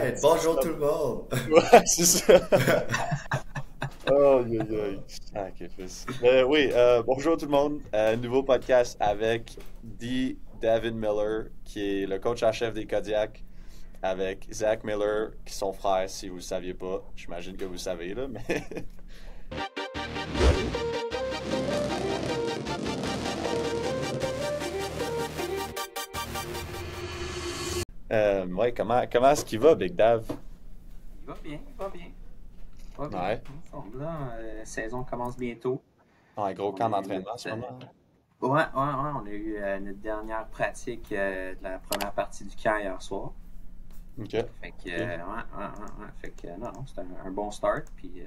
Ouais, bonjour tout le monde. Ouais, c'est ça. Oh, aïe, aïe, aïe. Sacrifice. Oui, bonjour tout le monde. Nouveau podcast avec Davin Miller, qui est le coach en chef des Kodiaks, avec Zach Miller, qui sont frères, si vous ne le saviez pas. J'imagine que vous le savez, là, mais... ouais, comment est-ce qu'il va, Big Dav? Il va bien, il va bien. Il va bien. Ouais. Ensemble, là, la saison commence bientôt. Ouais, gros On a camp eu d'entraînement en ce moment. on a eu notre dernière pratique de la première partie du camp hier soir. OK. Fait que, OK. Fait que, non, c'est un bon start. Puis,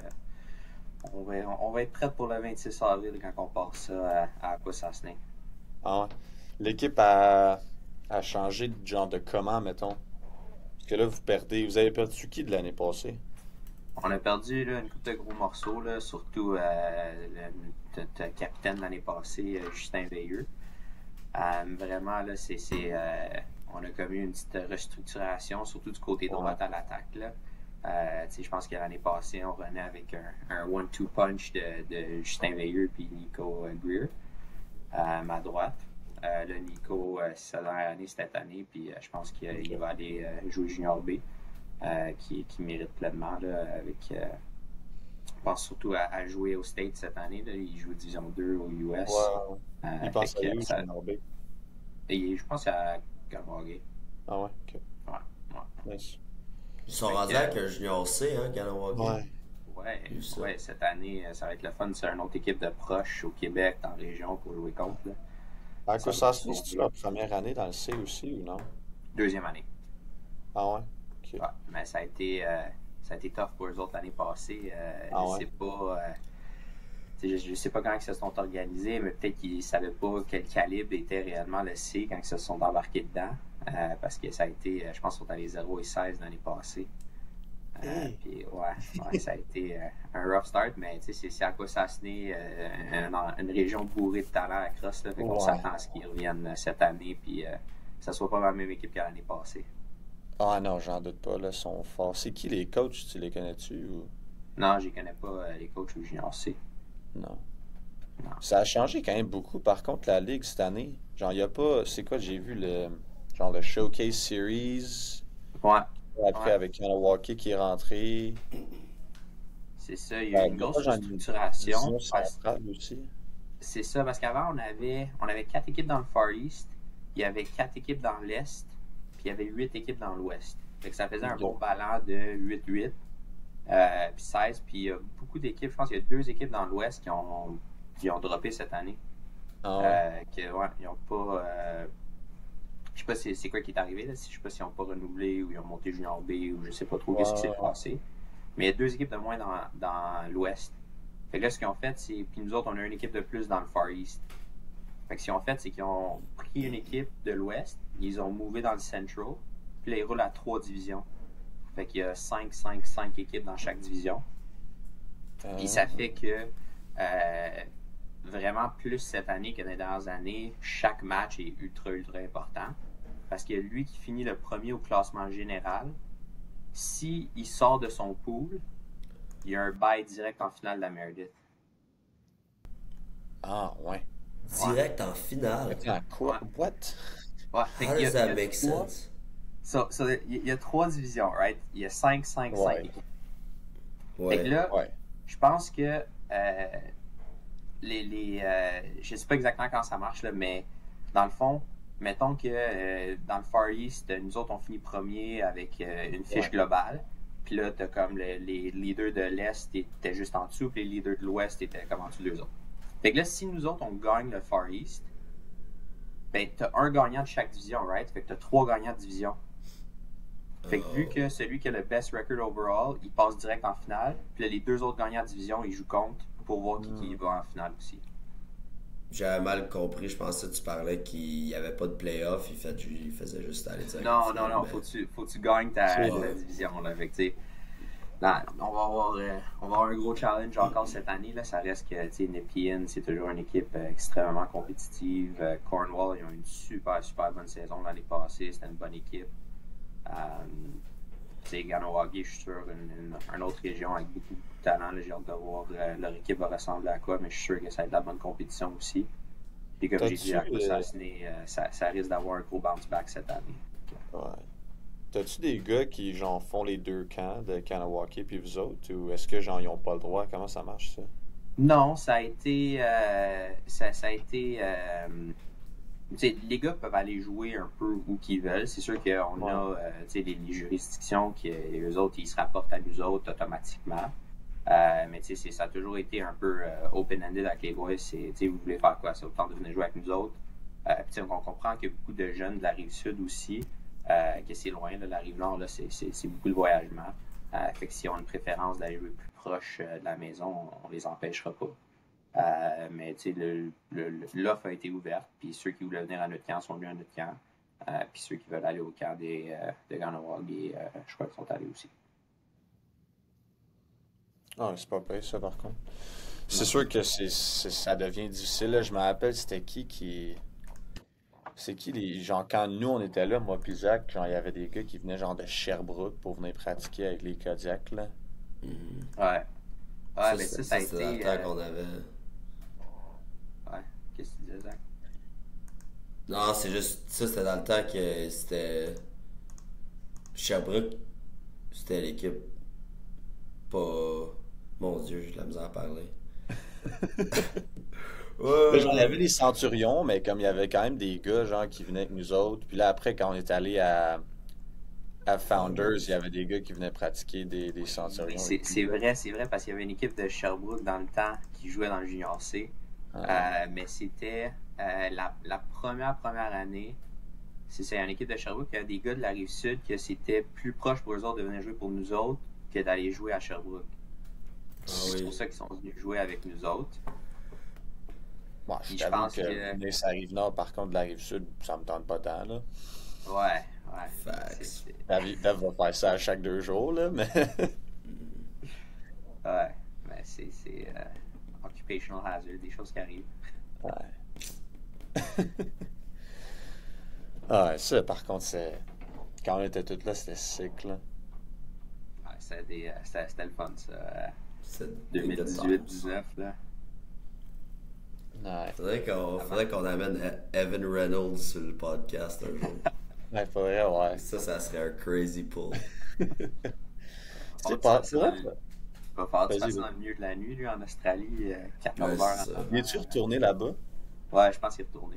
on va être prêt pour le 26 avril quand on part ça à Aquasasne. Ah ouais. L'équipe a changé de genre de comment, mettons? Parce que là, vous avez perdu qui de l'année passée? On a perdu là, une couple de gros morceaux, là, surtout notre capitaine de l'année passée, Justin Veilleux. Vraiment, là, on a commis une petite restructuration, surtout du côté droit Ouais. à l'attaque. Là. Je pense que l'année passée, on revenait avec un one-two punch de Justin Veilleux et Nico Greer à droite. Là, Nico, c'est sa dernière année cette année, puis je pense qu'il OK. va aller jouer Junior B, qui mérite pleinement. Là, je pense surtout à jouer au States cette année. Là. Il joue Division 2 au US. Ouais. Il Fait pense à que où, Junior B? je pense à Galway. Ah ouais, ok. Ouais, ouais. Nice. Ils sont Fait rendus que, avec un junior C, hein, Ganawagi. Ouais. ouais, J'ai vu ça. ouais, cette année, ça va être le fun. C'est une autre équipe de proches au Québec, en région, pour jouer contre. Là. À Ça quoi va ça être se c'est-tu sauvé. leur première année dans le C aussi ou non? Deuxième année. Ah ouais? Ok. Ouais, mais ça a été tough pour eux autres l'année passée. Ah Je ouais? sais pas. Je sais pas comment ils se sont organisés, mais peut-être qu'ils savaient pas quel calibre était réellement le C quand ils se sont embarqués dedans. Parce que ça a été, je pense qu'ils sont allés 0 et 16 l'année passée. Hey. Puis ouais, ça a été un rough start, mais c'est à quoi ça se naît, une région bourrée de talent à Cross. Là, fait qu'on Ouais. s'attend à ce qu'ils reviennent cette année, puis que ça soit pas la même équipe que l'année passée. Ah non, j'en doute pas, là, ils sont forts. C'est qui les coachs? Tu les connais-tu ou... Non, je connais pas les coachs au Junior C. Non. Non. Ça a changé quand même beaucoup, par contre, la Ligue cette année. Genre, il y a pas... C'est quoi, j'ai vu le... Genre, le Showcase Series. Ouais, Après, ouais, avec Kanawaki qui est rentré. c'est ça. Il y a eu Il une y a pas grosse genre une restructuration. division centrale aussi. C'est ça, parce qu'avant, on avait 4 équipes dans le Far East, il y avait 4 équipes dans l'Est, puis il y avait 8 équipes dans l'Ouest. Fait que ça faisait un Ok. bon ballon de 8-8, puis 16, puis il y a beaucoup d'équipes, je pense qu'il y a 2 équipes dans l'Ouest qui ont droppé cette année. Ah ouais? Ouais, ils ont pas. Je sais pas c'est quoi qui est arrivé, là. Je sais pas s'ils n'ont pas renouvelé ou ils ont monté Junior B ou je sais pas trop qu'est-ce qui s'est Ouais. passé. Mais il y a 2 équipes de moins dans l'Ouest. Fait que là, ce qu'ils ont fait, c'est. Puis nous autres, on a une équipe de plus dans le Far East. Fait que ce qu'ils ont fait, c'est qu'ils ont pris une équipe de l'Ouest, ils ont mouvé dans le Central, puis là, ils roulent à 3 divisions. Fait qu'il y a 5 équipes dans chaque division. Puis ça Ah. fait que vraiment plus cette année que dans les dernières années, chaque match est ultra, ultra important. Parce que lui qui finit le premier au classement général, si il sort de son pool, il y a un bye direct en finale de la Meredith. Ah ouais. Ouais, Direct en finale. Attends, quoi? ouais, What? ouais. Fait How qu'il y does a, il y that a make trois. sense? Il y a 3 divisions, right? Il y a 5 Ouais. équipes. Fait que Ouais. là, Ouais. je pense que je sais pas exactement quand ça marche, là, mais dans le fond, mettons que dans le Far East, nous autres, on finit premier avec une fiche Ouais. globale. Puis là, t'as comme les leaders de l'Est étaient juste en dessous, puis les leaders de l'Ouest étaient comme en dessous d'eux autres. Fait que là, si nous autres, on gagne le Far East, ben, t'as un gagnant de chaque division, right? Fait que t'as 3 gagnants de division. Fait que vu Oh. que celui qui a le best record overall, il passe direct en finale, puis là, les 2 autres gagnants de division, ils jouent contre pour voir qui Hmm. va en finale aussi. J'avais mal compris, je pensais que tu parlais qu'il n'y avait pas de playoff, il faisait juste aller direct en Non, non, finale, non, mais... faut que tu gagnes C'est ta Ouais. division, là. Fait que, tu sais, là, on va avoir un gros challenge encore cette année, là. Ça reste que, tu sais, Nepean, c'est toujours une équipe extrêmement compétitive. Cornwall, ils ont eu une super, super bonne saison l'année passée. C'était une bonne équipe. Euh, Ganawagi, je suis sûr, une autre région avec beaucoup de talent. J'ai hâte de voir leur équipe va ressembler à quoi, mais je suis sûr que ça va être de la bonne compétition aussi. Et comme j'ai dit, à cause ça risque d'avoir un gros bounce back cette année. Ouais. T'as-tu des gars qui genre font les deux camps de Kanawaki puis vous autres, ou est-ce que genre ils ont pas le droit? Comment ça marche ça? Non, ça a été. Les gars peuvent aller jouer un peu où qu'ils veulent. C'est sûr qu'on a les juridictions qui, eux autres, ils se rapportent à nous autres automatiquement. Mais ça a toujours été un peu open-ended avec les boys. Vous voulez faire quoi? C'est autant de venir jouer avec nous autres. On comprend qu'il y a beaucoup de jeunes de la Rive-Sud aussi, que c'est loin. Là, la Rive-Nord, là, c'est beaucoup de voyagement. Fait que si on a une préférence d'aller jouer plus proche de la maison, on les empêchera pas. Mais l'offre a été ouverte, puis ceux qui voulaient venir à notre camp sont venus à notre camp. Puis ceux qui veulent aller au camp de Ganawagi, je crois qu'ils sont allés aussi. Ah, c'est pas pire ça par contre. C'est sûr que ça devient difficile. Là. Je me rappelle, c'était qui. C'est qui les. Genre, quand nous on était là, moi puis Zach, genre, il y avait des gars qui venaient genre de Sherbrooke pour venir pratiquer avec les Kodiaks, là. Ouais. Ouais, mais ça a été. C'était dans le temps qu'on avait. Ouais, qu'est-ce que tu disais, Zach? Non, c'est juste. Ça, c'était dans le temps que c'était. Sherbrooke, c'était l'équipe. Pas. Mon Dieu, j'ai de la misère à parler. Mais genre, il y avait les Centurions, mais comme il y avait quand même des gars genre qui venaient avec nous autres. Puis là, après, quand on est allé à Founders, il y avait des gars qui venaient pratiquer des Centurions. C'est vrai, parce qu'il y avait une équipe de Sherbrooke dans le temps qui jouait dans le Junior C. Mais c'était la première année. C'est une équipe de Sherbrooke. Il y avait des gars de la Rive-Sud que c'était plus proche pour eux autres de venir jouer pour nous autres que d'aller jouer à Sherbrooke. C'est pour ça qu'ils sont venus jouer avec nous autres. Bon, je pense que ça arrive nord, par contre, de la Rive-Sud, ça me tente pas tant, là. Ouais. David va faire ça à chaque 2 jours, là, mais... ouais, mais c'est occupational hazard, des choses qui arrivent. Ouais. Ouais, ça, par contre, c'est... Quand on était tous là, c'était sick, là. Ouais, c'était le fun, ça. C'est 2018-19, là. Ouais. Faudrait qu'on amène Evan Reynolds sur le podcast un jour. Ouais, faudrait, ouais. Ça serait un crazy pull. C'est pas ça. Il va falloir que tu fasses ça dans le milieu de la nuit, lui, en Australie, 14 heures. Il est-tu retourné là-bas? Ouais, je pense qu'il est retourné.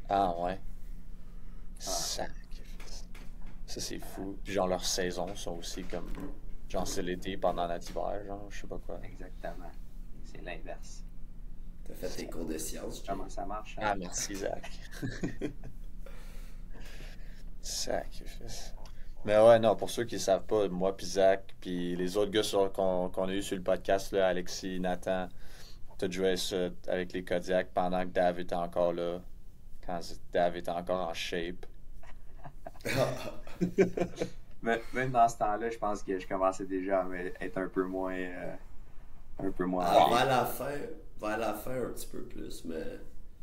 Ah, ouais. Ça, c'est fou. Puis genre, leurs saisons sont aussi comme... Genre, c'est l'été pendant l'hiver, genre, je sais pas quoi. Exactement. C'est l'inverse. T'as fait tes cours de sciences, comment ça marche? Ah, merci, Zach. Sacrifice. Mais ouais, non, pour ceux qui ne savent pas, moi puis Zach, puis les autres gars qu'on a eu sur le podcast, là, Alexis, Nathan, tu joué ça avec les Kodiaks pendant que Dave était encore là, quand Dave était encore en shape. Même dans ce temps-là, je pense que je commençais déjà à être un peu moins. Vers la fin, un petit peu plus, mais.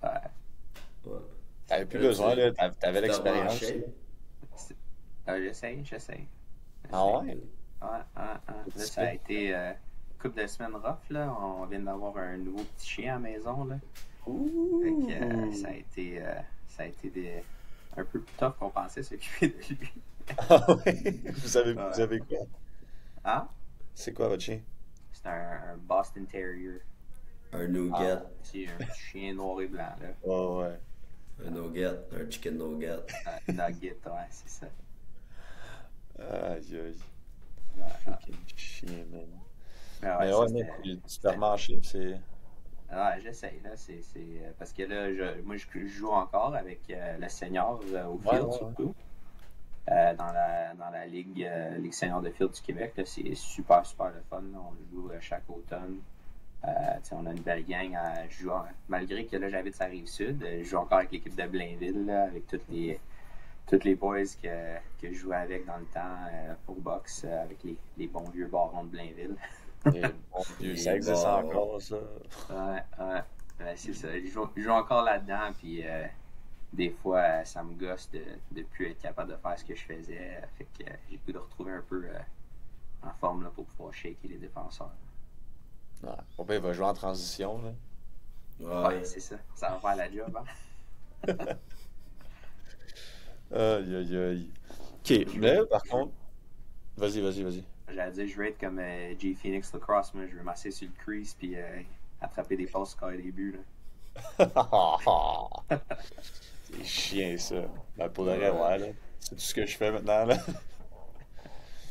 Ouais. T'avais plus besoin, là, t'avais l'expérience. J'essaie. Ah ouais? Ouais. Là, ça a été une couple de semaines rough, là. On vient d'avoir un nouveau petit chien à la maison, là. Fait que, ça a été un peu plus tough qu'on pensait s'occuper de lui. Ah ouais? Vous avez quoi? Hein? C'est quoi votre chien? C'est un Boston Terrier. Un nougat. C'est un petit chien noir et blanc, là. Oh ouais. Un nougat, un chicken nougat. Nugget, ouais, c'est ça. Aïe. Ouais. Chien, man. Mais ouais, tu te remets en chip, c'est... Ouais, j'essaye, là. C'est parce que là, je joue encore avec le senior au field, surtout. Dans la Ligue senior de field du Québec, là, c'est super le fun. Là. On joue chaque automne. On a une belle gang à jouer. Malgré que là, j'habite sur la Rive-Sud, je joue encore avec l'équipe de Blainville, là, avec tous les boys que je jouais avec dans le temps pour boxe, avec les bons vieux barons de Blainville. Ça existe encore, ça. Ouais, c'est ça. Je joue encore là-dedans, puis des fois, ça me gosse de plus être capable de faire ce que je faisais. Fait que j'ai pu de retrouver un peu en forme là, pour pouvoir shaker les défenseurs. Ouais. Bon, ben, il va jouer en transition, là. Ouais, c'est ça. Ça va faire la job, hein? Aïe, aïe, aïe. Ok, mais par contre, vas-y. J'allais dire, je veux être comme J. Phoenix Lacrosse, moi. Je veux masser sur le crease puis attraper des passes, scorer des buts, là. C'est chiant, ça. Ben, pour le vrai, ouais, là. C'est tout ce que je fais maintenant, là.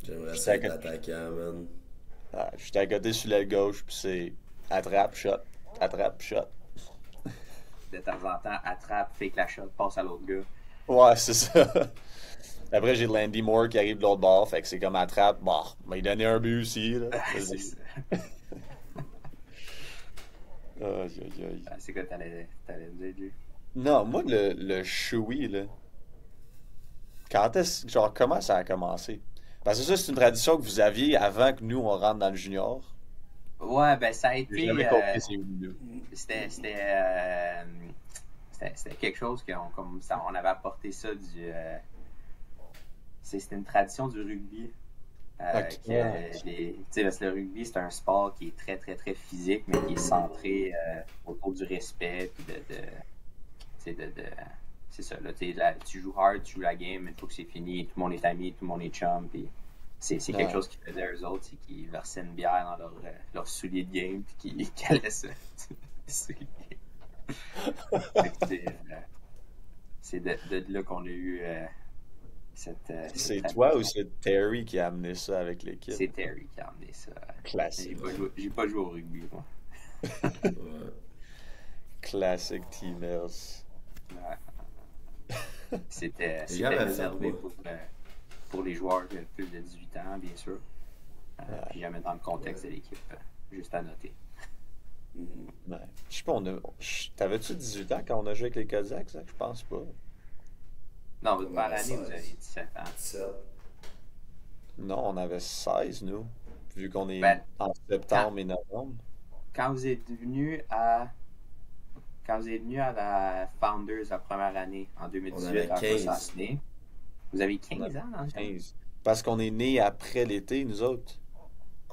J'aimerais J'étais ça à être côté, attaquant, man. j'étais à côté sur l'aile gauche, puis c'est attrape, shot, attrape, shot. De temps en temps, attrape, fake la shot, passe à l'autre gars. Ouais, c'est ça. Après, j'ai Landy Moore qui arrive de l'autre bord, fait que c'est comme attrape. Bon, il donné un but aussi, là. C'est Vas-y. ça. Aïe, aïe, aïe. C'est quoi t'allais me dire, Jay? Non, moi, le choui, là, genre, comment ça a commencé? Parce que ça, c'est une tradition que vous aviez avant que nous, on rentre dans le junior. Ouais, ben ça a J'ai été. jamais compris c'est où, là. C'était quelque chose comme ça, on avait apporté ça c'était une tradition du rugby. Ok. Tu sais, parce que le rugby, c'est un sport qui est très, très, très physique, mais qui est centré autour du respect, puis c'est ça, là, tu joues hard, tu joues la game, une fois que c'est fini, tout le monde est ami, tout le monde est chum, puis c'est quelque Ouais. chose qu'ils faisaient eux autres, c'est qu'ils versaient une bière dans leur soulier de game, puis qu'ils calaient ça. Soulier. Fait que c'est de là qu'on a eu cette C'est tradition. toi ou c'est Terry qui a amené ça avec l'équipe? C'est Terry qui a amené ça. Classique. J'ai pas joué au rugby, moi. Ouais. Classic T-Mills. Ouais. C'était jamais fait, réservé moi. pour les joueurs de plus de 18 ans, bien sûr. Ouais. Puis jamais dans le contexte de l'équipe, juste à noter. Ouais. Je sais pas, t'avais-tu 18 ans quand on a joué avec les Cosaques, ça? Je pense pas. Non, par Ouais, année, 16. vous avez 17 ans. 17. Non, on avait 16, nous. Vu qu'on est Ben, en septembre et novembre. Quand vous êtes venu à la Founders la première année, en On 2018, avait à 15. Cossacné, vous avez On 15 avait ans dans le fond? 15. Parce qu'on est né après l'été, nous autres.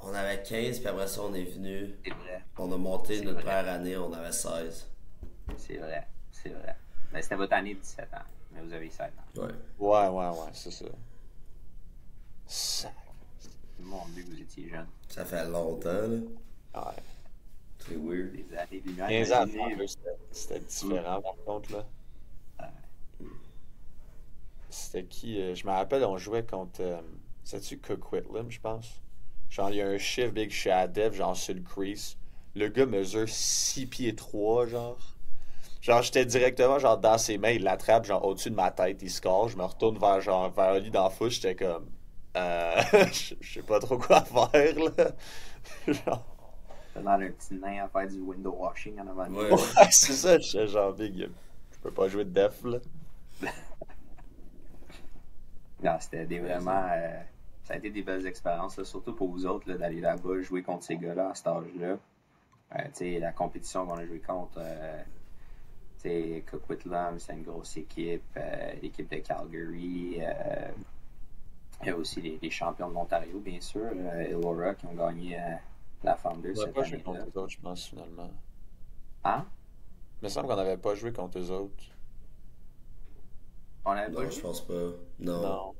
On avait 15, puis après ça, on est venu. C'est vrai, On a monté C'est notre vrai. première année, on avait 16. c'est vrai. Mais c'était votre année de 17 ans, mais vous avez 16 ans. Ouais. Ouais, c'est ça. Sac. Mon Dieu, vous étiez jeune. Ça fait longtemps, là. Ouais. C'est weird. Des années-lumière. 15 ans, imaginez, c'était différent par contre, là. C'était qui? Je me rappelle, on jouait contre. C'était-tu Cook Whitlam, je pense? Genre, il y a un chiffre big Shadev, genre sur le crease. Le gars mesure 6 pieds 3, genre. Genre, j'étais directement, genre, dans ses mains, il l'attrape, genre, au-dessus de ma tête, il score. Je me retourne vers lui dans la foule, j'étais comme. Je sais pas trop quoi faire, là. Genre. T'as dans un petit nain à faire du window washing en avant de Ouais. nous. Ouais, c'est ça, j'étais genre big. Je peux pas jouer de def, là. Non, c'était vraiment. Ça a été des belles expériences, là, surtout pour vous autres, là, d'aller là-bas, jouer contre ces gars-là à cet âge-là. Tu sais, la compétition qu'on a joué contre, tu sais, Cook Whitlam, c'est une grosse équipe, l'équipe de Calgary. Il y a aussi les champions de l'Ontario, bien sûr, Elora, qui ont gagné la Founders On n'a cette pas joué année-là. contre eux autres, je pense, finalement. Hein? Il me semble qu'on n'avait pas joué contre eux autres. On avait pas Non, je joué? pense pas. Non. Non.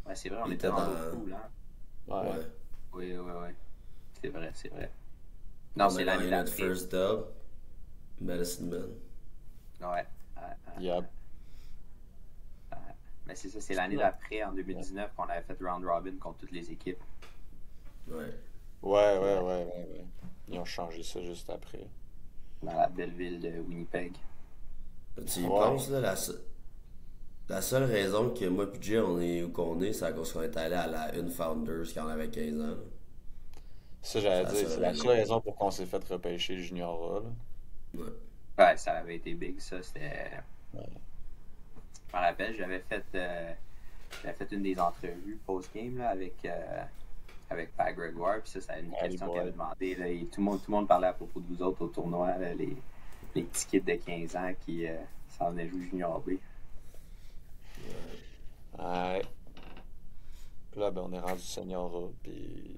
Ouais, c'est vrai, on Il était était dans dans- l'autre pool, hein? Ouais. Ouais. Oui. C'est vrai. Non, On c'est a l'année gagné notre d'après. first dub. Medicine Man. Ouais. Yup. Mais c'est ça, c'est l'année d'après, en 2019, qu'on avait fait round robin contre toutes les équipes. Ouais. Ouais. Ils ont changé ça juste après. Dans la belle ville de Winnipeg. Tu y Ouais. penses, là, la seule raison que moi et Jay, on est où qu'on est, c'est à cause qu'on est allé à la une Founders quand on avait 15 ans. Ça, j'allais C'est la dire, seule c'est la raison. seule raison pour qu'on s'est fait repêcher Junior A, là. Ouais. Ouais, ça avait été big, ça. C'était. Ouais. Je me rappelle, j'avais fait une des entrevues post-game là, avec Pat Gregoire, puis ça c'est une Ah, question les qu'il avait boys. demandé. Là, tout le monde parlait à propos de vous autres au tournoi, là, les petits kids de 15 ans qui s'en venait jouer Junior B. Ouais. Puis là, ben, on est rendu senior A, puis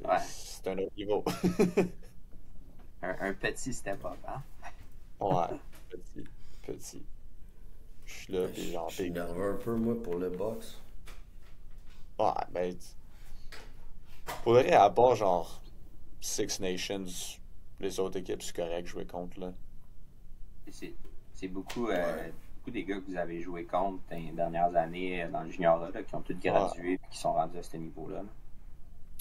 Ouais. c'est un autre niveau. Un petit step-up, hein? Ouais, petit. Je suis là, puis Je genre, suis big. nerveux un peu, moi, pour le box. Ouais, ben, pour le vrai, à part genre Six Nations, les autres équipes, c'est correct de jouer contre, là. C'est beaucoup, Ouais. beaucoup des gars que vous avez joué contre dans les dernières années dans le junior là, qui ont tous gradué et qui sont rendus à ce niveau-là. Là.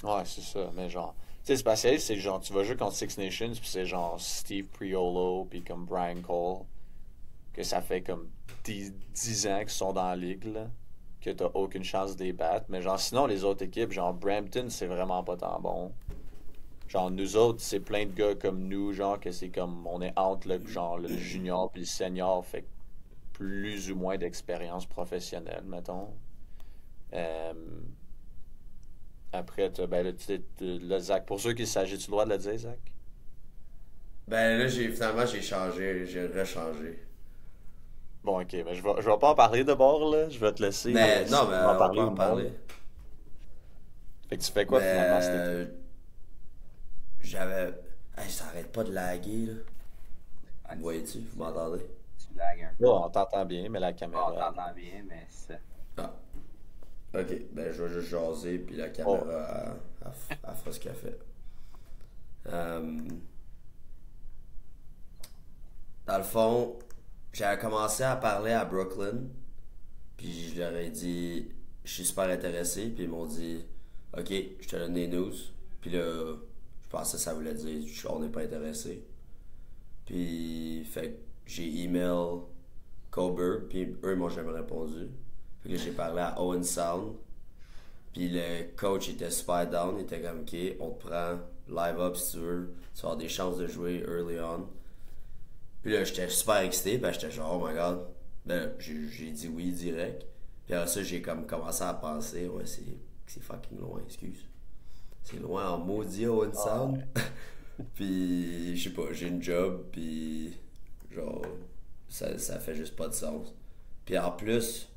Ouais, c'est ça, mais genre, tu sais, c'est spatial, c'est genre, tu vas jouer contre Six Nations, puis c'est genre Steve Priolo, puis comme Brian Cole, que ça fait comme 10 ans qu'ils sont dans la ligue, là, que t'as aucune chance de les battre, mais genre, sinon, les autres équipes, genre, Brampton, c'est vraiment pas tant bon. Genre, nous autres, c'est plein de gars comme nous, genre, que c'est comme, on est entre le, genre, le junior puis le senior, fait que plus ou moins d'expérience professionnelle, mettons. Euh, Après, ben, le Zach, pour ceux qui s'agit, tu le droit de le dire, Zach? Ben là, finalement, j'ai changé, j'ai rechangé. Bon, ok, mais je vais pas en parler de bord, là. Je vais te laisser Mais si non, tu mais veux en on va parler pas ou en non. parler. Fait que tu fais quoi Mais finalement, c'était j'avais. Hey, ça arrête pas de laguer, là. Ouais, Vous voyez-tu? Vous m'entendez? tu lagues un peu. Là, on t'entend bien, mais la Bon, on caméra. t'entend bien, mais c'est. Ah. Ok, ben je vais juste jaser, puis la Oh. caméra, elle fera ce qu'elle fait. Euh, Dans le fond, j'avais commencé à parler à Brooklyn, puis je leur ai dit, je suis super intéressé, puis ils m'ont dit, ok, je te donne des news. Puis là, je pensais que ça voulait dire, on n'est pas intéressé. Puis, fait que j'ai email Coburg, puis eux m'ont jamais répondu. Fait que j'ai parlé à Owen Sound, puis le coach était super down, il était comme, ok, on te prend live up si tu veux, tu vas avoir des chances de jouer early on. Puis là, j'étais super excité, puis j'étais genre, oh my god. Ben, j'ai dit oui direct. Puis après ça, j'ai comme commencé à penser, ouais, c'est fucking loin, excuse. C'est loin en maudit Owen Sound. Puis, je sais pas, j'ai une job, puis genre, ça fait juste pas de sens. Puis en plus,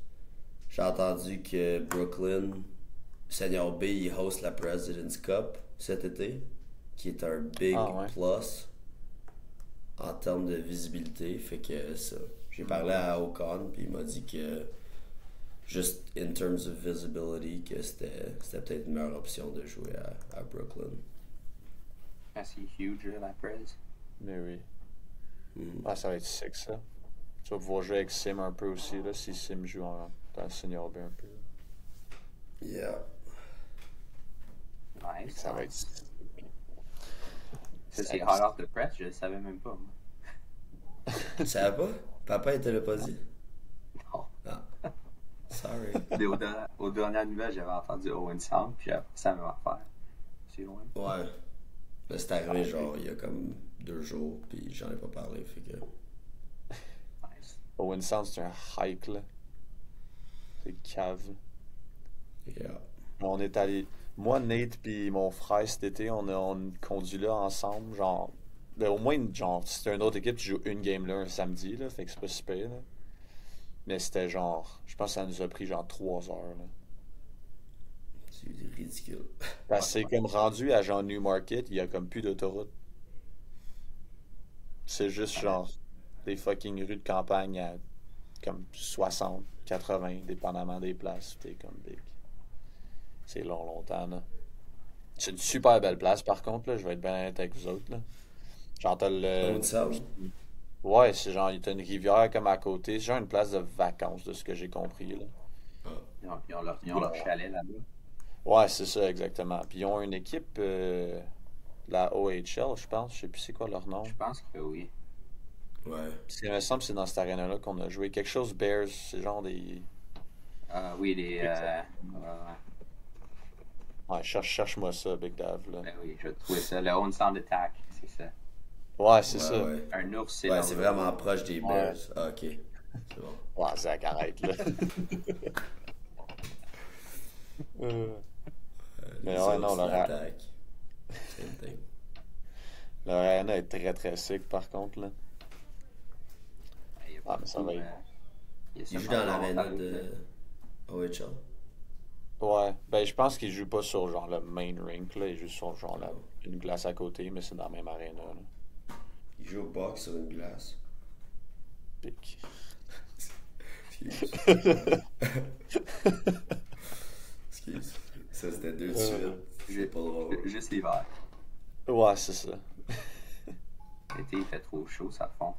j'ai entendu que Brooklyn, Senior B, il host la President's Cup cet été, qui est un big Ah ouais. plus en termes de visibilité. Fait que ça. J'ai parlé à Ocon, puis il m'a dit que juste in terms of visibility, que c'était peut-être une meilleure option de jouer à Brooklyn. Ah, c'est huge, là, la presse. Mais oui. Mhm. Ah, ça va être sick, ça. Tu vas pouvoir jouer avec Sim un peu aussi, là, si Sim joue dans le senior B un peu. Yeah. Nice. Ça va être. Ça, c'est ça- hot off the press, je le savais même pas, moi. Tu savais pas? Papa, il te l'a pas dit? Non. Ah. Sorry. Aux dernières nouvelles, j'avais entendu Owen Sound, puis après ça même affaire. C'est loin. Ouais. Là, c'est arrivé genre il y a comme 2 jours, puis j'en ai pas parlé, fait que. Nice. Owen Sound, c'est un hike, là. C'est cave. Yeah. On est allé. Moi, Nate puis mon frère cet été, on conduit là ensemble. Genre, ben, au moins, genre, si c'est une autre équipe, tu joues une game là un samedi, là. Fait que c'est pas super, là. Mais c'était genre, je pense que ça nous a pris genre 3 heures, là. C'est ridicule. Parce que c'est comme rendu à genre Newmarket, il y a comme plus d'autoroute. C'est juste genre des fucking rues de campagne à comme 60, 80, dépendamment des places. T'es comme big. C'est longtemps, là. C'est une super belle place, par contre, là. Je vais être bien honnête avec vous autres, là. Genre, t'as le. Owen Sound. Ouais, c'est genre, t'as une rivière comme à côté. C'est genre une place de vacances, de ce que j'ai compris, là. Ils ont leur chalet là-bas. Ouais, c'est ça, exactement. Puis ils ont une équipe, la OHL, je pense. Je sais plus c'est quoi leur nom. Je pense que oui. Ouais. Il me semble que c'est dans cette arena-là qu'on a joué. Quelque chose Bears, c'est genre des. Ah oui, les. Ouais, cherche-moi ça, Big Dav, là. Ben oui, je vais trouver ça. Le Owen Sound Attack, c'est ça. Ouais, c'est Ouais, ça. ouais. Un ours, c'est Ouais, là. c'est vraiment proche des Bears. Ah, ok. C'est bon. Ouais, Zach, arrête, là. Mais Les ouais, autres, non, c'est l'attaque. Same thing. leur arena est très très sick, par contre, là. Il y a Ah, mais ça va être... il Il joue dans l'aréna de OHL. Ouais, ben je pense qu'il joue pas sur genre le main rink, là. Il joue sur genre une glace à côté, mais c'est dans la même aréna, là. Il joue au box sur une glace. Pic. Excuse. Excuse. Ça, c'était deux de suite. C'est pas drôle. Juste l'hiver. Ouais, c'est ça. L'été, il fait trop chaud, ça fond.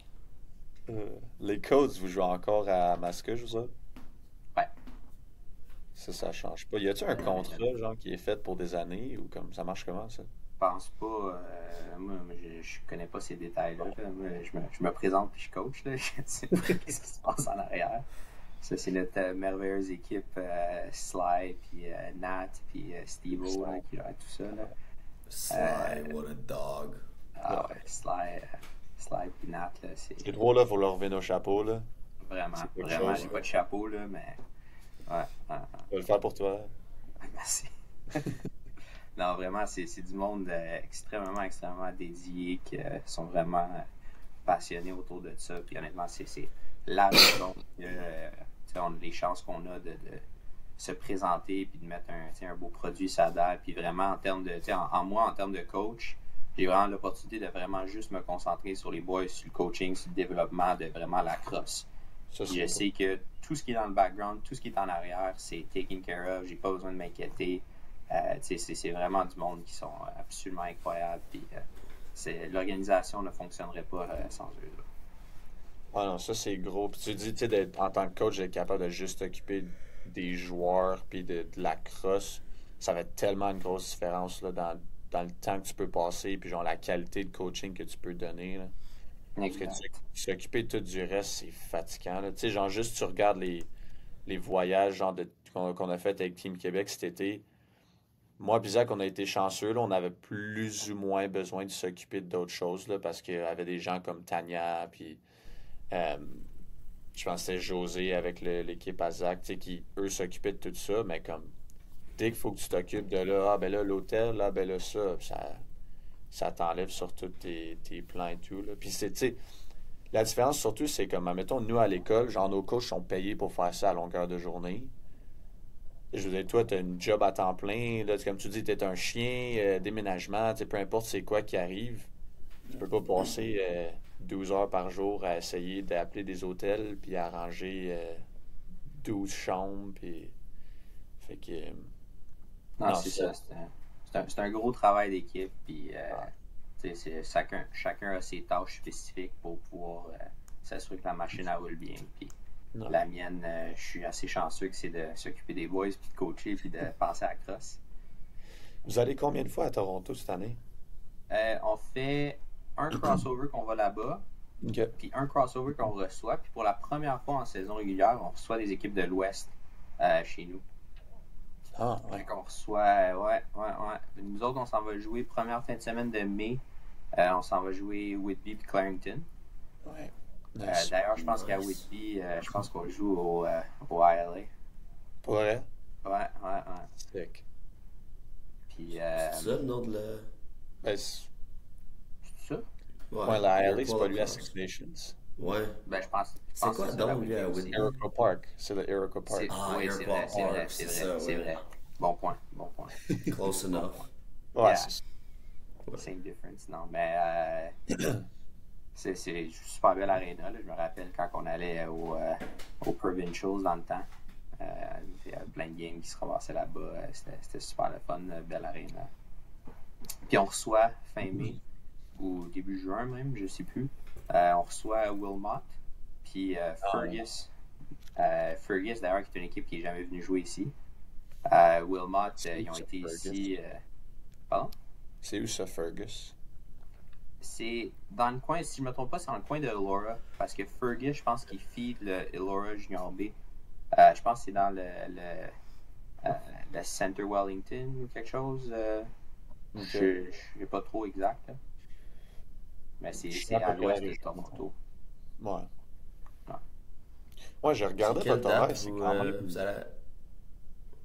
Les Codes, vous jouez encore à Mascouche, ça? Ouais. Ça change pas. Y a-tu un contrat, genre, qui est fait pour des années, ou comme ça marche comment, ça? Je pense pas. Moi, je connais pas ces détails-là. Là. Moi, je me présente puis je coach. Là. Je sais pas ce qui se passe en arrière. Ça, c'est notre merveilleuse équipe Sly, puis Nat, puis Steve-O qui gère tout ça. Là. Sly, what a dog. Ah ouais, Sly puis Nat, là, c'est Les trois, là, faut leur lever nos chapeaux, là. vraiment, c'est quelque vraiment, chose, j'ai pas de chapeau, là, mais ouais, On va le faire pour toi. merci. Non, vraiment, c'est du monde extrêmement, extrêmement dédié, qui sont vraiment passionnés autour de ça. Puis honnêtement, c'est la raison que on a les chances qu'on a de se présenter puis de mettre un beau produit SADA. Puis vraiment, en termes de, en termes de coach, j'ai vraiment l'opportunité de vraiment juste me concentrer sur les boys, sur le coaching, sur le développement de vraiment la crosse. Ça, Puis je sais que tout ce qui est dans le background, tout ce qui est en arrière, c'est taken care of. J'ai pas besoin de m'inquiéter. C'est vraiment du monde qui sont absolument incroyables. Puis l'organisation ne fonctionnerait pas sans eux. Là. Ah non, ça c'est gros. Puis tu dis, tu sais, en tant que coach, d'être capable de juste t'occuper des joueurs puis de la crosse, ça va être tellement une grosse différence là, dans le temps que tu peux passer puis genre la qualité de coaching que tu peux donner. Là. Parce que s'occuper de tout du reste, c'est fatigant. Là. Tu sais, genre juste tu regardes les voyages genre qu'on a fait avec Team Québec cet été. Moi, puis Zach, on a été chanceux. Là, on avait plus ou moins besoin de s'occuper d'autres choses là, parce qu'il y avait des gens comme Tania, puis euh, je pense que c'était José avec l'équipe à Zach, tu sais, qui, eux, s'occupaient de tout ça, mais comme, dès qu'il faut que tu t'occupes de là, ah ben là, l'hôtel, là, ben là, ça t'enlève sur tous tes plans et tout, là. Puis c'est, tu sais, la différence surtout, c'est comme, admettons, nous, à l'école, genre, nos coachs sont payés pour faire ça à longueur de journée. Je veux dire, toi, t'as une job à temps plein, là, comme tu dis, t'es un chien, déménagement, tu sais, peu importe c'est quoi qui arrive, tu peux pas passer 12 heures par jour à essayer d'appeler des hôtels puis à arranger 12 chambres puis fait que Non, c'est ça. C'est un gros travail d'équipe. Puis chacun a ses tâches spécifiques pour pouvoir s'assurer que la machine elle roule bien. Puis la mienne, je suis assez chanceux que c'est de s'occuper des boys puis de coacher puis de passer à la crosse. Vous allez combien de fois à Toronto cette année? On fait un crossover qu'on va là-bas, puis un crossover qu'on reçoit. Puis pour la première fois en saison régulière, on reçoit des équipes de l'Ouest chez nous. Ah, ouais. Donc on reçoit, ouais. Nous autres, on s'en va jouer première fin de semaine de mai. On s'en va jouer Whitby puis Clarington. Ouais. Nice. D'ailleurs, je pense qu'à Whitby, je pense qu'on joue au ILA. Pour vrai? Ouais. Sick. Puis, C'est ça le nom de la. Ben, c'est ça? ouais, la ILA, c'est pas lui à Six Nations. Ouais. Ben, je pense C'est quoi que donc lui à Whitby? Iroquois Park. C'est le Iroquois Park. Oui, c'est Iroquois vrai, Park, c'est vrai. Bon point. Close enough. Ouais, Yeah. c'est ça. Same difference, non. Mais c'est super belle arena. Là. Je me rappelle quand on allait au Provincials dans le temps. Il y avait plein de games qui se ramassaient là-bas. C'était super le fun, belle arena. Puis on reçoit fin mai ou début juin même, je sais plus. On reçoit Wilmot, puis Fergus. Fergus, d'ailleurs, qui est une équipe qui n'est jamais venue jouer ici. Wilmot, ils ont été ici. Pardon? C'est où ça, Fergus? C'est dans le coin, si je ne me trompe pas, c'est dans le coin de Elora. Parce que Fergus, je pense qu'il feed le Elora Junior B. Je pense que c'est dans le Center Wellington ou quelque chose. Je n'ai pas trop exact. Là. Mais c'est à l'ouest de Toronto. Ouais. Ouais, j'ai regardé votre horaire, c'est quand même... Vous allez...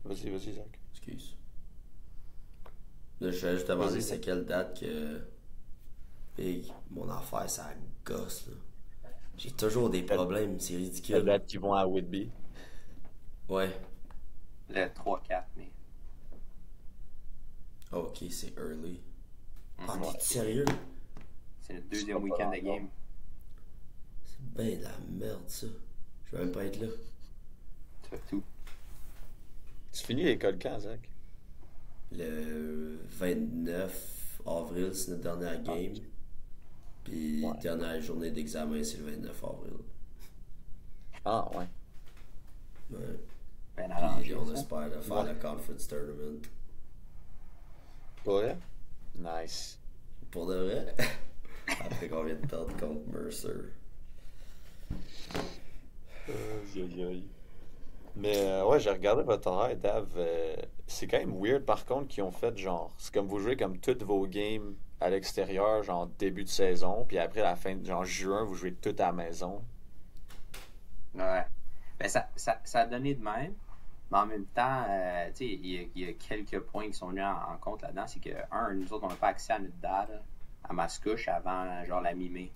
Vas-y, Zach. Excuse. Là, je vais juste demander c'est quelle date que... Big, mon affaire, ça gosse, là. J'ai toujours des problèmes, c'est La ridicule. date qu'ils vont à Whitby. Ouais. Le 3-4 mai. Ok, c'est early. Ah, Mhm. t'es sérieux? C'est le deuxième week-end de game. C'est ben de la merde, ça. Je vais même pas être là. Tu fais tout. Tu finis l'école quand, Zach? Le 29 avril, c'est notre dernière game. Puis Ouais. dernière journée d'examen, c'est le 29 avril. Ah, ouais. Ouais. Ben Puis arrangé, on ça. espère de faire Ouais. le conference tournament. Pas vrai? Nice. Pour de vrai. Après qu'on vient de perdre contre Mercer. Aïe, aïe, aïe. Mais ouais, j'ai regardé votre horaire, Dave. C'est quand même weird par contre qu'ils ont fait genre. C'est comme vous jouez comme toutes vos games à l'extérieur, genre début de saison, puis après la fin, genre juin, vous jouez tout à la maison. Ouais. Ben ça a donné de même. Mais en même temps, tu sais, il y a quelques points qui sont venus en compte là-dedans. C'est que, nous autres, on n'a pas accès à notre date à Mascouche avant genre la mi-mai.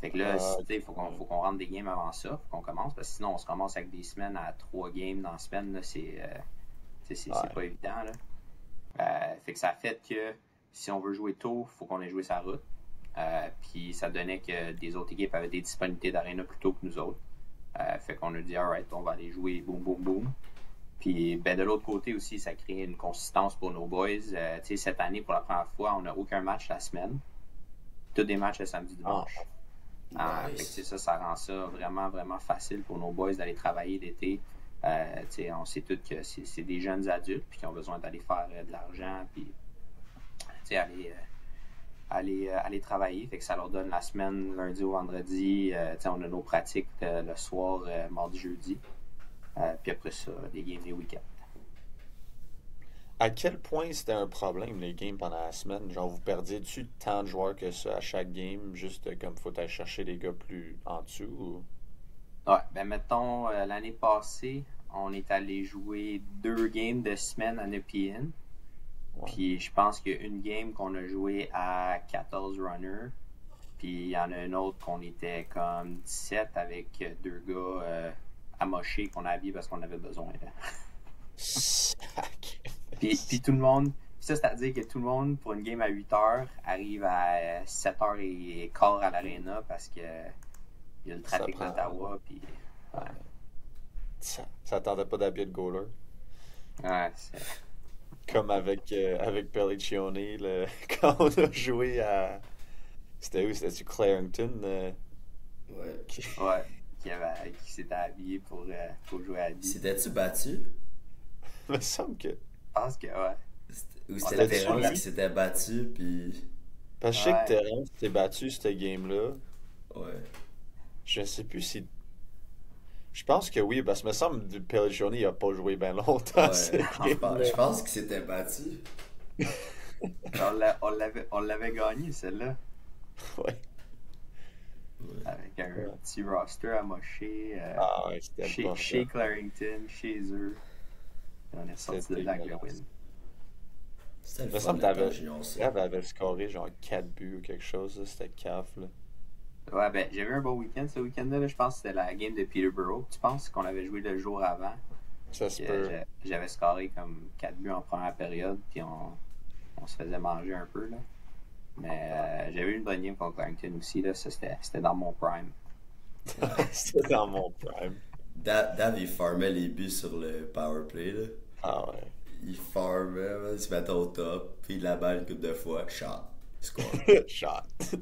Fait que là, tu sais, faut qu'on rentre des games avant ça, faut qu'on commence, parce que sinon on se commence avec des semaines à 3 games dans la semaine, là, c'est Ouais. pas évident, là. Fait que ça fait que si on veut jouer tôt, faut qu'on ait joué sa route. Puis ça donnait que des autres équipes avaient des disponibilités d'aréna plus tôt que nous autres. Fait qu'on a dit, alright, on va aller jouer boum boum boum. Puis ben, de l'autre côté aussi, ça crée une consistance pour nos boys. Tu sais, cette année, pour la première fois, on n'a aucun match la semaine. Tous des matchs le samedi dimanche. Fait que, Nice. ça rend ça vraiment, vraiment facile pour nos boys d'aller travailler l'été. On sait tous que c'est des jeunes adultes puis qui ont besoin d'aller faire de l'argent puis aller travailler. Fait que ça leur donne la semaine, lundi au vendredi. On a nos pratiques le soir, mardi, jeudi. Puis après ça, des games les week-ends. À quel point c'était un problème les games pendant la semaine? Genre vous perdiez-tu tant de joueurs que ça à chaque game, juste comme faut aller chercher les gars plus en dessous ou... Ouais, ben mettons, l'année passée, on est allé jouer 2 games de semaine à Nepean. Ouais. Puis je pense qu'il y a une game qu'on a joué à 14 runners. Puis il y en a une autre qu'on était comme 17 avec 2 gars amochés qu'on a habillés parce qu'on avait besoin. Là. Sac. Puis tout le monde, ça c'est-à-dire que tout le monde pour une game à 8 heures arrive à 7h15 à l'aréna parce que il y a le trafic prend- d'Ottawa. Puis ouais, Ça tentait pas d'habiller le goaler. ouais c'est... Comme avec Pelliccione, quand on a joué à... C'était où? C'était-tu Clarington? Ouais. Ouais, qui s'était habillé pour jouer à 10. S'étais-tu battu? Il me semble que... Je pense que ouais. Ou c'était c'était sur Terrence la- qui s'était battu, puis. Parce que je sais Ouais. que Terrence s'est battu cette game-là. Ouais. Je sais plus si... Je pense que oui, parce que me semble que Pelliccione il a pas joué bien longtemps Ouais. cette Je pense, game-là. je pense qu'il s'était battu. On l'avait gagné celle-là Ouais. avec un Ouais. petit roster amoché Ah ouais, c'était le chez bordel. Clarington, chez eux. Et on est sorti C'était de là avec le dégueulasse. win. C'était le Me fun semble que d'être en t'avais... junior, ça. Gav avait scoré genre 4 buts ou quelque chose, là. C'était caf, là. Ouais, ben j'avais un beau week-end ce week-end-là. Je pense que c'était la game de Peterborough. Tu penses qu'on avait joué le jour avant? Ça se Puis, peut. j'avais scoré comme 4 buts en première période, puis on se faisait manger un peu. Là. Mais j'avais eu une bonne game contre Clarington aussi. Là. Ça, c'était dans mon prime. C'était dans mon prime. Dave, il farmait les buts sur le power play, là. Ah ouais. Il farmait, man, il se mettait au top, puis la balle une couple de fois, shot, score. Shot.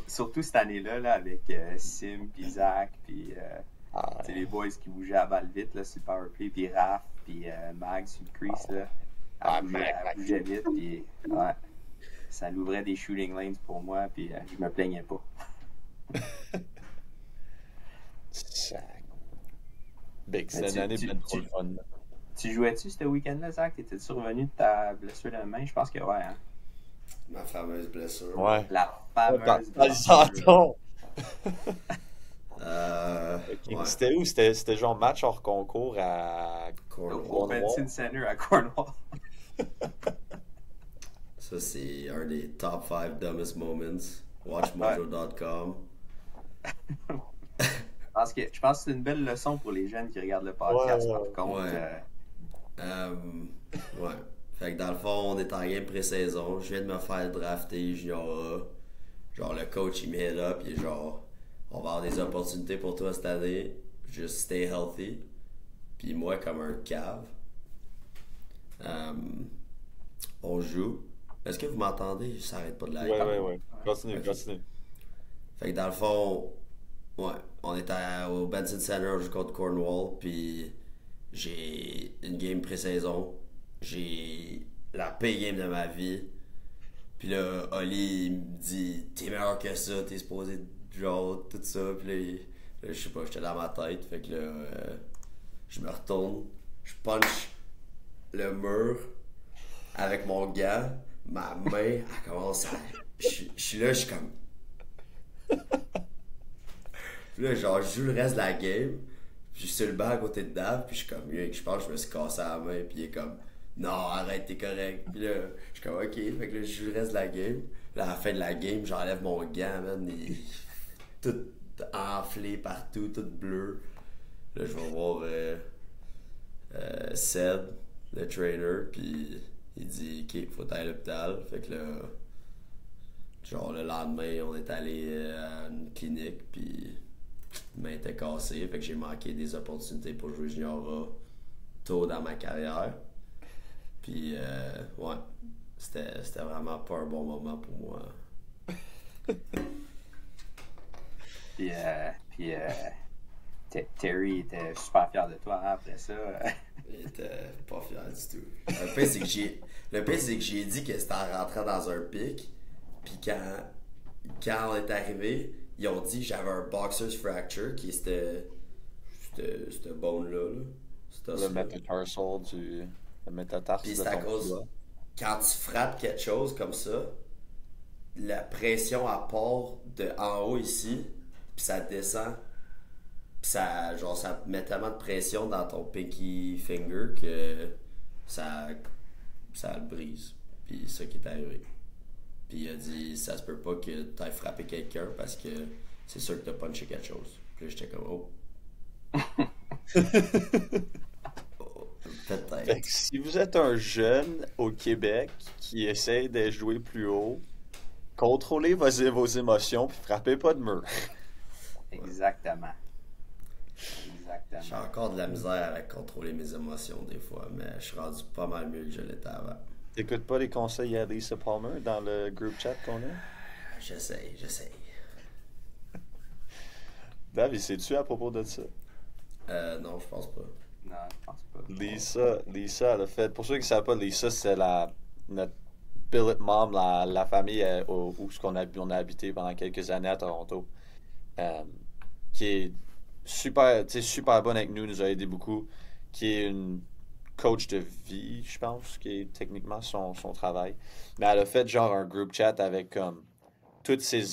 Surtout cette année-là, là, avec Sim, puis Zach, puis Ah tu sais, ouais. les boys qui bougeaient la balle vite là, sur le power play, puis Raph, puis Mag sur le crease. Là. Ah, Elle Mag. bougeait vite, puis ouais, ça l'ouvrait des shooting lanes pour moi, puis je me plaignais pas. Sac. Big, Mais c'est une année tu- bien trop tu- le fun. Là. Tu jouais-tu ce week-end-là, Zach? T'étais-tu revenu de ta blessure de main? Je pense que ouais, hein? Ma fameuse blessure. Ouais. La fameuse Dans le santon. Ouais. C'était où? C'était genre match hors concours à... Cornwall. au Benson Center à Cornwall. Ça, c'est un des top 5 dumbest moments. Watchmojo.com. Je pense que c'est une belle leçon pour les jeunes qui regardent le podcast, Ouais, par ouais. contre. Ouais. Fait que dans le fond, on est en game pré-saison. Je viens de me faire drafter junior A. Genre, le coach, il met là, puis genre, on va avoir des opportunités pour toi cette année. Just stay healthy. Puis moi, comme un cave, on joue. Est-ce que vous m'entendez? Ça arrête pas de la Ouais. Continue. Fait que dans le fond, ouais, on est au Benson Center, on joue contre Cornwall, puis j'ai une game pré-saison. J'ai la pire game de ma vie. Puis là, Oli, il me dit, t'es meilleur que ça, t'es supposé genre tout ça. Puis là, je sais pas, j'étais dans ma tête. Fait que là, je me retourne, je punch le mur avec mon gant. Ma main, elle commence à. Je suis là, je suis comme. Puis là, genre, je joue le reste de la game. Puis je suis sur le banc à côté de Dave. Puis je suis comme, je pense que je me suis cassé la main. Puis il est comme, non, arrête, t'es correct. Puis là, je suis comme, ok. Fait que là, je joue le reste de la game. Puis là, à la fin de la game, j'enlève mon gant, man. Il est tout enflé partout, tout bleu. Là, je vais voir Seb, le trainer. Puis il dit, ok, faut aller à l'hôpital. Fait que là, genre le lendemain, on est allé à une clinique. Puis ma main était cassée. Fait que j'ai manqué des opportunités pour jouer junior A tôt dans ma carrière. Puis, ouais, c'était vraiment pas un bon moment pour moi. Puis Terry était super fier de toi après ça. Il était pas fier du tout. Le pire, c'est que j'ai dit que c'était en rentrant dans un pic. Puis quand on est arrivé, ils ont dit que j'avais un boxer's fracture qui était cette bone-là. Le métatarsal le métatarse. Puis c'est à cause, quand tu frappes quelque chose comme ça, la pression à part de en haut ici, puis ça descend, puis ça met tellement de pression dans ton pinky finger que ça le brise. Puis c'est ça qui est arrivé. Puis il a dit, ça se peut pas que tu ailles frapper quelqu'un parce que c'est sûr que t'as punché quelque chose. Puis là, j'étais comme, oh. Peut-être. Fait que si vous êtes un jeune au Québec qui essaie de jouer plus haut, contrôlez vos émotions puis frappez pas de mur. Exactement. J'ai encore de la misère à contrôler mes émotions des fois, mais je suis rendu pas mal mieux que je l'étais avant. T'écoutes pas les conseils à Lisa Palmer dans le group chat qu'on a? J'essaye. Dave, sais-tu à propos de ça? Non, je pense pas. Non, je pense pas. Lisa, elle a fait. Pour ceux qui ne savent pas, Lisa, c'est notre billet mom, la famille où on a habité pendant quelques années à Toronto. Qui est super bonne avec nous a aidé beaucoup. Qui est une coach de vie, je pense, qui est techniquement son travail. Mais elle a fait genre un group chat avec comme tous ces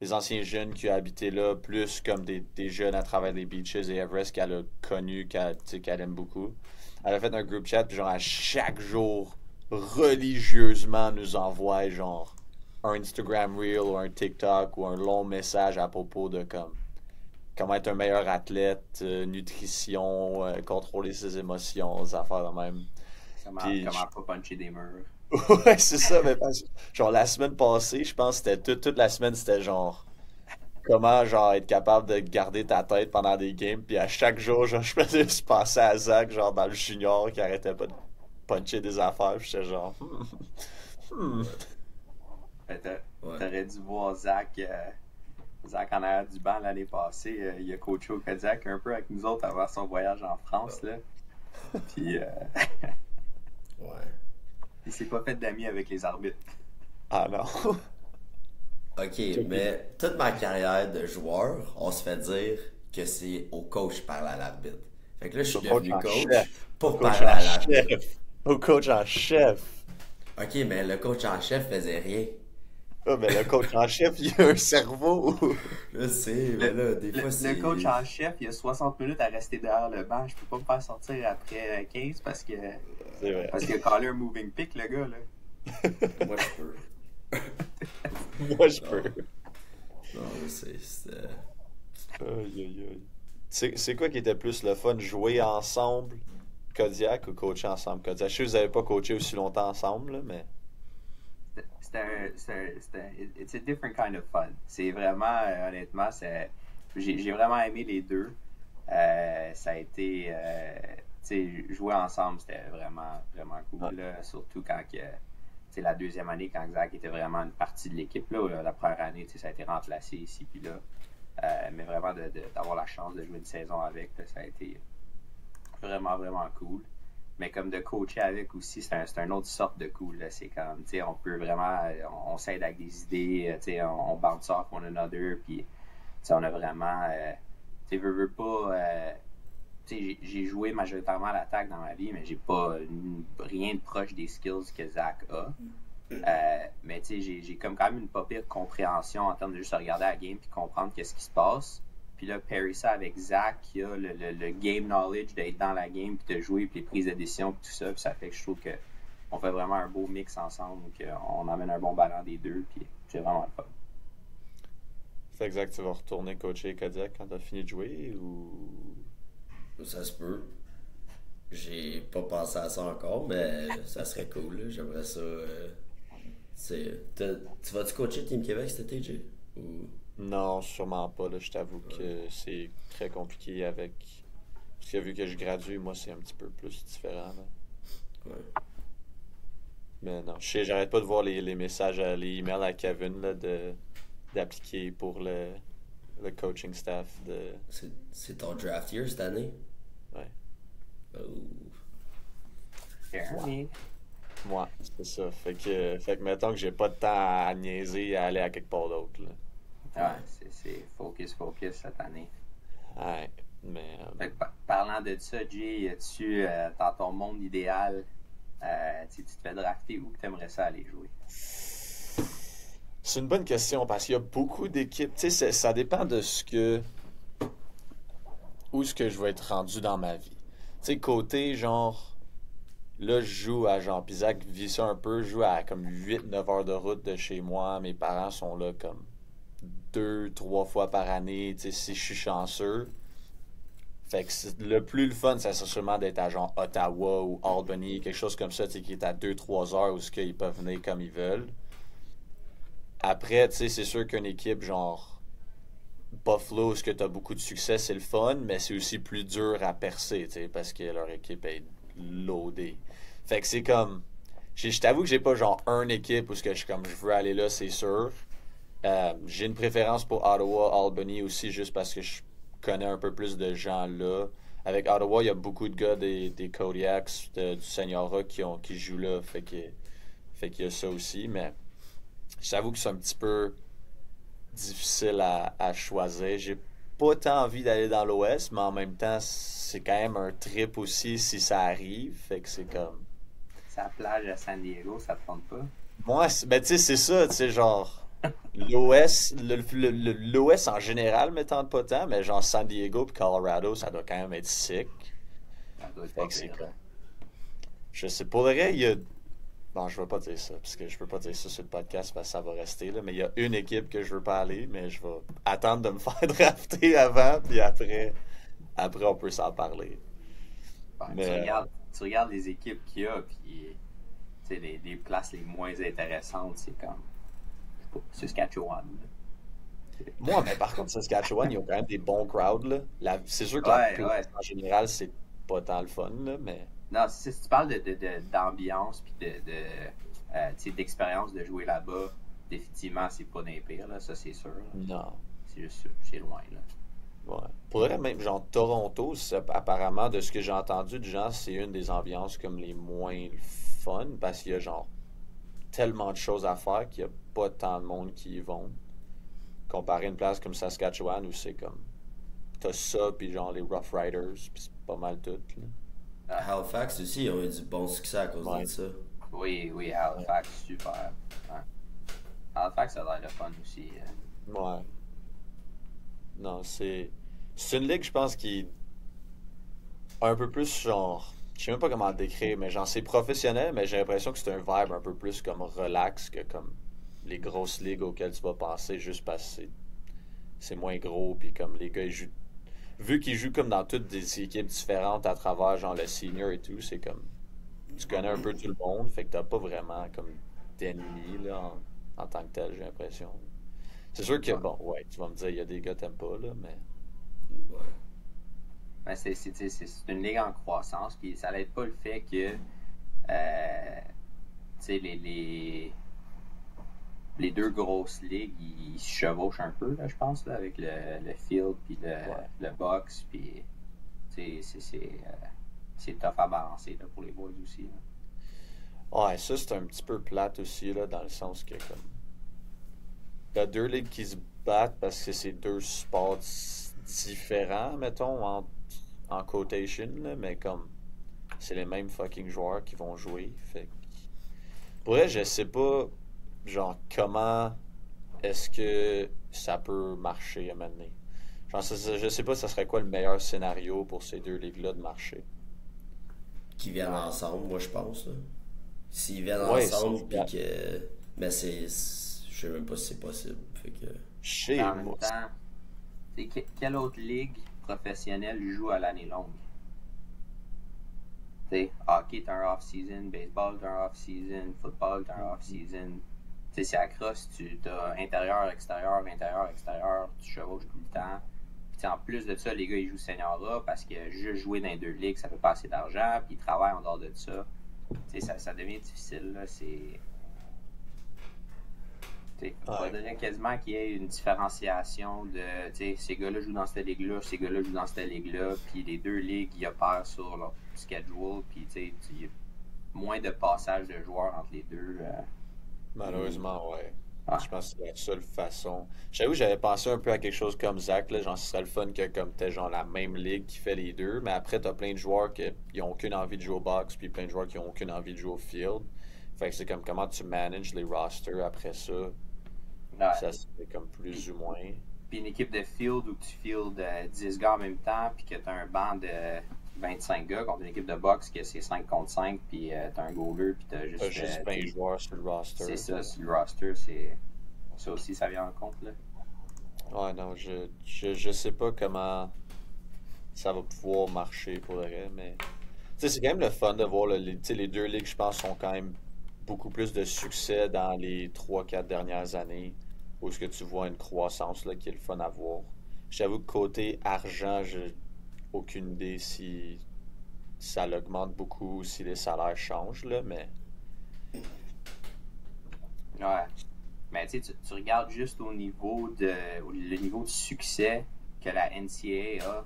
les anciens jeunes qui ont habité là, plus comme des jeunes à travers les beaches et Everest qu'elle a connus, qu'elle aime beaucoup. Elle a fait un group chat, puis genre à chaque jour, religieusement, nous envoie genre un Instagram Reel ou un TikTok ou un long message à propos de comment être un meilleur athlète, nutrition, contrôler ses émotions, des affaires de même. Comment pas puncher des murs. Ouais, c'est ça, mais genre la semaine passée, je pense que c'était toute la semaine, c'était genre comment genre être capable de garder ta tête pendant des games, puis à chaque jour, genre je faisais juste penser à Zach, genre dans le junior, qui arrêtait pas de puncher des affaires, puis j'étais genre T'aurais dû voir Zach en arrière du banc l'année passée, il a coaché au Kodiak un peu avec nous autres avant son voyage en France, là. Puis Ouais. il s'est pas fait d'amis avec les arbitres. Ah non. Ok, mais toute ma carrière de joueur, on se fait dire que c'est au coach qui parle à l'arbitre. Fait que là, je suis devenu coach pour parler à l'arbitre. Au coach en chef. Ok, mais le coach en chef faisait rien. Ah, mais le coach en chef, il a un cerveau. Je sais, mais là, des fois, c'est... Le coach en chef, il a 60 minutes à rester derrière le banc. Je peux pas me faire sortir après 15 parce que... C'est vrai. Parce qu'il a collé un moving pick, le gars, là. Moi, je peux. Moi, je peux. Non, c'était... Aïe, aïe, aïe. C'est quoi qui était plus le fun, jouer ensemble, Kodiak, ou coacher ensemble, Kodiak? Je sais que vous n'avez pas coaché aussi longtemps ensemble, là, mais... It's a different kind of fun. C'est vraiment, honnêtement, j'ai vraiment aimé les deux. Ça a été, tu sais, jouer ensemble, c'était vraiment, vraiment cool. Là, surtout quand la deuxième année, quand Zach était vraiment une partie de l'équipe. Là, la première année, ça a été remplacé ici puis là. Mais vraiment, d'avoir la chance de jouer une saison avec, là, ça a été vraiment, vraiment cool. Mais comme de coacher avec aussi, c'est une autre sorte de cool. Là. C'est comme, tu sais, on peut vraiment, on s'aide avec des idées, tu sais, on bounce off one another, puis, tu sais, on a vraiment, tu sais, veux pas, tu sais, j'ai joué majoritairement à l'attaque dans ma vie, mais j'ai pas rien de proche des skills que Zach a. Mais tu sais, j'ai comme quand même une pas pire compréhension en termes de juste regarder la game puis comprendre qu'est-ce qui se passe. Puis là, pair ça avec Zach qui a le game knowledge d'être dans la game puis de jouer puis les prises de décision puis tout ça. Puis ça fait que je trouve qu'on fait vraiment un beau mix ensemble, qu'on emmène un bon ballon des deux puis c'est vraiment le fun. C'est exact, tu vas retourner coacher Kodiak quand t'as fini de jouer ou... Ça se peut. J'ai pas pensé à ça encore, mais ça serait cool. Là. J'aimerais ça. Tu vas-tu coacher Team Québec cet été, Jay? Ou... Non, sûrement pas. Là. Je t'avoue que c'est très compliqué avec... Parce que vu que je gradue, moi, c'est un petit peu plus différent. Là. Ouais. Mais non, j'arrête pas de voir les messages, les emails à Kevin là, d'appliquer pour le coaching staff. C'est ton draft year cette année? Ouais. Oh. Ouais, c'est ça. Fait que mettons que j'ai pas de temps à niaiser et à aller à quelque part d'autre. Là. Ouais, c'est focus cette année. Ouais, mais... Fait que, parlant de ça, Jay, tu dans ton monde idéal, tu te fais drafter où que tu aimerais ça aller jouer? C'est une bonne question parce qu'il y a beaucoup d'équipes. Tu sais, ça dépend de où est-ce que je vais être rendu dans ma vie. Tu sais, côté genre... Là, je joue à Jean Pisac, vis ça un peu, je joue à comme 8-9 heures de route de chez moi. Mes parents sont là comme 2-3 fois par année, tu sais, si je suis chanceux. Fait que le plus le fun, ça serait sûrement d'être à genre Ottawa ou Albany, quelque chose comme ça, tu sais, qui est à 2-3 heures où ils peuvent venir comme ils veulent. Après, tu sais, c'est sûr qu'une équipe genre Buffalo, est-ce que tu as beaucoup de succès, c'est le fun, mais c'est aussi plus dur à percer, tu sais, parce que leur équipe est loadée. Fait que c'est comme... Je t'avoue que j'ai pas genre une équipe où je veux aller là, c'est sûr. J'ai une préférence pour Ottawa, Albany aussi, juste parce que je connais un peu plus de gens là. Avec Ottawa, il y a beaucoup de gars des Kodiaks, du Señora qui jouent là. Fait qu'il y a ça aussi, mais j'avoue que c'est un petit peu difficile à choisir. J'ai pas tant envie d'aller dans l'Ouest, mais en même temps, c'est quand même un trip aussi si ça arrive. Fait que c'est comme... C'est la plage à San Diego, ça te tente pas? Moi, ben tu sais, c'est ça, tu sais, genre... L'Ouest, l'Ouest en général me tente pas tant, mais genre San Diego et Colorado, ça doit quand même être sick. Ça doit être Fait pas que c'est pire. quoi? Je sais, pour le vrai, il y a... Bon, je vais pas dire ça, parce que je peux pas dire ça sur le podcast parce que ça va rester, là, mais il y a une équipe que je veux pas aller, mais je vais attendre de me faire drafter avant, puis après on peut s'en parler. Ouais, Mais... tu regardes les équipes qu'il y a, puis les places les moins intéressantes, c'est comme Saskatchewan. Moi, mais par contre, Saskatchewan, ils ont quand même des bons crowds, là. C'est sûr que la place, en général, c'est pas tant le fun, là, mais... Non, si tu parles d'ambiance puis d'expérience de jouer là-bas, définitivement, c'est pas d'un pire, là, ça c'est sûr. Là. Non. C'est juste c'est loin, là. Ouais. Pour vrai, même genre Toronto, apparemment, de ce que j'ai entendu de gens, c'est une des ambiances comme les moins fun parce qu'il y a genre tellement de choses à faire qu'il n'y a pas tant de monde qui y vont. Comparé à une place comme Saskatchewan où c'est comme t'as ça puis genre les Rough Riders puis c'est pas mal tout. Là. Halifax aussi, ils ont eu du bon succès à cause de ça. Oui, Halifax, super. Ouais. Halifax, ça a l'air de fun aussi. Ouais. Non, c'est une ligue, je pense, qui un peu plus genre... Je sais même pas comment le décrire, mais genre c'est professionnel, mais j'ai l'impression que c'est un vibe un peu plus comme relax que comme les grosses ligues auxquelles tu vas passer juste parce que c'est moins gros, puis comme les gars, ils jouent. Vu qu'ils jouent comme dans toutes des équipes différentes à travers, genre le senior et tout, c'est comme. Tu connais un peu tout le monde, fait que t'as pas vraiment comme d'ennemis, là, en tant que tel, j'ai l'impression. C'est sûr que, Ouais. bon, ouais, tu vas me dire, il y a des gars que t'aimes pas, là, mais. Ouais. Ben, c'est une ligue en croissance, puis ça n'aide pas le fait que tu sais, les deux grosses ligues, ils se chevauchent un peu, là, je pense, là, avec le field puis Ouais. le box, puis tu sais, c'est tough à balancer là, pour les boys aussi. Là. Ouais, ça, c'est un petit peu plate aussi, là, dans le sens que, comme. T'as deux ligues qui se battent parce que c'est deux sports différents, mettons, en quotation, là, mais comme. C'est les mêmes fucking joueurs qui vont jouer, fait que. Pour vrai, je sais pas, genre, comment est-ce que ça peut marcher à un moment donné. Genre, je sais pas, ça serait quoi le meilleur scénario pour ces deux ligues-là de marcher. Qui viennent Ouais. ensemble, moi, je pense. Là. S'ils viennent Ouais, ça, ensemble, puis que. Mais je sais même pas si c'est possible. Fait que. je Mais sais, en même moi. temps, tu sais, quelle autre ligue professionnelle joue à l'année longue? Tu sais, hockey, t'as un off-season, baseball, t'as un off-season, football, t'as un off-season. Tu sais, si à la crosse, tu as intérieur, extérieur, tu chevauches tout le temps. Puis en plus de ça, les gars, ils jouent Senior A parce que juste jouer dans les deux ligues, ça fait pas assez d'argent, puis ils travaillent en dehors de ça. Tu sais, ça devient difficile, là. Il Ouais. faudrait quasiment qu'il y ait une différenciation de, tu sais, ces gars-là jouent dans cette ligue-là, ces gars-là jouent dans cette ligue-là, puis les deux ligues, ils opèrent sur leur schedule, puis tu sais, il y a moins de passage de joueurs entre les deux. Malheureusement, ouais. Ouais. Je pense que c'est la seule façon. J'avoue, j'avais pensé un peu à quelque chose comme Zach, là, genre, ce serait le fun que comme t'es genre la même ligue qui fait les deux, mais après, t'as plein de joueurs qui ont aucune envie de jouer au box, puis plein de joueurs qui ont aucune envie de jouer au field. Fait que c'est comme comment tu manages les rosters après ça. Ouais. Ça serait comme plus ou moins. Puis une équipe de field où tu field 10 gars en même temps, puis que tu as un banc de 25 gars contre une équipe de boxe que c'est 5 contre 5, puis tu as un goaler, puis tu as T'as juste. juste 20 joueurs sur le C'est roster. ça, sur le roster, ça aussi, ça vient en compte. Là. Ouais, non, je sais pas comment ça va pouvoir marcher pour le vrai, mais. Tu sais, c'est quand même le fun de voir, tu sais, les deux ligues, je pense, sont quand même beaucoup plus de succès dans les trois quatre dernières années, où est-ce que tu vois une croissance là, qui est le fun à voir. J'avoue que côté argent, j'ai aucune idée si ça l'augmente beaucoup, si les salaires changent, là, mais Ouais. Mais tu sais, tu regardes juste le niveau de succès que la NCAA a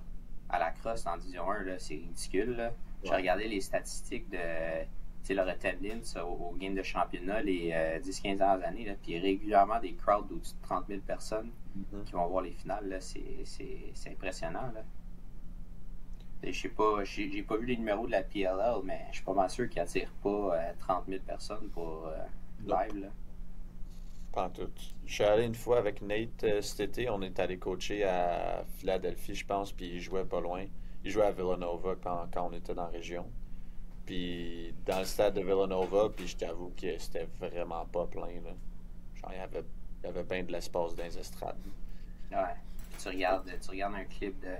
à la crosse en Division 1, là, c'est ridicule. Là. J'ai ouais. regardé les statistiques de tu sais, leur attendance au game de championnat les 10-15 dernières années, là, puis régulièrement des crowds d'au-dessus de 30 000 personnes Mhm. qui vont voir les finales. Là, c'est impressionnant. Là. Je sais pas, j'ai pas vu les numéros de la PLL, mais je suis pas mal sûr qu'ils attirent pas 30 000 personnes pour Nope, live. Là. pas en tout. Je suis allé une fois avec Nate cet été, on est allé coacher à Philadelphie, je pense, puis il jouait pas loin. Il jouait à Villanova quand on était dans la région. Puis dans le stade de Villanova, puis je t'avoue que c'était vraiment pas plein, là. Genre, il y avait bien de l'espace dans les estrades. Ouais. Puis tu regardes un clip de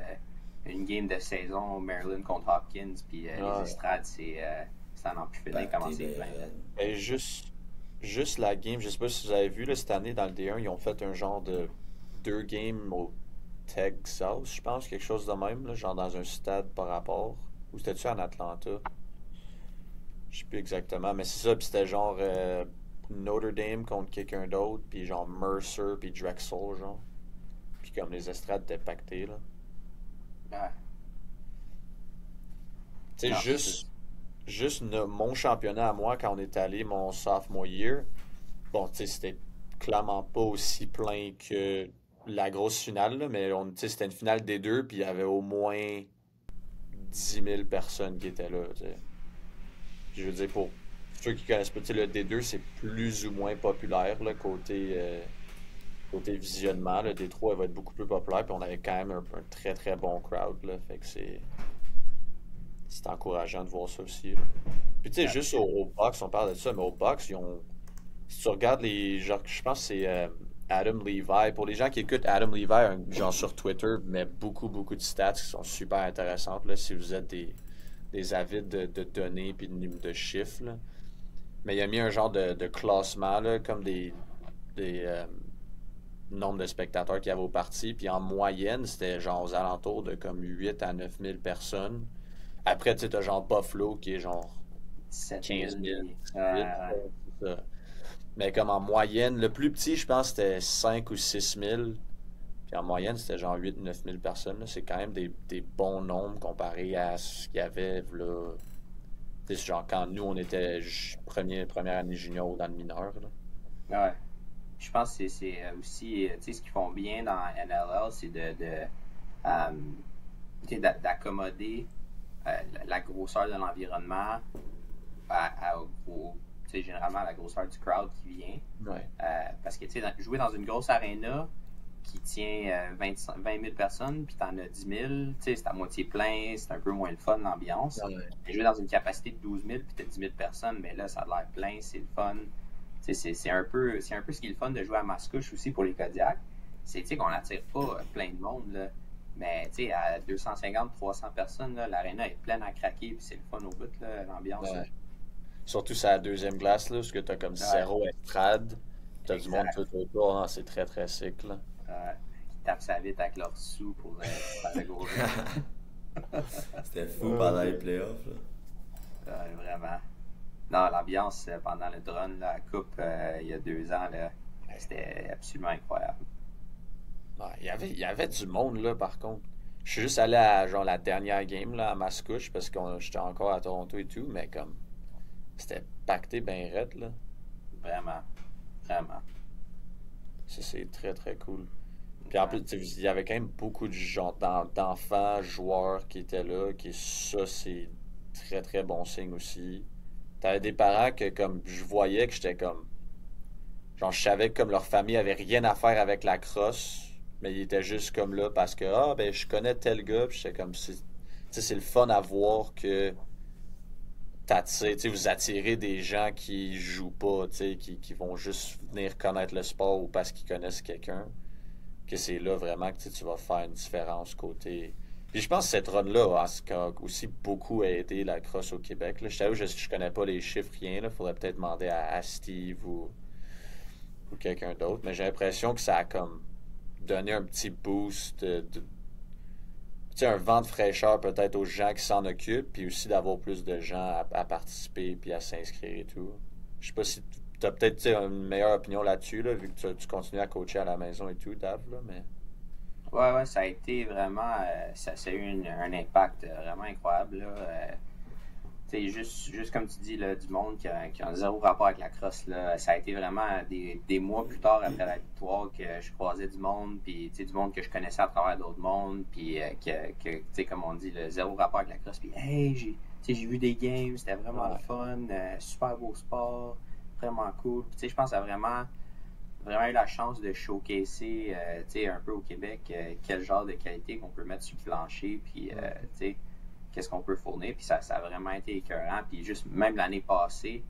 une game de saison Maryland contre Hopkins, puis les Ouais. estrades, c'est à n'en plus finir comment Pacté c'est de plein. Là. raide. Et juste la game, je sais pas si vous avez vu, là, cette année, dans le D1, ils ont fait un genre de deux games au Texas, je pense, quelque chose de même, là, genre dans un stade par rapport. Ou c'était-tu en Atlanta? Je sais plus exactement, mais c'est ça, puis c'était genre Notre Dame contre quelqu'un d'autre, puis genre Mercer, puis Drexel, genre. Puis comme les estrades étaient pactées, là. Ouais. Tu sais, Non, c'est ça. mon championnat à moi, quand on est allé mon sophomore year, bon, tu sais, c'était clairement pas aussi plein que la grosse finale, là, mais tu sais, c'était une finale des deux, puis il y avait au moins 10 000 personnes qui étaient là, tu sais. Puis je veux dire, pour ceux qui connaissent pas, tu sais, le D2, c'est plus ou moins populaire, là, côté visionnement. Le D3, elle va être beaucoup plus populaire, puis on avait quand même un très très bon crowd, là, fait que c'est encourageant de voir ça aussi, là. Puis tu sais, Ouais. juste au box, on parle de ça, mais au box, si tu regardes genre, je pense que c'est Adam Levi. Pour les gens qui écoutent Adam Levi, genre sur Twitter, met beaucoup, beaucoup de stats qui sont super intéressantes, là, si vous êtes des avides de données puis de chiffres, là. Mais il a mis un genre de classement, là, comme des nombres de spectateurs qu'il y avait au parti. Puis en moyenne, c'était genre aux alentours de comme 8 à 9 000 personnes. Après, tu sais, t'as genre Buffalo qui est genre 15 000. C'est ça. Mais comme en moyenne, le plus petit, je pense, c'était 5 ou 6 000. Puis en moyenne, c'était genre 8 ou 9 000 personnes, là. C'est quand même des bons nombres comparé à ce qu'il y avait, là. Tu sais, genre quand nous, on était première année junior dans le mineur, là. Ouais. Je pense que c'est aussi, tu sais, ce qu'ils font bien dans NLL, c'est d'accommoder la grosseur de l'environnement tu sais, généralement à la grosseur du crowd qui vient. Ouais. Parce que, tu sais, jouer dans une grosse arena qui tient 20 000 personnes, puis t'en as 10 000, tu sais, c'est à moitié plein, c'est un peu moins le fun, l'ambiance. Ouais. Mais jouer dans une capacité de 12 000, puis t'as 10 000 personnes, mais là, ça a l'air plein, c'est le fun. C'est un peu ce qui est le fun de jouer à Mascouche aussi pour les Kodiaks. C'est qu'on n'attire pas plein de monde, là. Mais à 250-300 personnes, l'aréna est pleine à craquer, puis c'est le fun au bout, là, l'ambiance. Ouais. Surtout sur la deuxième glace, là, parce que t'as comme zéro estrade. T'as du monde tout autour, hein, c'est très très sick, là. Qui tapent sa vite avec leurs sous pour faire le gros jeu. C'était fou pendant les playoffs, là. Vraiment. Non, l'ambiance pendant le drone, la coupe, il y a 2 ans, là, c'était absolument incroyable. Ouais, il y avait du monde, là, par contre. Je suis juste allé à genre la dernière game, là, à Mascouche, parce que j'étais encore à Toronto et tout, mais comme c'était pacté bien raide, là. Vraiment. Vraiment. Ça, c'est très très cool. Puis en plus, il y avait quand même beaucoup de gens, d'enfants, joueurs qui étaient là, ça, c'est très très bon signe aussi. T'avais des parents que, comme, je voyais que j'étais comme. Genre, je savais que comme leur famille avait rien à faire avec la crosse, mais ils étaient juste comme là parce que, ben, je connais tel gars, puis j'étais comme, tu sais, c'est le fun à voir que vous attirez des gens qui jouent pas, qui vont juste venir connaître le sport ou parce qu'ils connaissent quelqu'un, que c'est là vraiment que tu vas faire une différence côté. Puis je pense que cette run-là a aussi beaucoup aidé la crosse au Québec, là. Je t'avoue, je connais pas les chiffres, rien, là. Faudrait peut-être demander à Steve ou quelqu'un d'autre, mais j'ai l'impression que ça a comme donné un petit boost un vent de fraîcheur peut-être aux gens qui s'en occupent, puis aussi d'avoir plus de gens à participer puis à s'inscrire et tout. Je sais pas si tu as peut-être une meilleure opinion là-dessus, là, vu que tu continues à coacher à la maison et tout, Dave, là, mais... Ouais, ça a été vraiment... ça a eu un impact vraiment incroyable, là. Juste comme tu dis, là, du monde qui a zéro rapport avec la crosse, là, ça a été vraiment des mois plus tard après la victoire que je croisais du monde, puis du monde que je connaissais à travers d'autres mondes, puis comme on dit, le zéro rapport avec la crosse, puis hey, j'ai vu des games, c'était vraiment le fun, super beau sport, vraiment cool. Puis je pense que ça a vraiment eu la chance de showcaser un peu au Québec quel genre de qualité qu'on peut mettre sur le plancher, puis qu'est-ce qu'on peut fournir, puis ça a vraiment été écœurant. Puis juste, même l'année passée,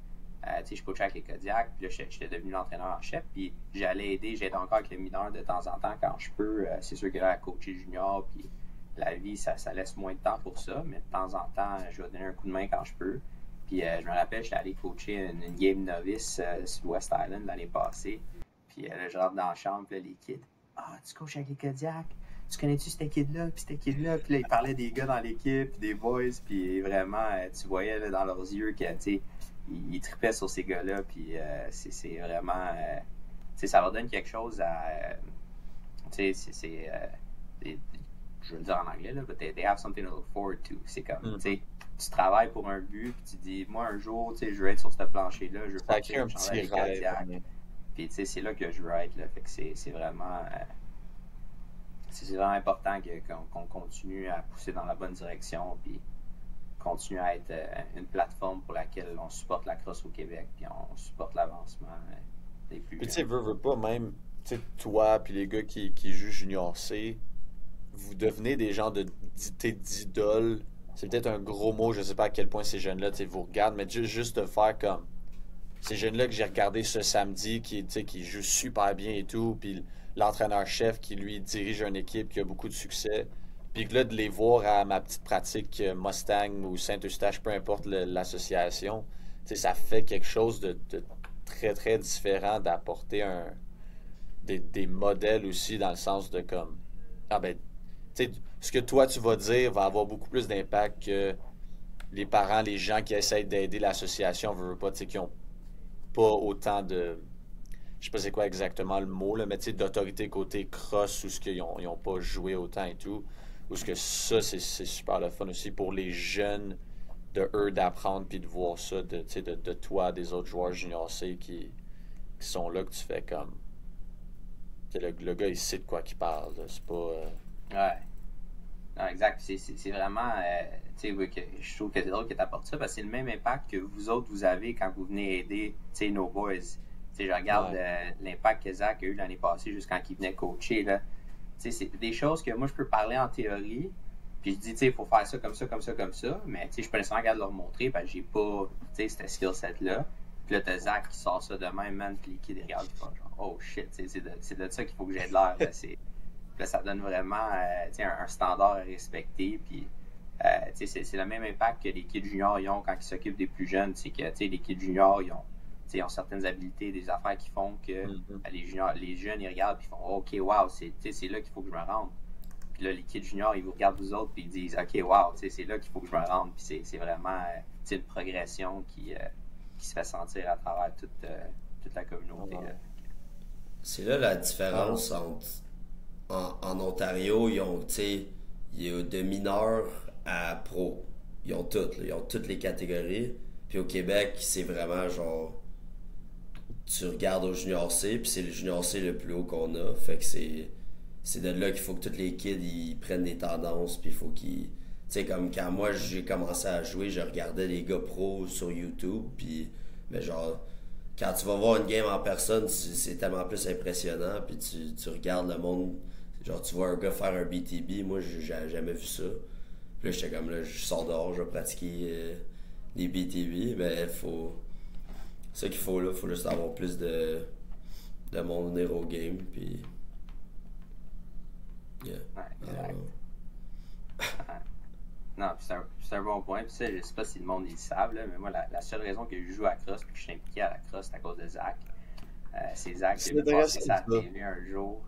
je coachais avec les Kodiaks, puis là, j'étais devenu l'entraîneur en chef, puis j'aide encore avec les mineurs de temps en temps quand je peux. C'est sûr que là, à coacher junior, puis la vie, ça laisse moins de temps pour ça, mais de temps en temps, je vais donner un coup de main quand je peux. Puis je me rappelle, j'étais allé coacher une game novice sur West Island l'année passée, puis là, je rentre dans la chambre, puis là, les kids, « Ah, tu coaches avec les Kodiaks? Tu connais-tu cette kid-là, puis cette kid-là? » Puis là, ils parlaient des gars dans l'équipe, puis des boys, puis vraiment, tu voyais là, dans leurs yeux qu'ils tripaient sur ces gars-là, puis c'est vraiment... ça leur donne quelque chose à... je vais le dire en anglais, là, but they have something to look forward to. C'est comme, tu travailles pour un but, puis tu dis, moi, un jour, je veux être sur ce plancher-là, je veux pas créer un petit rêve. Puis, c'est là que je veux être, là. Fait que c'est vraiment... c'est vraiment important qu'on continue à pousser dans la bonne direction, puis continue à être une plateforme pour laquelle on supporte la crosse au Québec, puis on supporte l'avancement des plus... Puis tu sais, veux pas, même, tu sais, toi puis les gars qui jouent Junior C, vous devenez des gens d'idoles. C'est peut-être un gros mot, je sais pas à quel point ces jeunes-là, tu sais, vous regardent, mais juste de faire comme... ces jeunes-là que j'ai regardé ce samedi qui jouent super bien et tout, puis l'entraîneur-chef qui lui dirige une équipe qui a beaucoup de succès. Puis que là, de les voir à ma petite pratique Mustang ou Saint-Eustache, peu importe l'association, ça fait quelque chose de très, très différent d'apporter des modèles aussi dans le sens de comme, ah ben, tu sais, ce que toi tu vas dire va avoir beaucoup plus d'impact que les parents, les gens qui essayent d'aider l'association, veulent pas, tu sais, qui ont pas autant de, je sais pas c'est quoi exactement le mot, là, mais tu sais, d'autorité côté cross ou ce qu'ils ont, ils ont pas joué autant et tout. Ou ce que ça, c'est super le fun aussi pour les jeunes de eux d'apprendre puis de voir ça de toi, des autres joueurs junior C qui sont là que tu fais comme. Le gars il sait de quoi qu'il parle. C'est pas. Ouais. Non, exact. C'est vraiment. Tu sais, oui, je trouve que c'est drôle que tu apportes ça parce que c'est le même impact que vous autres vous avez quand vous venez aider nos boys. Tu sais, je regarde l'impact que Zach a eu l'année passée jusqu'à quand il venait coacher. Là. C'est des choses que moi je peux parler en théorie, puis je dis, tu sais, il faut faire ça comme ça, comme ça, comme ça, mais tu sais, je peux nécessairement regarder leur montrer, parce que j'ai pas, tu sais, ce skill set-là. Puis là, t'as Zach qui sort ça de même, man, puis les kids regardent, genre, oh shit, c'est de ça qu'il faut que j'ai de l'air, là. Puis là, ça donne vraiment, tu sais, un standard à respecter, puis, tu sais, c'est le même impact que les kids juniors ils ont quand ils s'occupent des plus jeunes, c'est que, tu sais, les kids juniors, ils ont certaines habiletés, des affaires qui font que les jeunes, ils regardent et ils font oh, OK, wow, c'est là qu'il faut que je me rende. Puis là, les kids juniors, ils vous regardent vous autres et ils disent OK, wow, c'est là qu'il faut que je me rende. Puis c'est vraiment une progression qui se fait sentir à travers toute la communauté. C'est là la différence entre. En Ontario, ils ont, tu sais, il y a de mineurs à pro. Ils ont toutes, là, ils ont toutes les catégories. Puis au Québec, c'est vraiment genre. Tu regardes au Junior C, puis c'est le Junior C le plus haut qu'on a. Fait que c'est de là qu'il faut que tous les kids ils prennent des tendances, puis il faut qu'ils. Tu sais, comme quand moi j'ai commencé à jouer, je regardais les gars pros sur YouTube, puis. Mais genre, quand tu vas voir une game en personne, c'est tellement plus impressionnant, puis tu regardes le monde. Genre, tu vois un gars faire un BTB, moi j'ai jamais vu ça. Puis là, j'étais comme là, je sors dehors, je vais pratiquer des BTB, mais faut. C'est ça qu'il faut là, faut juste avoir plus de monde venir au game, puis. Yeah. Ouais, exact. Non, c'est un bon point. Puis ça, je sais pas si le monde le savent, là, mais moi, la seule raison que je joue à Cross et que je suis impliqué à la Cross, c'est à cause de Zach. C'est Zach qui a passé sa télé un jour,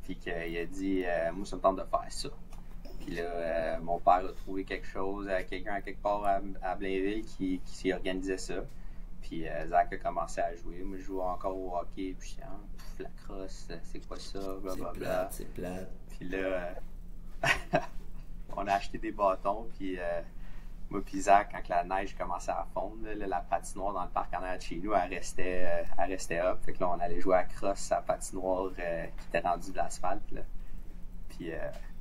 puis qu'il a dit moi, ça me tente de faire ça. Puis là, mon père a trouvé quelque chose, quelqu'un à quelque part à Blainville qui s'y organisait ça. Puis Zach a commencé à jouer. Moi, je joue encore au hockey. Puis je dis, la crosse, c'est quoi ça? Blablabla. C'est plate. Puis là, on a acheté des bâtons. Puis moi, puis Zach, quand la neige commençait à fondre, là, la patinoire dans le parc en arrière de chez nous, elle restait up. Fait que là, on allait jouer à crosse à la patinoire qui était rendue de l'asphalte. Là. Puis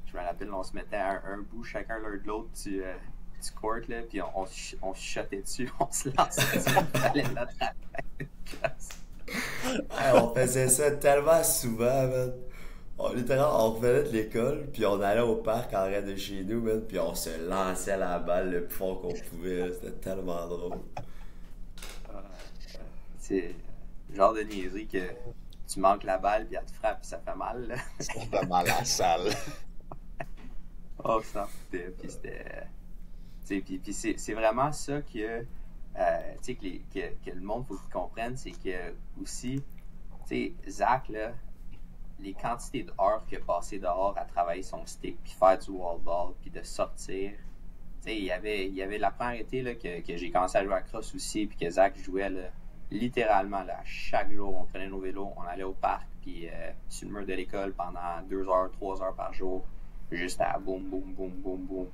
je me rappelle, on se mettait à un bout, chacun l'un de l'autre du court, là, puis on se chutait dessus, on se lançait dessus, il fallait l'attraper. On faisait ça tellement souvent, man. On revenait de l'école, puis on allait au parc en arrière de chez nous, man, puis on se lançait la balle le plus fort qu'on pouvait. C'était tellement drôle. C'est le genre de niaiserie que tu manques la balle, puis elle te frappe, puis ça fait mal. Là. Ça fait mal à la salle. Oh, ça foutait, puis c'était... Puis c'est vraiment ça que, que le monde faut qu'il comprenne, c'est que aussi, Zach, là, les quantités d'heures qu'il a passé dehors à travailler son stick, puis faire du wall ball, puis de sortir. Il y avait la première été là, que j'ai commencé à jouer à cross aussi, puis que Zach jouait là, littéralement là, chaque jour. On prenait nos vélos, on allait au parc, puis sur le mur de l'école pendant 2 heures, 3 heures par jour, juste à boum, boum, boum, boum, boum.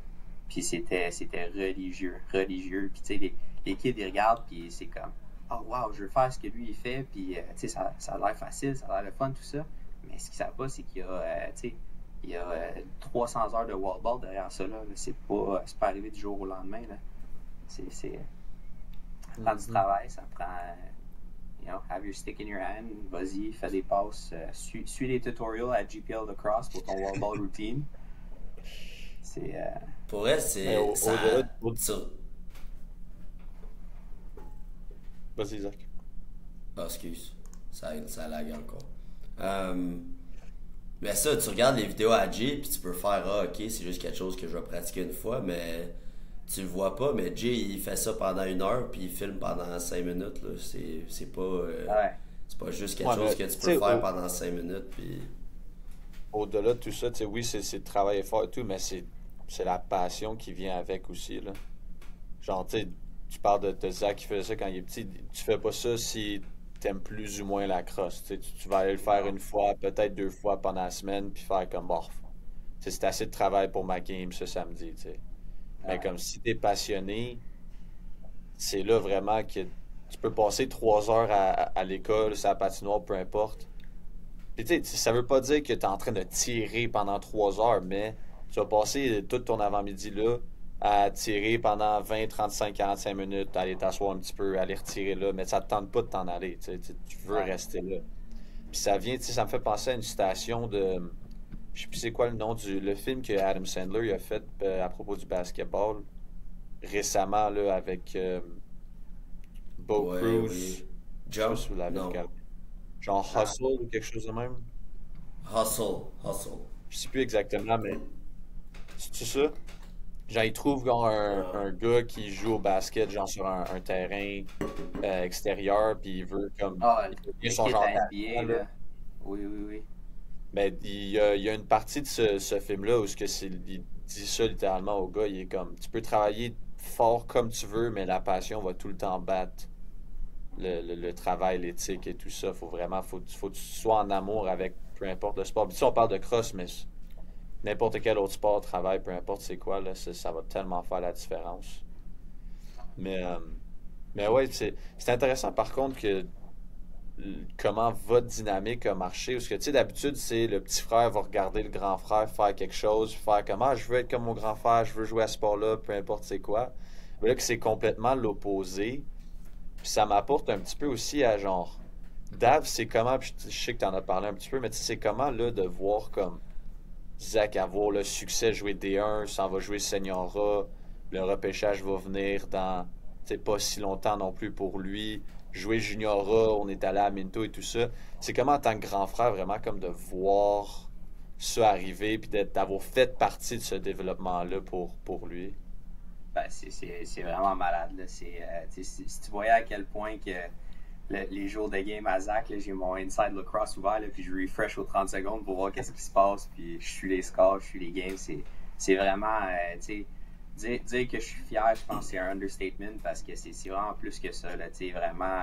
Puis c'était religieux. Puis tu sais, les kids, ils regardent, puis c'est comme, oh wow, je veux faire ce que lui, il fait, puis tu sais, ça a l'air facile, ça a l'air le fun, tout ça. Mais ce qu'ils savent pas, c'est qu'il y a, il y a 300 heures de wall ball derrière ça, là. C'est pas arrivé du jour au lendemain, là. Ça prend du travail, ça prend, have your stick in your hand, vas-y, fais des passes, suis les tutorials à GPL Lacrosse pour ton wall ball routine. C'est... Pour vrai, c'est... Vas-y, Zach. Ah, excuse. Ça lag encore. Mais ça, tu regardes les vidéos à Jay, puis tu peux faire, ah, ok, c'est juste quelque chose que je vais pratiquer une fois, mais tu le vois pas. Mais Jay, il fait ça pendant 1 heure, puis il filme pendant 5 minutes. Là. C'est pas. Ouais. C'est pas juste quelque Ouais, chose mais, que tu tu peux sais, faire pendant 5 minutes, puis. au-delà de tout ça, tu sais, oui, c'est de travailler fort et tout, mais c'est la passion qui vient avec aussi, là. Genre, tu sais, tu parles de Zach qui faisait ça quand il est petit. Tu fais pas ça si t'aimes plus ou moins la crosse. Tu sais, tu vas aller le faire Non. une fois, peut-être 2 fois pendant la semaine, puis faire comme, bon, tu sais, c'est assez de travail pour ma game ce samedi, tu sais. Mais Ouais. comme si t'es passionné, c'est là vraiment que tu peux passer 3 heures à l'école, sur la patinoire, peu importe. Puis tu sais, ça veut pas dire que tu es en train de tirer pendant 3 heures, mais tu vas passer tout ton avant-midi là à tirer pendant 20, 35, 45 minutes, aller t'asseoir un petit peu, aller retirer là, mais ça te tente pas de t'en aller, tu veux Ouais. rester là. Puis ça vient, tu sais, ça me fait penser à une citation de, je sais plus c'est quoi le nom le film que Adam Sandler il a fait à propos du basketball récemment là avec Bo Ouais, Cruz, oui. je sais pas Jump? si vous l'avez Non. regardé, genre Ah, Hustle ou quelque chose de même. Hustle. Hustle. Je sais plus exactement, mais c'est ça. Genre, il trouve genre, un gars qui joue au basket, genre sur un terrain extérieur, puis il veut comme. ah, Il veut bien le son kit genre à NBA, d'argent, là. là. Oui, oui, oui. Mais il y a une partie de ce film-là où il dit ça littéralement au gars, il est comme, tu peux travailler fort comme tu veux, mais la passion va tout le temps battre le travail, l'éthique et tout ça. Faut que tu sois en amour avec peu importe le sport. Puis si on parle de cross, mais n'importe quel autre sport, travail, peu importe c'est quoi, là, ça va tellement faire la différence. Mais, euh, mais ouais, c'est intéressant par contre que comment votre dynamique a marché. Parce que tu sais, d'habitude, c'est le petit frère va regarder le grand frère faire quelque chose, faire comme ah, je veux être comme mon grand frère, je veux jouer à ce sport-là, peu importe c'est quoi. Mais là que c'est complètement l'opposé. Puis ça m'apporte un petit peu aussi à genre. Dave, c'est comment, puis je sais que tu en as parlé un petit peu, mais tu sais, c'est comment là de voir comme Zach avoir le succès, jouer D1, s'en va jouer Seniora. Le repêchage va venir dans pas si longtemps non plus pour lui. Jouer Juniora, on est allé à Minto et tout ça. C'est comment en tant que grand frère vraiment comme de voir ça arriver puis d'avoir fait partie de ce développement-là pour lui. Ben, c'est vraiment malade, là. Tu sais, si tu voyais à quel point que les jours de game à Zach, là, j'ai mon Inside Lacrosse ouvert, là, puis je refresh aux 30 secondes pour voir qu'est-ce qui se passe, puis je suis les scores, je suis les games. C'est vraiment, tu sais, dire que je suis fier, je pense que c'est un understatement parce que c'est vraiment plus que ça, là, tu sais, vraiment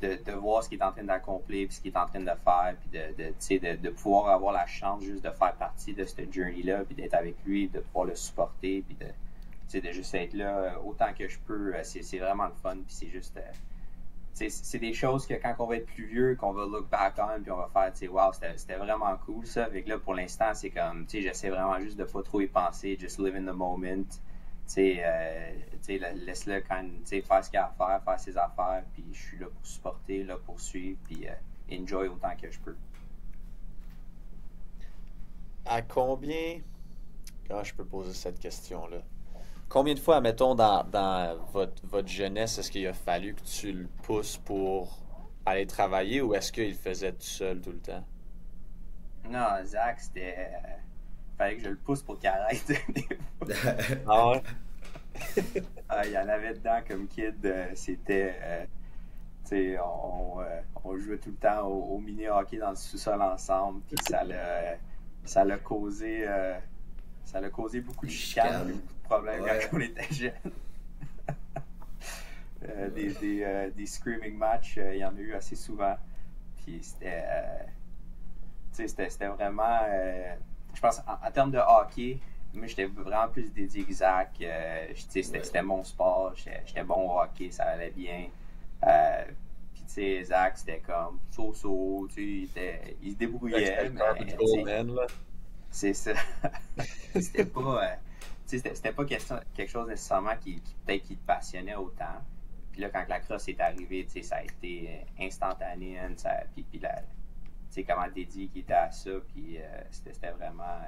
de voir ce qu'il est en train d'accomplir, puis ce qu'il est en train de faire, puis tu sais, de pouvoir avoir la chance juste de faire partie de cette journey-là, puis d'être avec lui, de pouvoir le supporter, puis tu sais, de juste être là autant que je peux, c'est vraiment le fun, puis c'est juste. C'est des choses que quand on va être plus vieux, qu'on va look back on, puis on va faire, tu sais, wow, c'était vraiment cool ça. Avec là, pour l'instant, c'est comme, tu sais, j'essaie vraiment juste de pas trop y penser, just live in the moment. Tu sais, laisse-le quand, tu sais, faire ce qu'il a à faire ses affaires, puis je suis là pour supporter, là pour suivre, puis enjoy autant que je peux. À combien, comment je peux poser cette question-là? Combien de fois, mettons, dans votre jeunesse, est-ce qu'il a fallu que tu le pousses pour aller travailler ou est-ce qu'il le faisait tout seul tout le temps? Non, Zach, c'était. Fallait que je le pousse pour qu'il arrête. Ah ouais? Il y en avait dedans comme kid, c'était. Tu sais, on jouait tout le temps au mini-hockey dans le sous-sol ensemble, puis ça l'a causé. Ça a causé beaucoup de Des chicanes, chicanes. beaucoup de problèmes Ouais. quand on était jeunes. Des screaming matchs, il y en a eu assez souvent. Puis c'était vraiment. Je pense, en termes de hockey, moi j'étais vraiment plus dédié que Zach. C'était mon sport, j'étais bon au hockey, ça allait bien. Puis tu sais, Zach, c'était comme so-so, tu sais, il se débrouillait, mais Garbage tu goal sais, man, là. c'est ça. C'était pas. C'était pas quelque chose nécessairement qui peut-être qui te passionnait autant. Puis là, quand la crosse est arrivée, ça a été instantané. Hein, puis là, comment dédié qu'il était à ça. Puis c'était vraiment.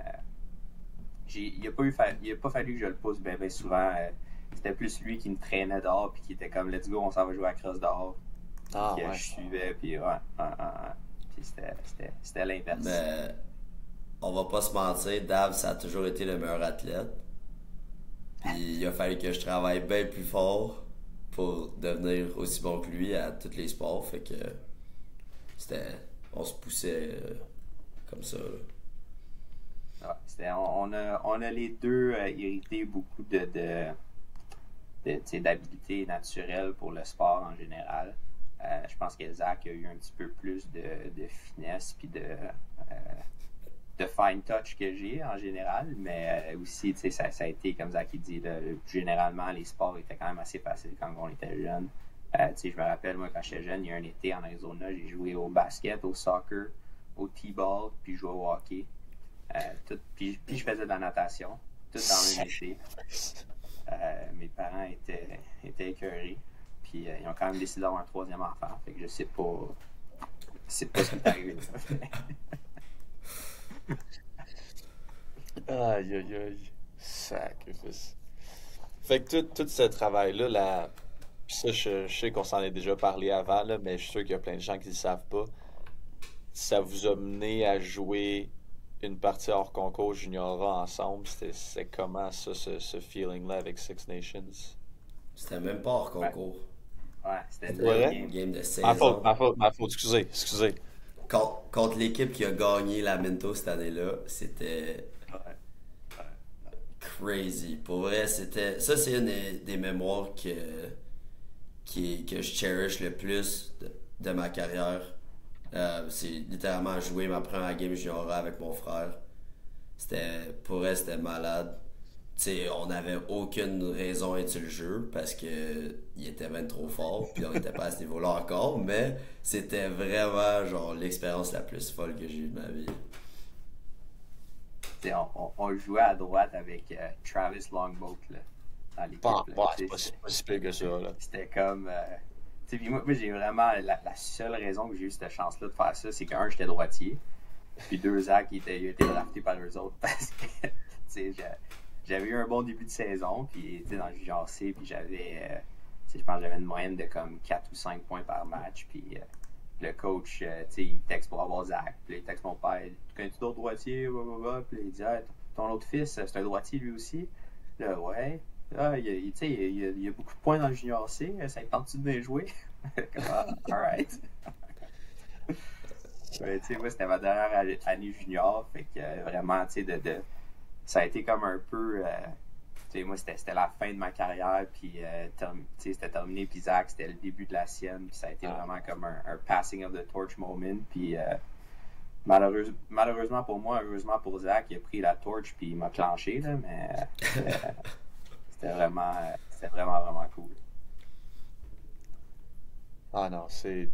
Il a pas fallu que je le pousse bien souvent. C'était plus lui qui me traînait dehors. Puis qui était comme, let's go, on s'en va jouer à la crosse dehors. Ah, que ouais. je suivais, puis puis c'était l'inverse. Mais on va pas se mentir, Dave, ça a toujours été le meilleur athlète. Puis il a fallu que je travaille bien plus fort pour devenir aussi bon que lui à tous les sports. Fait que c'était. On se poussait comme ça. Là. Ouais, on a les deux hérité beaucoup tu sais, d'habilité naturelle pour le sport en général. Je pense que Zach a eu un petit peu plus de finesse puis de fine touch que j'ai en général, mais aussi, tu sais, ça a été, comme Zach il dit, là, généralement, les sports étaient quand même assez faciles quand on était jeune. Tu sais, je me rappelle, moi, quand j'étais jeune, il y a un été en Arizona, j'ai joué au basket, au soccer, au t-ball, puis je jouais au hockey. Puis je faisais de la natation, tout dans le même été. Mes parents étaient écœurés, puis ils ont quand même décidé d'avoir un troisième enfant, fait que je sais pas ce qui est arrivé. Aïe, aïe, aïe. Sacrifice. Fait que tout ce travail-là, là, pis ça, je sais qu'on s'en est déjà parlé avant, là, mais je suis sûr qu'il y a plein de gens qui ne le savent pas. Ça vous a mené à jouer une partie hors concours juniora ensemble. C'était comment ça, ce feeling-là avec Six Nations? C'était même pas hors concours. Ouais, c'était C'était Ouais. une game de Ma 16 faute, ans. ma faute, excusez. Contre l'équipe qui a gagné la Minto cette année-là, c'était ouais. crazy. Pour vrai, c'était. Ça, c'est une des mémoires que je cherish le plus de ma carrière. C'est littéralement jouer ma première game junior avec mon frère. Pour vrai, c'était malade. T'sais, on n'avait aucune raison d'être sur le jeu parce que il était bien trop fort puis on n'était pas à ce niveau-là encore, mais c'était vraiment genre l'expérience la plus folle que j'ai eue de ma vie. On jouait à droite avec Travis Longboat là, dans l'équipe. Pas, Là, ouais, c'est pas si pire que ça, là. c'était comme. Puis moi j'ai vraiment. La seule raison que j'ai eu cette chance-là de faire ça, c'est qu'un, j'étais droitier. Puis deux, Zach, il a été drafté par eux autres parce que j'avais eu un bon début de saison. Puis dans le junior C, puis j'avais. Je pense que j'avais une moyenne de comme 4 ou 5 points par match. Puis le coach, il texte pour avoir Zach. Puis il texte mon père, connais-tu d'autres droitiers? Puis il dit, ah, ton autre fils, c'est un droitier lui aussi? Là, ouais. Ah, il y a beaucoup de points dans le junior C. Ça tente-tu de bien jouer? Alright. Ouais, moi, c'était ma dernière année junior. Fait que vraiment, ça a été comme un peu. Moi, c'était la fin de ma carrière. Puis, c'était terminé. Puis, Zach, c'était le début de la sienne. Puis, ça a été vraiment comme un passing of the torch moment. Puis, malheureusement pour moi, heureusement pour Zach, il a pris la torch. Puis, il m'a clenché. Là, mais c'était vraiment cool. Ah non, c'est.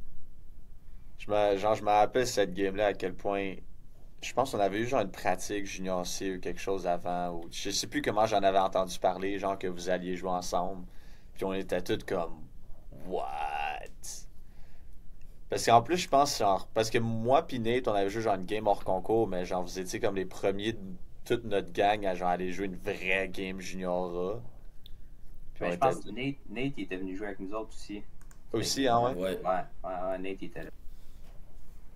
Je me rappelle cette game-là à quel point. Je pense qu'on avait eu genre une pratique junior C ou quelque chose avant. Ou je sais plus comment j'en avais entendu parler, genre que vous alliez jouer ensemble. Puis on était tous comme What? Parce qu'en plus, je pense, genre, parce que moi pis Nate, on avait joué genre une game hors concours, mais genre vous étiez comme les premiers de toute notre gang à genre aller jouer une vraie game juniora. Puis on Je était pense que Nate il était venu jouer avec nous autres aussi. aussi, hein, ouais? Ouais. Ouais, Nate il était là.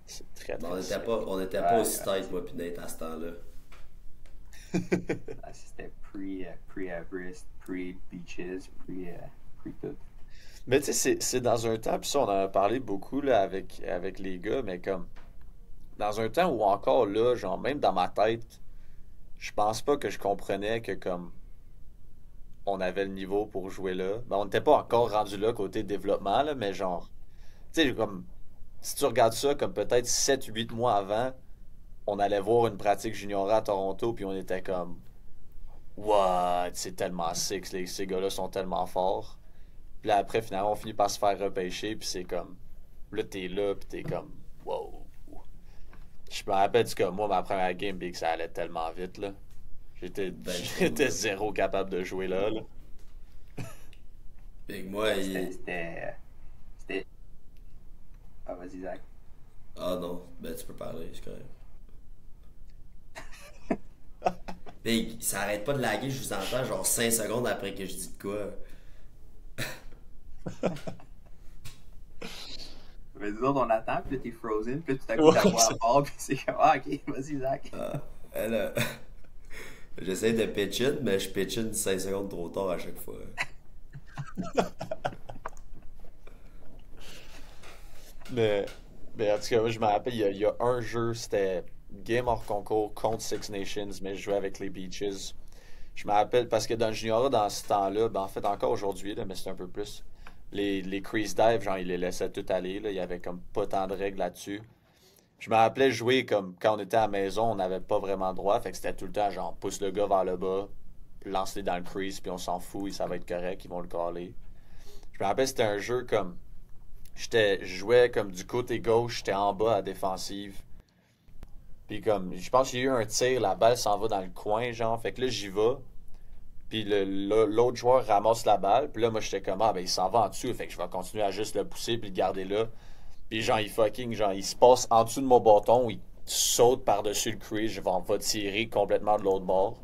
C'est très Mais très on n'était pas aussi tight, moi pis Nate, à ce temps-là. C'était pre-Everest, pre-Beaches, pre-tout. Mais tu sais, c'est dans un temps, puis ça, on en a parlé beaucoup là, avec les gars, mais comme dans un temps où encore là, genre même dans ma tête, je pense pas que je comprenais que comme on avait le niveau pour jouer là. Ben, on n'était pas encore rendu là côté développement, là, mais genre, tu sais, comme si tu regardes ça comme peut-être 7 8 mois avant, on allait voir une pratique junior à Toronto, puis on était comme What? C'est tellement sick, ces gars-là sont tellement forts. Puis là, après, finalement, on finit par se faire repêcher, puis c'est comme. Là, t'es là, puis t'es comme. Wow. Je me rappelle du cas, moi, ma première game, Big, ça allait tellement vite, là. J'étais Ben, j'étais zéro capable de jouer là, là. Big, moi, C'était. Ah, vas-y, Zach. Ah non, ben tu peux parler, c'est correct. Big, ça arrête pas de laguer, je vous entends genre 5 secondes après que je dis de quoi. Mais nous autres, on attend, puis là, t'es frozen, puis là, tout à coup, t'as voix à part, puis c'est comme, ah, ok, vas-y, Zach. J'essaie de pitch in, mais je pitch in 5 secondes trop tard à chaque fois. Mais, mais en tout cas, moi, je me rappelle, il y a un jeu, c'était Game hors concours contre Six Nations, mais je jouais avec les Beaches. Je me rappelle, parce que dans le junior, dans ce temps-là, ben, en fait, encore aujourd'hui, là, mais c'est un peu plus, les crease dives, genre, ils les laissaient tout aller, là, il y avait comme pas tant de règles là-dessus. Je me rappelais jouer comme quand on était à la maison, on n'avait pas vraiment le droit, fait que c'était tout le temps genre pousse le gars vers le bas, lance-les dans le crease, puis on s'en fout, ça va être correct, ils vont le caler. Je me rappelle c'était un jeu comme je jouais comme du côté gauche, j'étais en bas à défensive. Puis comme je pense qu'il y a eu un tir, la balle s'en va dans le coin, genre, fait que là j'y vais. Puis l'autre joueur ramasse la balle, puis là moi j'étais comme ah ben il s'en va en dessous, fait que je vais continuer à juste le pousser puis le garder là. Puis genre, il se passe en dessous de mon bâton, il saute par-dessus le crease, je vais en va tirer complètement de l'autre bord.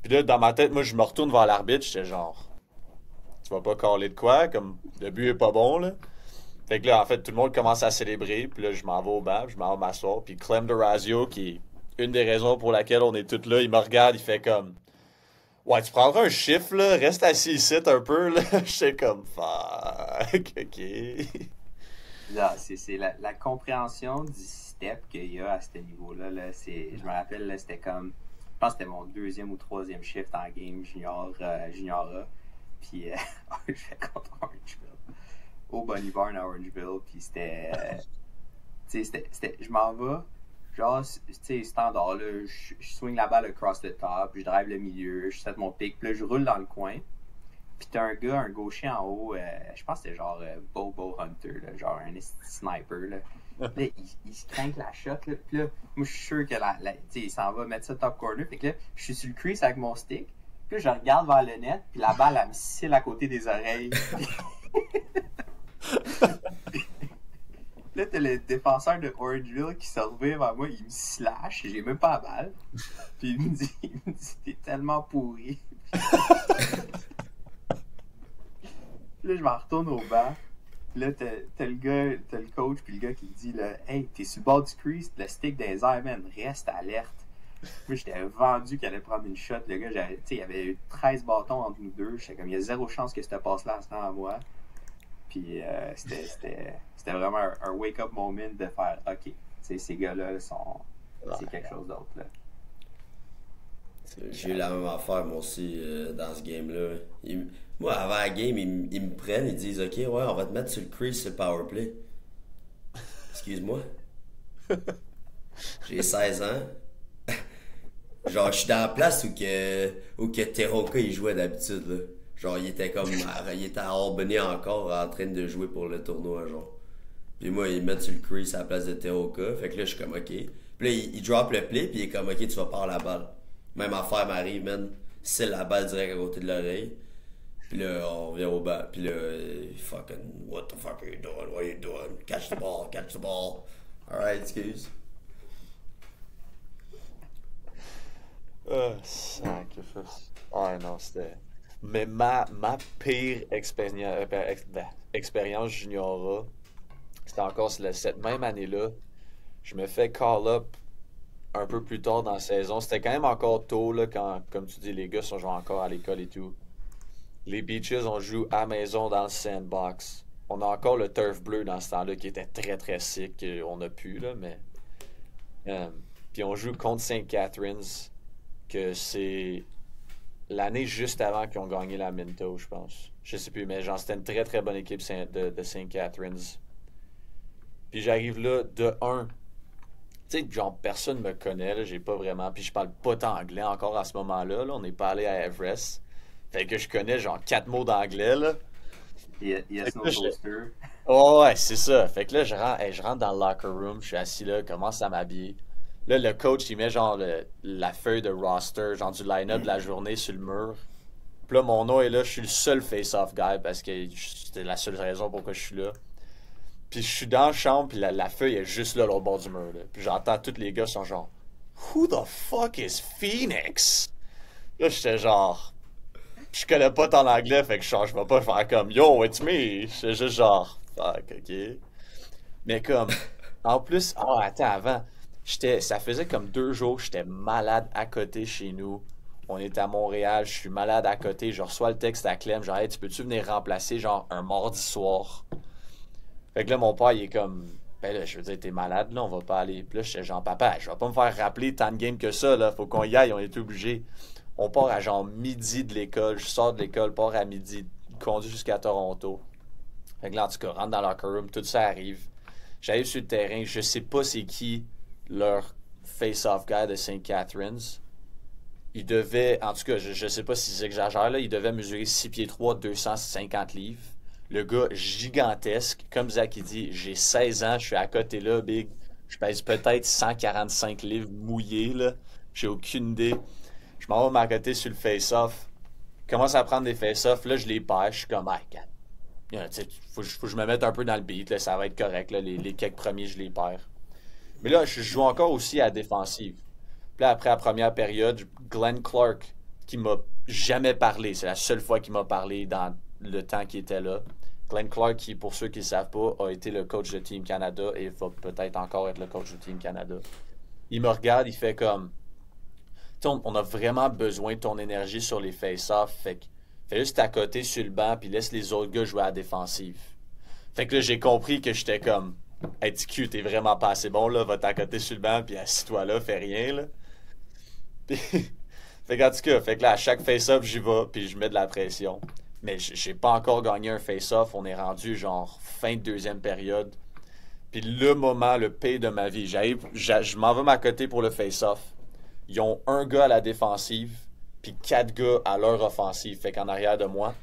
Puis là, dans ma tête, moi, je me retourne vers l'arbitre, j'étais genre, tu vas pas caler de quoi, comme, le but est pas bon, là. Fait que là, en fait, tout le monde commence à célébrer, puis là, je m'en vais au banc, je m'en vais m'asseoir, puis Clem DeRazio, qui est une des raisons pour laquelle on est tous là, il me regarde, il fait comme, ouais, tu prendras un chiffre, là, reste assis ici un peu, là. J'étais comme, fuck, ok. Là, c'est la compréhension du step qu'il y a à ce niveau-là. Là, je me rappelle, là, c'était comme, je pense que c'était mon deuxième ou troisième shift en game junior A. Puis, je fais contre Orangeville. Au Bunny Barn à Orangeville. Puis, je m'en vais. Genre, tu sais, standard, là, je swing la balle across the top, je drive le milieu, je set mon pic, puis là, je roule dans le coin. Puis t'as un gars, un gaucher en haut, je pense que c'était genre Bobo Hunter, là, genre un sniper. Là, là il se craint la shot. Là, puis là, moi je suis sûr que il s'en va mettre ça top corner. Fait que là, je suis sur le crease avec mon stick. Puis là, je regarde vers le net, puis la balle, elle me scille à côté des oreilles. Là, t'as le défenseur de Orangeville qui se revient vers moi, il me slash, j'ai même pas la balle. Puis il me dit, t'es tellement pourri. Là, je m'en retourne au banc. Là, t'as le gars, t'as le coach, puis le gars qui dit, là, hey, t'es sur le bord du crease, le stick dans les airs, man, reste alerte. Moi, j'étais vendu qu'il allait prendre une shot. Le gars, il y avait eu 13 bâtons entre nous deux. J'étais comme, il y a zéro chance que cette passe-là se rende à moi. Puis, c'était vraiment un wake-up moment de faire, OK, ces gars-là, c'est quelque chose d'autre, là. J'ai eu la même affaire, moi aussi, dans ce game-là. Moi, avant la game, ils me prennent, ils disent ok, ouais, on va te mettre sur le crease sur le powerplay. Excuse-moi. J'ai 16 ans. Genre, je suis dans la place où que Teroka il jouait d'habitude, là. Genre, il était à Albany encore en train de jouer pour le tournoi, genre. Puis moi, ils me mettent sur le crease à la place de Teroka. Fait que là, je suis comme ok. Puis là, il drop le play, puis il est comme ok, tu vas par la balle. Même affaire m'arrive, man. C'est la balle direct à côté de l'oreille. Puis là, on revient au bas. Puis là, fucking, what the fuck are you doing? What are you doing? Catch the ball, catch the ball. Alright, excuse. Sacrifice. Ah non, c'était. Mais ma pire expérience juniora, c'était encore cette même année-là. Je me fais call-up un peu plus tard dans la saison. C'était quand même encore tôt, là, quand, comme tu dis, les gars sont genre encore à l'école et tout. Les Beaches, on joue à maison dans le sandbox. On a encore le turf bleu dans ce temps-là qui était très très sick. On a pu, là, mais. Puis on joue contre St. Catharines, que c'est l'année juste avant qu'ils ont gagné la Minto, je pense. Je sais plus, mais genre, c'était une très très bonne équipe de St. Catharines. Puis j'arrive là, de 1. Tu sais, genre, personne me connaît, là, j'ai pas vraiment. Puis je parle pas tant anglais encore à ce moment-là. Là. On n'est pas allé à Everest. Fait que je connais genre 4 mots d'anglais, là. Yes, no poster. Oh, ouais, c'est ça. Fait que là, je rentre dans le locker room, je suis assis là, commence à m'habiller. Là, le coach, il met genre la feuille de roster, genre du line-up de la journée sur le mur. Puis là, mon nom est là, je suis le seul face-off guy parce que c'était la seule raison pourquoi je suis là. Puis je suis dans la chambre, puis la feuille est juste là, l'autre bord du mur. Là. Puis j'entends tous les gars sont genre Who the fuck is Phoenix? Là, j'étais genre je connais pas ton anglais, fait que je vais pas faire comme Yo, it's me. J'étais juste genre fuck, ok. Mais comme, en plus, attends, avant, ça faisait comme 2 jours, j'étais malade à côté chez nous. On est à Montréal, je suis malade à côté. Je reçois le texte à Clem, genre, hey, tu peux-tu venir remplacer, genre, un mardi soir? Fait que là, mon père, il est comme, ben là, je veux dire, t'es malade, là, on va pas aller. Puis là, j'étais genre, papa, je vais pas me faire rappeler tant de games que ça, là, faut qu'on y aille, on est obligé. On part à genre midi de l'école, je sors de l'école, pars à midi, conduis jusqu'à Toronto. Fait que là, en tout cas, rentre dans le locker room, tout ça arrive. J'arrive sur le terrain, je sais pas c'est qui leur face-off guy de St. Catharines. Il devait, en tout cas, je sais pas si j'exagère là, il devait mesurer 6 pieds 3, 250 livres. Le gars gigantesque, comme Zach il dit, j'ai 16 ans, je suis à côté là, big. Je pèse peut-être 145 livres mouillés là. J'ai aucune idée. Je m'en vais à côté sur le face-off. Je commence à prendre des face-off, là je les perds, je suis comme, ah, faut que je me mette un peu dans le beat, là, ça va être correct, là, les quelques premiers je les perds. Mais là, je joue encore aussi à la défensive. Puis là, après la première période, Glenn Clark, qui m'a jamais parlé, c'est la seule fois qu'il m'a parlé dans le temps qu'il était là. Glenn Clark, qui, pour ceux qui ne savent pas, a été le coach de Team Canada et va peut-être encore être le coach de Team Canada. Il me regarde, il fait comme... Tu sais, on a vraiment besoin de ton énergie sur les face-offs. Fait que fais juste à côté sur le banc puis laisse les autres gars jouer à la défensive. Fait que là, j'ai compris que j'étais comme... Hey, TQ, t'es vraiment pas assez bon, là. Va à côté sur le banc puis assis-toi là, fais rien, là. Puis... fait qu'en tout cas, fait que là, à chaque face-off, j'y vais puis je mets de la pression. Mais j'ai pas encore gagné un face-off. On est rendu genre fin de deuxième période. Puis le moment, le pire de ma vie, je m'en vais m'accoter pour le face-off. Ils ont un gars à la défensive, puis 4 gars à leur offensive, fait qu'en arrière de moi.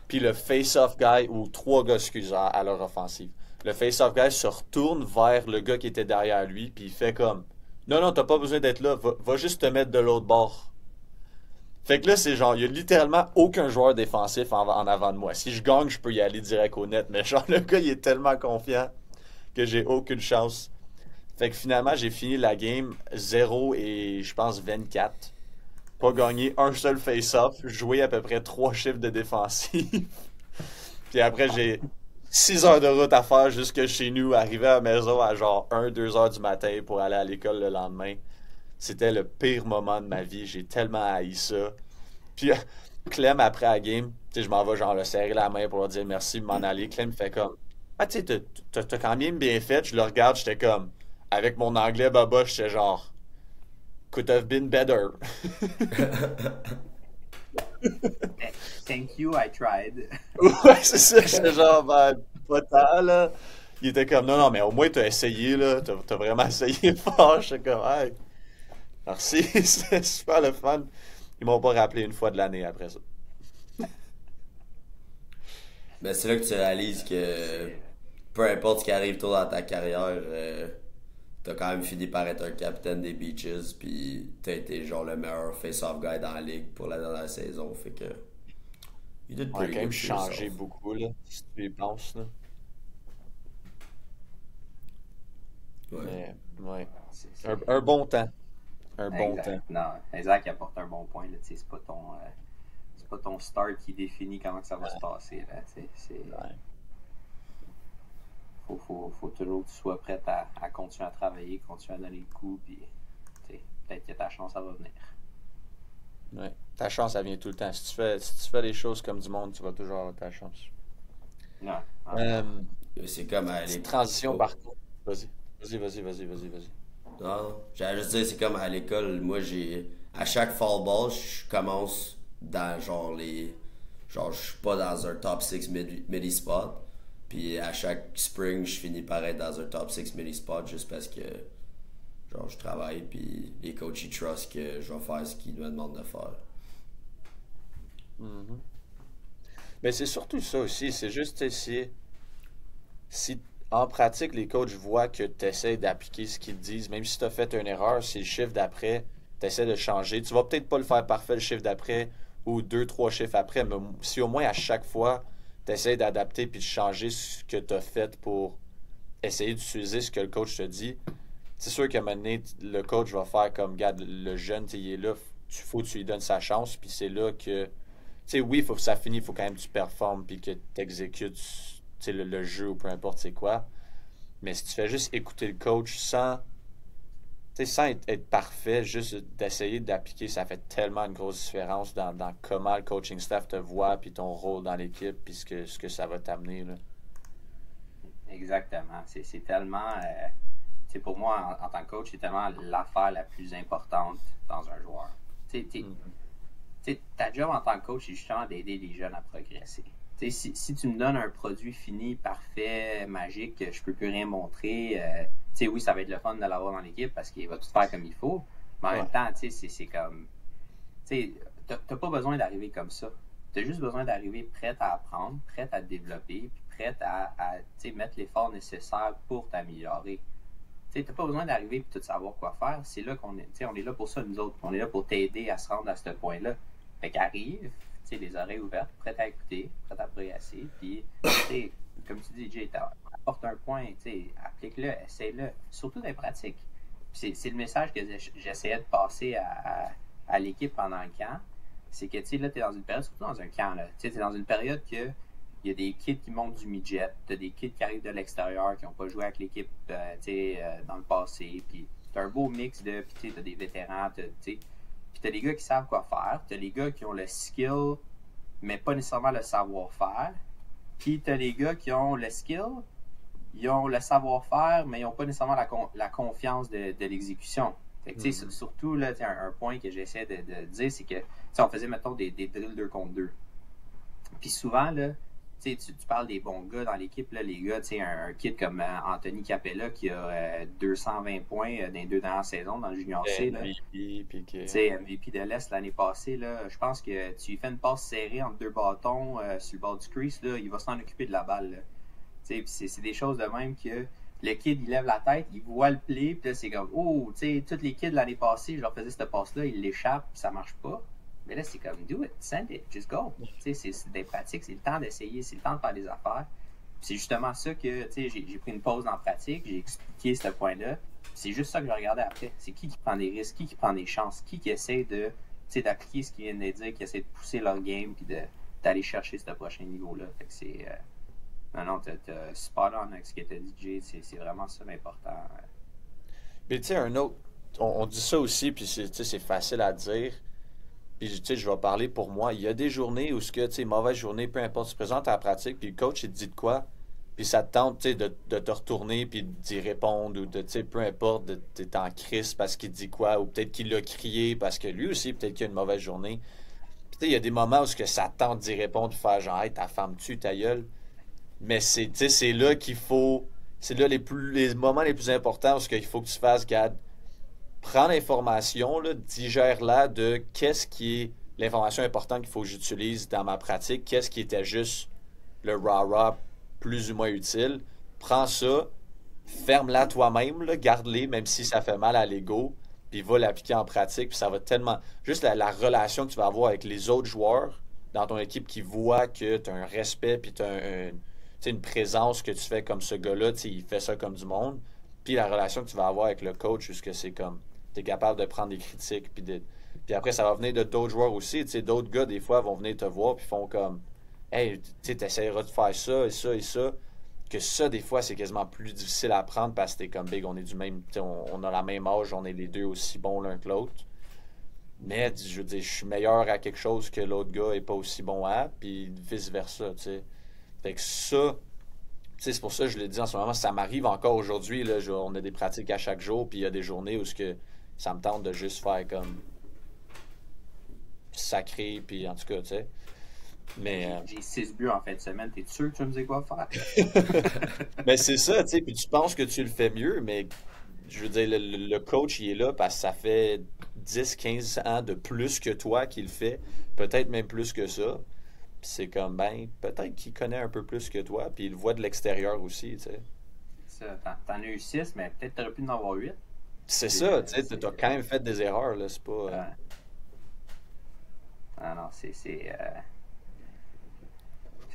Puis le face-off guy, ou 3 gars, excusez, à leur offensive. Le face-off guy se retourne vers le gars qui était derrière lui, puis il fait comme non, non, t'as pas besoin d'être là, va juste te mettre de l'autre bord. Fait que là, c'est genre, il y a littéralement aucun joueur défensif en avant de moi. Si je gagne, je peux y aller direct au net, mais genre, le gars, il est tellement confiant que j'ai aucune chance. Fait que finalement, j'ai fini la game 0 et je pense 24. Pas gagné un seul face-off, joué à peu près 3 chiffres de défensive. Puis après, j'ai 6 heures de route à faire jusque chez nous, arriver à la maison à genre 1-2 heures du matin pour aller à l'école le lendemain. C'était le pire moment de ma vie. J'ai tellement haï ça. Puis Clem, après la game, tu sais, je m'en vais genre le serrer la main pour leur dire merci, m'en aller. Clem fait comme ah, tu sais, t'as quand même bien fait. Je le regarde, j'étais comme avec mon anglais baba, j'étais genre could have been better. Thank you, I tried. Ouais, c'est ça. J'étais genre, ben, pas tant, là. Il était comme, non, non, mais au moins, t'as essayé, là. T'as vraiment essayé fort. J'étais comme, hey, merci. C'était super le fun. Ils m'ont pas rappelé une fois de l'année après ça. Ben, c'est là que tu réalises que peu importe ce qui arrive tôt dans ta carrière, t'as quand même fini par être un capitaine des Beaches, puis t'as été genre le meilleur face-off guy dans la ligue pour la dernière saison. Fait que. Il did On a pretty quand même good for changé yourself. beaucoup, là, si tu y penses, là. Ouais. Mais, ouais. C'est- Un bon temps. Un bon temps. Exact. Non, Isaac apporte un bon point. Là, c'est pas ton start qui définit comment que ça va se passer. Là, Ouais. faut toujours que tu sois prêt à continuer à travailler, continuer à donner le coup, puis peut-être que ta chance, ça va venir. Ouais. Ta chance, elle vient tout le temps. Si tu fais les choses comme du monde, tu vas toujours avoir ta chance. Non, Euh, C'est comme à petite l'école. transition par contre. Vas-y. Vas-y. Non, j'allais juste dire, c'est comme à l'école. Moi, à chaque fall ball, je commence dans genre genre, je suis pas dans un top 6 midi spot. Puis à chaque spring, je finis par être dans un top 6 midi spot juste parce que, genre, je travaille. Puis les coachs, ils trust que je vais faire ce qu'ils me demandent de faire. Mhm. Mais c'est surtout ça aussi. C'est juste si en pratique les coachs voient que tu essaies d'appliquer ce qu'ils te disent, même si tu as fait une erreur, si le chiffre d'après, tu essaies de changer. Tu vas peut-être pas le faire parfait le chiffre d'après ou 2, 3 chiffres après, mais si au moins à chaque fois tu essaies d'adapter puis de changer ce que tu as fait pour essayer d'utiliser ce que le coach te dit, c'est sûr qu'à un moment donné, le coach va faire comme, regarde, le jeune, il est là, faut que tu lui donnes sa chance, puis c'est là que, tu sais, oui, faut que ça finisse, il faut quand même que tu performes, puis que tu exécutes le jeu ou peu importe c'est quoi. Mais si tu fais juste écouter le coach sans, tu sais, sans être parfait, juste d'essayer d'appliquer, ça fait tellement une grosse différence dans comment le coaching staff te voit, puis ton rôle dans l'équipe, puis ce que ça va t'amener, là. Exactement. C'est tellement. Pour moi, en tant que coach, c'est tellement l'affaire la plus importante dans un joueur. Ta job en tant que coach, c'est justement d'aider les jeunes à progresser. Si tu me donnes un produit fini, parfait, magique, que je peux plus rien montrer, oui, ça va être le fun de l'avoir dans l'équipe parce qu'il va tout faire comme il faut. Mais en même temps, c'est comme. T'as pas besoin d'arriver comme ça. T'as juste besoin d'arriver prête à apprendre, prête à te développer, puis prête à mettre l'effort nécessaire pour t'améliorer. T'as pas besoin d'arriver et tout savoir quoi faire. C'est là qu'on est. On est là pour ça, nous autres. On est là pour t'aider à se rendre à ce point-là. Fait qu'arrive, les oreilles ouvertes, prête à écouter, prête à progresser. Puis, comme tu dis, Jay, apporte un point, applique-le, essaye-le. Surtout dans les pratiques. C'est le message que j'essayais de passer à l'équipe pendant le camp. C'est que là, tu es dans une période, surtout dans un camp, tu es dans une période que il y a des kids qui montent du midget, tu as des kids qui arrivent de l'extérieur, qui n'ont pas joué avec l'équipe dans le passé, puis tu as un beau mix de, puis tu as des vétérans, puis tu as des gars qui savent quoi faire, tu as les gars qui ont le skill, mais pas nécessairement le savoir-faire, puis tu as les gars qui ont le skill, ils ont le savoir-faire, mais ils n'ont pas nécessairement la confiance de l'exécution. Fait que, surtout, là, un point que j'essaie de dire, c'est que on faisait, mettons, des drills 2 contre 2. Puis souvent, là, tu parles des bons gars dans l'équipe, là, les gars, un kid comme Anthony Capella qui a 220 points dans les 2 dernières saisons dans le Junior C. Là. MVP de l'Est l'année passée. Là, je pense que tu lui fais une passe serrée entre 2 bâtons sur le bord du crease, là, il va s'en occuper de la balle. C'est des choses de même que le kid, il lève la tête, il voit le play, puis là, c'est comme, oh, tu sais, tous les kids l'année passée, je leur faisais cette passe-là, ils l'échappent, puis ça marche pas. Mais là, c'est comme, do it, send it, just go. C'est des pratiques, c'est le temps d'essayer, c'est le temps de faire des affaires. C'est justement ça que, j'ai pris une pause dans la pratique, j'ai expliqué ce point-là. C'est juste ça que je regardais après. C'est qui prend des risques, qui prend des chances, qui essaie d'appliquer ce qu'ils viennent de dire, qui essaie de pousser leur game, puis d'aller chercher ce prochain niveau-là. Fait que c'est... Non, t'as spot on avec ce que t'as dit, Jay. C'est vraiment ça l'important. Mais tu sais, un autre... On dit ça aussi, puis c'est facile à dire. Puis, tu sais, je vais parler pour moi. Il y a des journées où, tu sais, mauvaise journée, peu importe, tu te présentes à la pratique, puis le coach, il te dit de quoi, puis ça te tente, tu sais, de te retourner, puis d'y répondre, ou tu sais, peu importe, t'es en crise parce qu'il dit quoi, ou peut-être qu'il l'a crié parce que lui aussi, peut-être qu'il a une mauvaise journée. Puis, tu sais, il y a des moments où ça te tente d'y répondre, de faire genre, hey, ta femme tue, ta gueule. Mais c'est là qu'il faut. C'est là les moments les plus importants où il faut que tu fasses, Gad. Prends l'information, digère-la de qu'est-ce qui est l'information importante qu'il faut que j'utilise dans ma pratique, qu'est-ce qui était juste le rah-rah plus ou moins utile. Prends ça, ferme-la toi-même, garde-les, même si ça fait mal à l'ego, puis va l'appliquer en pratique, puis ça va tellement. Juste la relation que tu vas avoir avec les autres joueurs dans ton équipe qui voient que tu as un respect, puis tu as une présence que tu fais comme ce gars-là, il fait ça comme du monde. Puis la relation que tu vas avoir avec le coach, jusque c'est comme, tu es capable de prendre des critiques. Puis après, ça va venir de d'autres joueurs aussi. D'autres gars, des fois, vont venir te voir, puis font comme, hey, tu essaieras de faire ça et ça et ça. Que ça, des fois, c'est quasiment plus difficile à apprendre parce que t'es comme big, on est du même, on a la même âge, on est les deux aussi bons l'un que l'autre. Mais, je veux dire, je suis meilleur à quelque chose que l'autre gars est pas aussi bon à, puis vice-versa, tu sais. Fait que ça, c'est pour ça que je le dis en ce moment, ça m'arrive encore aujourd'hui. Là, on a des pratiques à chaque jour, puis il y a des journées où ça me tente de juste faire comme sacré, puis en tout cas, tu sais. Mais, J'ai 6 buts en fin de semaine, t'es sûr que tu vas me dire quoi faire? Mais c'est ça, tu sais, puis tu penses que tu le fais mieux, mais je veux dire, le coach, il est là parce que ça fait 10-15 ans de plus que toi qu'il le fait, peut-être même plus que ça. C'est comme, ben, peut-être qu'il connaît un peu plus que toi, puis il le voit de l'extérieur aussi, tu sais. Ça, t'en as eu 6, mais peut-être t'aurais pu en avoir 8. C'est ça, tu sais, t'as quand même fait des erreurs, là, c'est pas... Ah non, c'est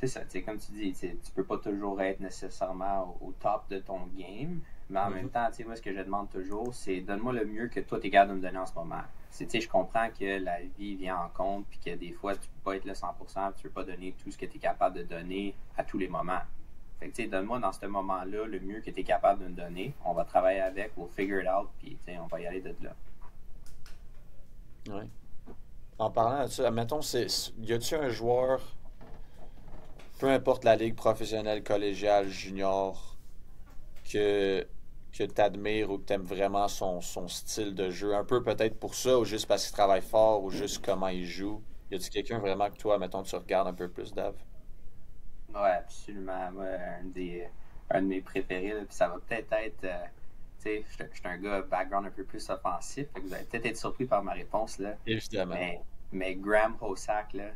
ça, tu sais, comme tu dis, tu peux pas toujours être nécessairement au top de ton game, mais en même temps, tu sais, moi, ce que je demande toujours, c'est donne-moi le mieux que toi, t'es capable de me donner en ce moment. Tu sais, je comprends que la vie vient en compte, puis que des fois, tu peux pas être là 100%, tu peux pas donner tout ce que tu es capable de donner à tous les moments. Fait que, tu sais, donne-moi dans ce moment-là le mieux que tu es capable de me donner. On va travailler avec, we'll figure it out, puis, tu sais, on va y aller de là. Ouais. En parlant de ça, admettons, y a-tu un joueur, peu importe la ligue professionnelle, collégiale, junior, que, que tu admires ou que tu aimes vraiment son style de jeu? Un peu peut-être pour ça, ou juste parce qu'il travaille fort, ou juste comment il joue. Y a-tu quelqu'un vraiment que toi, mettons, tu regardes un peu plus, Dave? Ouais, absolument. Moi, un de mes préférés, là, puis ça va peut-être être, tu sais, je suis un gars background un peu plus offensif, fait que vous allez peut-être être surpris par ma réponse, là. Évidemment. Mais Graham Hossack, là,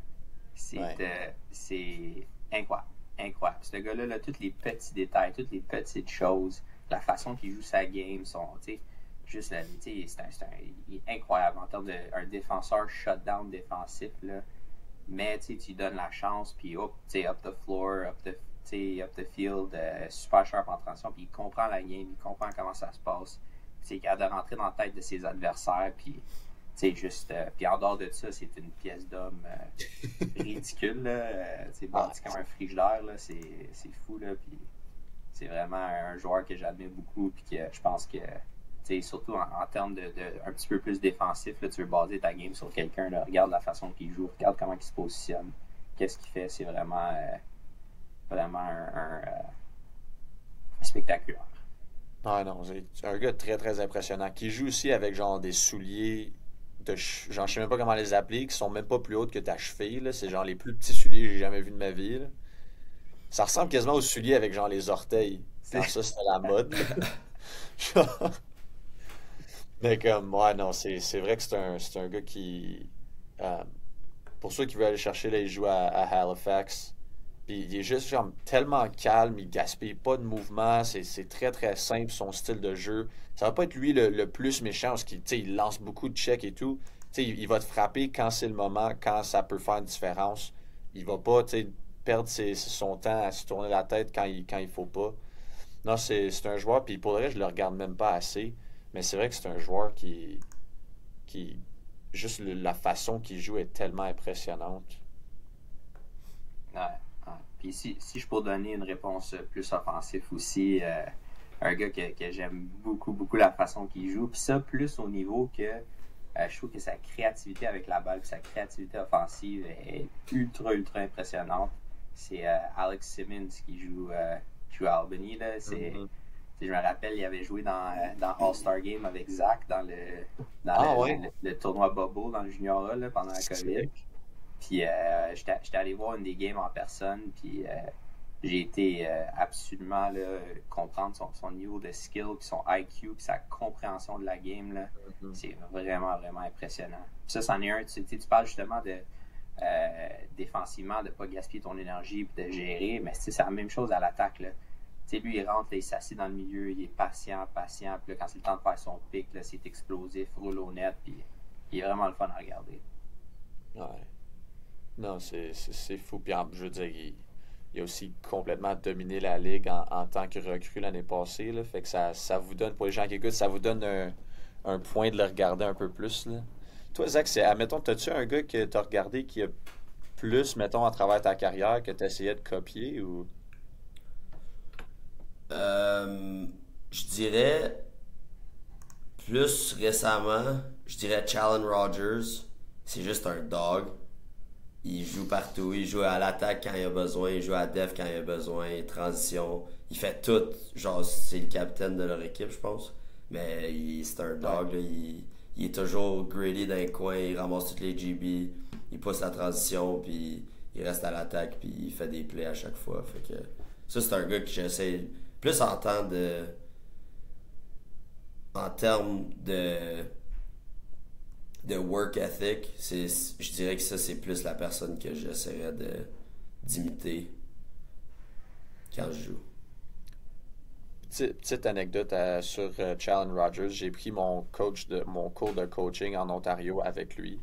Ouais. c'est incroyable. Incroyable. Ce gars-là, là, tous les petits détails, toutes les petites choses, la façon qu'il joue sa game, tu sais, juste là, tu sais, il est incroyable en termes d'un défenseur shutdown défensif, là. Mais tu lui donnes la chance, puis up the floor, up the field, super sharp en transition, puis il comprend la game, il comprend comment ça se passe. Il est capable de rentrer dans la tête de ses adversaires, puis juste. Puis en dehors de ça, c'est une pièce d'homme ridicule, là. Bâti comme un frigidaire, là. C'est fou, là. Puis c'est vraiment un joueur que j'admire beaucoup, puis que je pense que. Surtout en termes de un petit peu plus défensif, là, tu veux baser ta game sur quelqu'un, là, regarde la façon qu'il joue, regarde comment il se positionne, qu'est-ce qu'il fait, c'est vraiment, vraiment un spectaculaire. Ah non, c'est un gars très très impressionnant qui joue aussi avec genre des souliers genre je sais même pas comment les appeler, qui sont même pas plus hautes que ta cheville, là. C'est genre les plus petits souliers que j'ai jamais vus de ma vie, là. Ça ressemble quasiment aux souliers avec genre les orteils, quand ça c'était la mode. Genre, mais comme, ouais, non, c'est vrai que c'est un gars qui. euh, pour ceux qui veulent aller chercher, là, il joue à Halifax. Puis il est juste genre, tellement calme, il gaspille pas de mouvement, c'est très très simple son style de jeu. Ça va pas être lui le plus méchant parce qu'il tu sais, il lance beaucoup de checks et tout. Tu sais, il va te frapper quand c'est le moment, quand ça peut faire une différence. Il va pas tu sais, perdre son temps à se tourner la tête quand il faut pas. Non, c'est un joueur, puis pour le reste, je le regarde même pas assez. Mais c'est vrai que c'est un joueur qui juste la façon qu'il joue est tellement impressionnante. Ouais, ouais. Puis si je peux donner une réponse plus offensive aussi, un gars que j'aime beaucoup, beaucoup la façon qu'il joue. Puis ça, plus au niveau que je trouve que sa créativité avec la balle, puis sa créativité offensive est ultra, ultra impressionnante. C'est Alex Simmons qui joue à Albany. Là. Mhm. Je me rappelle, il avait joué dans All-Star Game avec Zach dans Ah ouais? le tournoi Bubble dans le Junior A là, pendant la COVID. Sick. Puis j'étais allé voir une des games en personne, puis j'ai été absolument là, comprendre son niveau de skill, puis son IQ, puis sa compréhension de la game. Là. Mhm. C'est vraiment, vraiment impressionnant. Puis ça, c'en est un. Tu parles justement de défensivement, de ne pas gaspiller ton énergie, puis de gérer, mais c'est la même chose à l'attaque. Là. Lui, il rentre, là, il s'assied dans le milieu, il est patient, patient, puis là, quand c'est le temps de faire son pic, là, c'est explosif, roule au net, puis il est vraiment le fun à regarder. Ouais. Non, c'est fou. Puis je veux dire, il a aussi complètement dominé la ligue en tant que recrue l'année passée, là. Fait que ça vous donne, pour les gens qui écoutent, ça vous donne un point de le regarder un peu plus, là. Toi, Zach, admettons, t'as-tu un gars que t'as regardé qui a plus, mettons, à travers ta carrière que t'essayais de copier ou. Je dirais plus récemment, je dirais Challen Rogers. C'est juste un dog. Il joue partout. Il joue à l'attaque quand il a besoin. Il joue à def quand il a besoin. Transition. Il fait tout. Genre, c'est le capitaine de leur équipe, je pense. Mais c'est un Ouais. dog. Là. Il est toujours greedy dans les coins. Il ramasse toutes les GB. Il pousse la transition. Puis il reste à l'attaque. Puis il fait des plays à chaque fois. Fait que ça, c'est un gars que j'essaie plus en termes de work ethic, je dirais que ça, c'est plus la personne que j'essaierais d'imiter quand je joue. Petite anecdote sur Challen Rogers. J'ai pris mon cours de coaching en Ontario avec lui.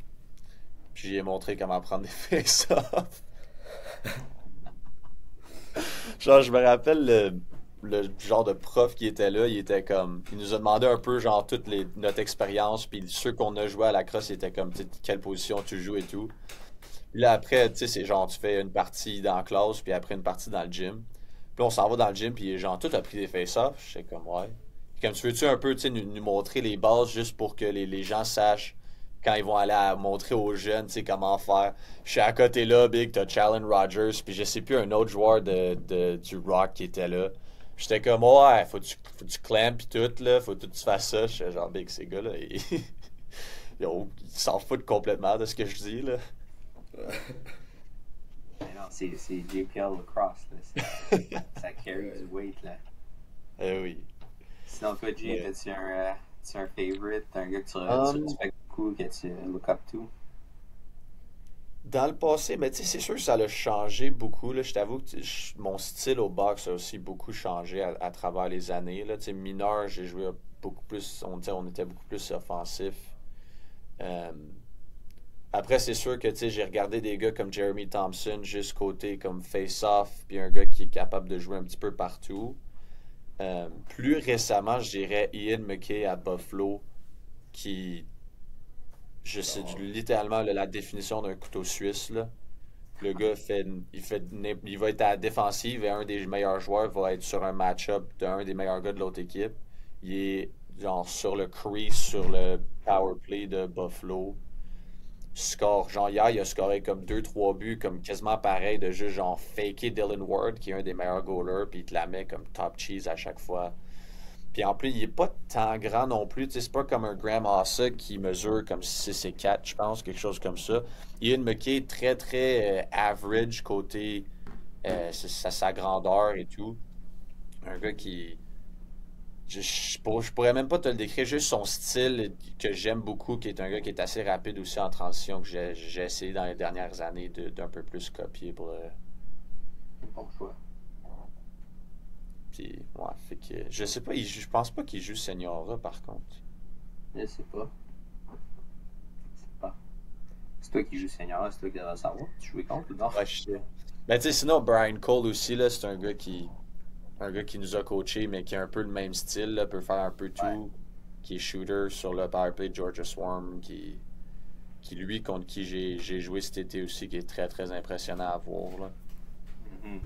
Puis j'ai montré comment prendre des face-offs. Genre, je me rappelle le genre de prof qui était là, il était comme. Il nous a demandé un peu, genre, notre expérience, puis ceux qu'on a joué à la crosse, il était comme, tu sais, quelle position tu joues et tout. Puis là, après, tu sais, c'est genre, tu fais une partie dans la classe, puis après une partie dans le gym. Puis là, on s'en va dans le gym, puis genre, tout a pris des face-offs. J'étais comme, ouais. Puis comme tu veux-tu un peu, tu sais, nous montrer les bases juste pour que les gens sachent quand ils vont aller montrer aux jeunes, tu sais, comment faire. Je suis à côté là, Big, t'as Challen Rogers, puis je sais plus un autre joueur du Rock qui était là. J'étais comme, ouais, faut que tu clamp pis tout, là, faut que tu fasses ça. J'étais genre, Big, ces gars-là, ils s'en foutent complètement de ce que je dis, là. Mais non, c'est JPL Lacrosse, là. Ça carry du weight, là. Eh oui. Sinon, toi, Jay, Yeah. t'as-tu un favorite, un gars que tu Um, respectes beaucoup, que tu look up to? Dans le passé, mais tu sais, c'est sûr que ça a changé beaucoup, là. Je t'avoue que mon style au box a aussi beaucoup changé à travers les années, là. Tu sais, mineur, j'ai joué beaucoup plus, on était beaucoup plus offensif. Euh, Après, c'est sûr que tu sais, j'ai regardé des gars comme Jeremy Thompson, juste côté comme face-off, puis un gars qui est capable de jouer un petit peu partout. Plus récemment, je dirais Ian McKay à Buffalo, qui, c'est Non. littéralement la définition d'un couteau suisse, là. Le gars il va être à la défensive et un des meilleurs joueurs va être sur un match-up d'un des meilleurs gars de l'autre équipe. Il est genre sur le crease, sur le power play de Buffalo. Score. Genre hier, il a scoré comme deux trois buts, comme quasiment pareil, de juste genre faker Dylan Ward, qui est un des meilleurs goalers, puis il te la met comme top cheese à chaque fois. Puis en plus, il est pas tant grand non plus. Tu sais, c'est pas comme un Graham Hossa qui mesure comme 6 et 4, je pense, quelque chose comme ça. Ian McKay est très très average côté sa grandeur et tout. Un gars qui. Je pourrais même pas te le décrire, juste son style que j'aime beaucoup, qui est un gars qui est assez rapide aussi en transition, que j'ai essayé dans les dernières années d'un peu plus copier pour. Bon choix. Puis, ouais, fait que. Je sais pas, je pense pas qu'il joue Seniora par contre. Je sais pas. Je sais pas. C'est toi qui joues Senior, c'est toi qui devrais savoir. Tu jouais contre ou non? Ouais, je sais. Ben, tu sais, sinon, Brian Cole aussi, là, c'est un gars qui nous a coaché, mais qui a un peu le même style, là, peut faire un peu Ouais. tout, qui est shooter sur le powerplay de Georgia Swarm, qui lui, contre qui j'ai joué cet été aussi, qui est très, très impressionnant à voir, là. Mhm.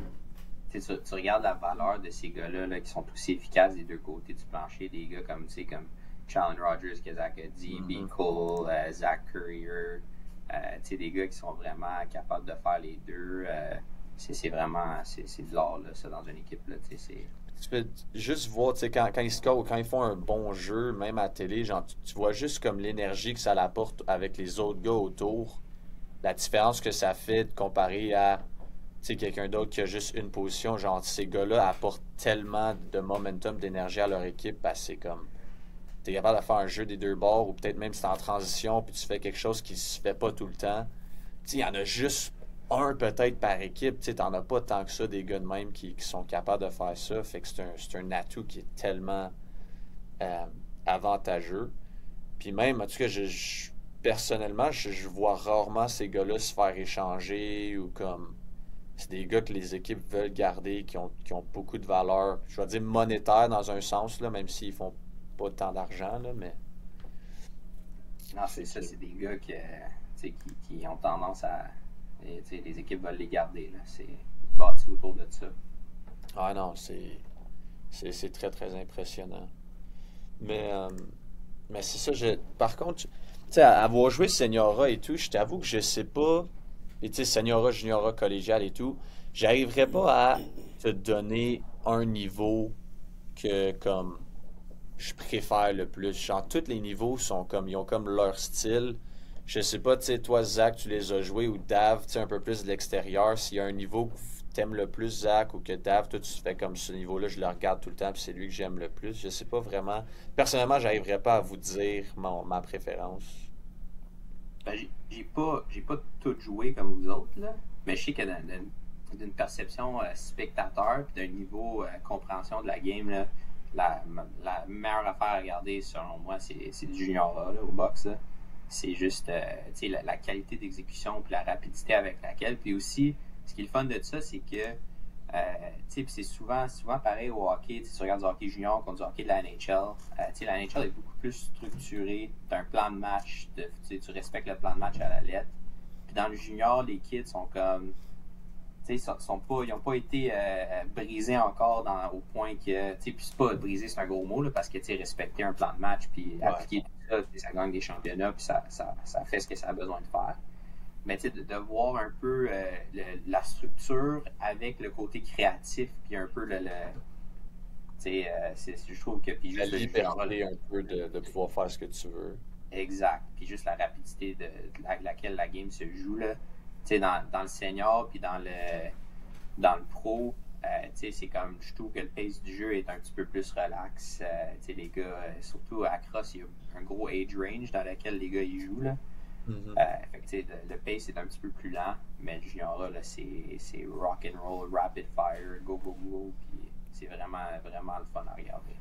Tu regardes la valeur de ces gars-là là, qui sont aussi efficaces des deux côtés du plancher, des gars comme, comme Challen Rogers, que Zach a dit, B. Mhm. Cole, Zach Courier, des gars qui sont vraiment capables de faire les deux. C'est vraiment c'est de l'art là, ça, dans une équipe. Là, Tu peux juste voir, tu sais, quand ils scorent ou quand ils font un bon jeu, même à la télé, genre, tu vois juste comme l'énergie que ça apporte avec les autres gars autour, la différence que ça fait comparé à, tu sais, quelqu'un d'autre qui a juste une position. Genre, ces gars-là apportent tellement de momentum, d'énergie à leur équipe, parce que c'est comme, t'es capable de faire un jeu des deux bords, ou peut-être même si t'es en transition, puis tu fais quelque chose qui se fait pas tout le temps. Tu sais, il y en a juste un peut-être par équipe. Tu sais, t'en as pas tant que ça des gars de même qui sont capables de faire ça. Fait que c'est un atout qui est tellement euh, avantageux. Puis même, en tout cas, personnellement, je vois rarement ces gars-là se faire échanger ou comme. C'est des gars que les équipes veulent garder, qui ont beaucoup de valeur, je vais dire monétaire dans un sens, là, même s'ils font pas tant d'argent, là, mais non, c'est c'est ça, ça. c'est des gars qui ont tendance à. Les équipes veulent les garder. Là. C'est bâti autour de ça. Ah non, c'est très très impressionnant. Mais, euh, mais c'est ça, par contre, tu sais, avoir joué Seniora et tout, je t'avoue que je sais pas, et tu sais, Seniora, Juniora, collégial et tout, j'arriverais pas à te donner un niveau que, comme, je préfère le plus. Genre, tous les niveaux sont comme, ils ont comme leur style. Je sais pas, tu sais, toi, Zach, tu les as joués, ou Dave, tu sais, un peu plus de l'extérieur. S'il y a un niveau que t'aimes le plus, Zach, ou que Dave, toi, tu fais comme ce niveau-là, je le regarde tout le temps, puis c'est lui que j'aime le plus. Je sais pas vraiment. Personnellement, j'arriverais pas à vous dire ma préférence. Ben, j'ai pas tout joué comme vous autres, là, mais je sais que d'une perception spectateur puis d'un niveau compréhension de la game, là, la, la meilleure affaire à regarder, selon moi, c'est du junior là, au box. Là. C'est juste la qualité d'exécution puis la rapidité avec laquelle. Puis aussi, ce qui est le fun de ça, c'est que c'est souvent pareil au hockey. Tu regardes du hockey junior contre du hockey de la NHL. La NHL est beaucoup plus structurée. Tu as un plan de match. Tu respectes le plan de match à la lettre. Puis dans le junior, les kids sont comme. ils n'ont pas été brisés encore au point que. Puis c'est pas briser, c'est un gros mot, là, parce que respecter un plan de match, puis appliquer tout ça, ça gagne des championnats, puis ça fait ce que ça a besoin de faire. Mais de voir un peu la structure avec le côté créatif, puis un peu je trouve que. Puis juste la liberté un peu de pouvoir faire ce que tu veux. Exact. Puis juste la rapidité de laquelle la game se joue, là. Dans le senior puis dans le pro, c'est comme, je trouve que le pace du jeu est un petit peu plus relax. Les gars, surtout à Cross, il y a un gros age range dans lequel les gars ils jouent. Là. Fait que, le pace est un petit peu plus lent, mais le junior, là, c'est rock and roll, rapid fire, go, go, go. Puis c'est vraiment, vraiment le fun à regarder.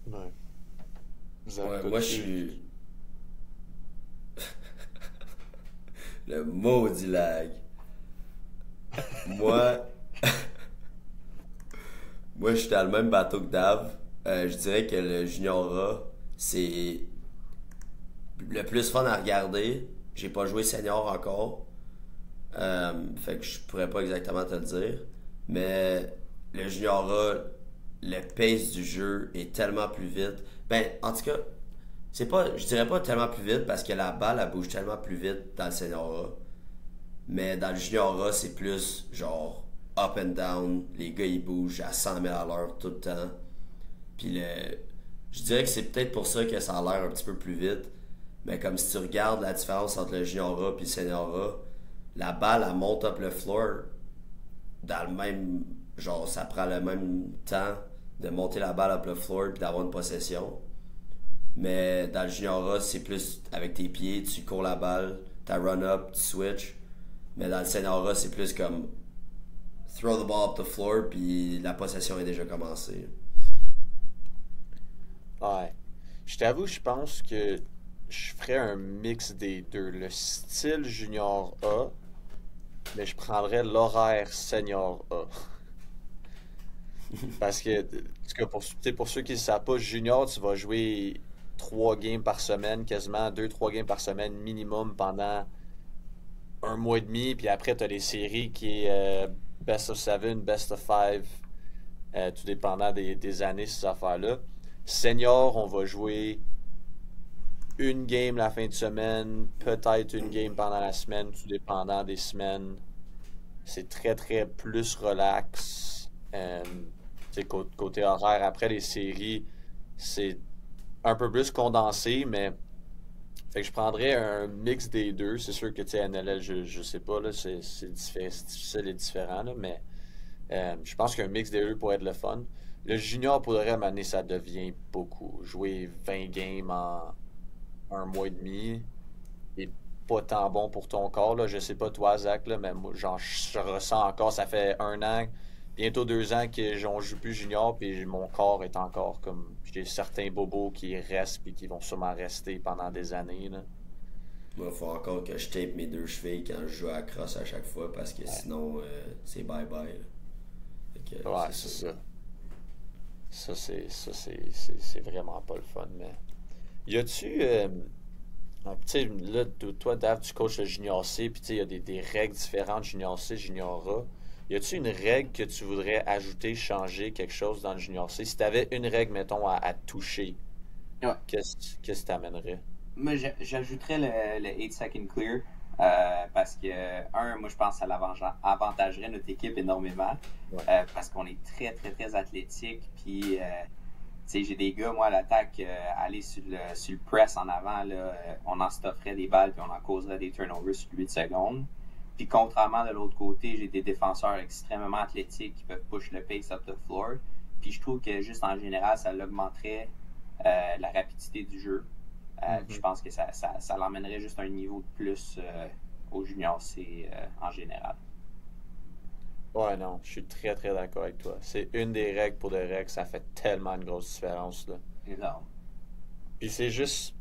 Ouais, moi, je suis. Le maudit lag. Moi, je suis dans le même bateau que Dave. Je dirais que le Junior A, c'est le plus fun à regarder. J'ai pas joué senior encore. Fait que je pourrais pas exactement te le dire. Mais le Junior A, le pace du jeu est tellement plus vite. Ben, en tout cas, je dirais pas tellement plus vite parce que la balle, elle bouge tellement plus vite dans le senior A. Mais dans le junior A, c'est plus genre up and down. Les gars, ils bougent à 100 000 à l'heure tout le temps. Puis je dirais que c'est peut-être pour ça que ça a l'air un petit peu plus vite. Mais comme si tu regardes la différence entre le junior A et le senior A, la balle, elle monte up le floor dans le même... Genre, ça prend le même temps de monter la balle up le floor et d'avoir une possession. Mais dans le junior A, c'est plus avec tes pieds, tu cours la balle, t'as run-up, tu switch. Mais dans le senior A, c'est plus comme throw the ball up the floor, puis la possession est déjà commencée. Ouais. Je t'avoue, je pense que je ferais un mix des deux. Le style junior A, mais je prendrais l'horaire senior A. Parce que, pour ceux qui ne savent pas, junior, tu vas jouer 3 games par semaine, quasiment 2-3 games par semaine minimum pendant un mois et demi, puis après, tu as les séries qui est best of 7, best of 5, tout dépendant des années, ces affaires-là. Senior, on va jouer une game la fin de semaine, peut-être une game pendant la semaine, tout dépendant des semaines. C'est très, très plus relax. Côté horaire, après les séries, c'est un peu plus condensé, mais fait que je prendrais un mix des deux. C'est sûr que NLL, je sais pas, là, c'est difficile et différent, là, mais je pense qu'un mix des deux pourrait être le fun. Le junior, pour le reste, m'amener, ça devient beaucoup. Jouer 20 games en un mois et demi est pas tant bon pour ton corps. Là. Je sais pas toi, Zach, là, mais moi, genre, je ressens encore, ça fait 1 an, bientôt 2 ans que j'en joue plus junior, puis mon corps est encore comme... J'ai certains bobos qui restent, puis qui vont sûrement rester pendant des années. Là. Moi, il faut encore que je tape mes 2 chevilles quand je joue à cross à chaque fois, parce que sinon, c'est bye-bye. Ouais, c'est ça. Ça, c'est vraiment pas le fun, mais... Y a-tu... tu sais, là, toi, Dave, tu coaches le Junior C, puis tu sais, il y a des règles différentes, Junior C, Junior A. Y a-tu une règle que tu voudrais ajouter, changer quelque chose dans le Junior C? Si tu avais une règle, mettons, à toucher, qu'est-ce que t'amènerais? Moi, j'ajouterais le 8 second clear. Parce que, moi, je pense que ça avantagerait notre équipe énormément. Parce qu'on est très, très, très athlétique. Puis, j'ai des gars, moi, à l'attaque, aller sur le press en avant, là, on en stofferait des balles, puis on en causerait des turnovers sur 8 secondes. Puis, contrairement de l'autre côté, j'ai des défenseurs extrêmement athlétiques qui peuvent push le pace up the floor. Puis, je trouve que, juste en général, ça augmenterait la rapidité du jeu. Puis je pense que ça l'emmènerait juste un niveau de plus au junior C en général. Ouais, non, je suis très très d'accord avec toi. C'est une des règles pour des règles, ça fait tellement une grosse différence, là. Énorme. Puis c'est juste...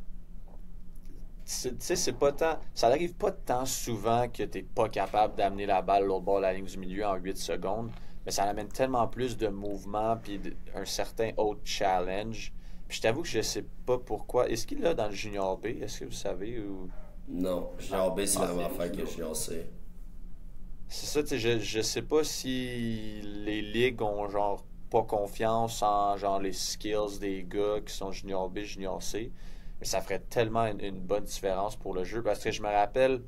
Tu sais, c'est pas tant... Ça n'arrive pas tant souvent que t'es pas capable d'amener la balle l'autre bord de la ligne du milieu en 8 secondes, mais ça amène tellement plus de mouvement puis un certain autre challenge. Puis je t'avoue que je sais pas pourquoi. Est-ce qu'il l'a dans le Junior B? Est-ce que vous savez? Ou... Non, Junior B, c'est la même affaire que Junior C. C'est ça, tu sais, je sais pas si les ligues ont genre pas confiance en genre les skills des gars qui sont junior B, junior C, mais ça ferait tellement une bonne différence pour le jeu parce que je me rappelle,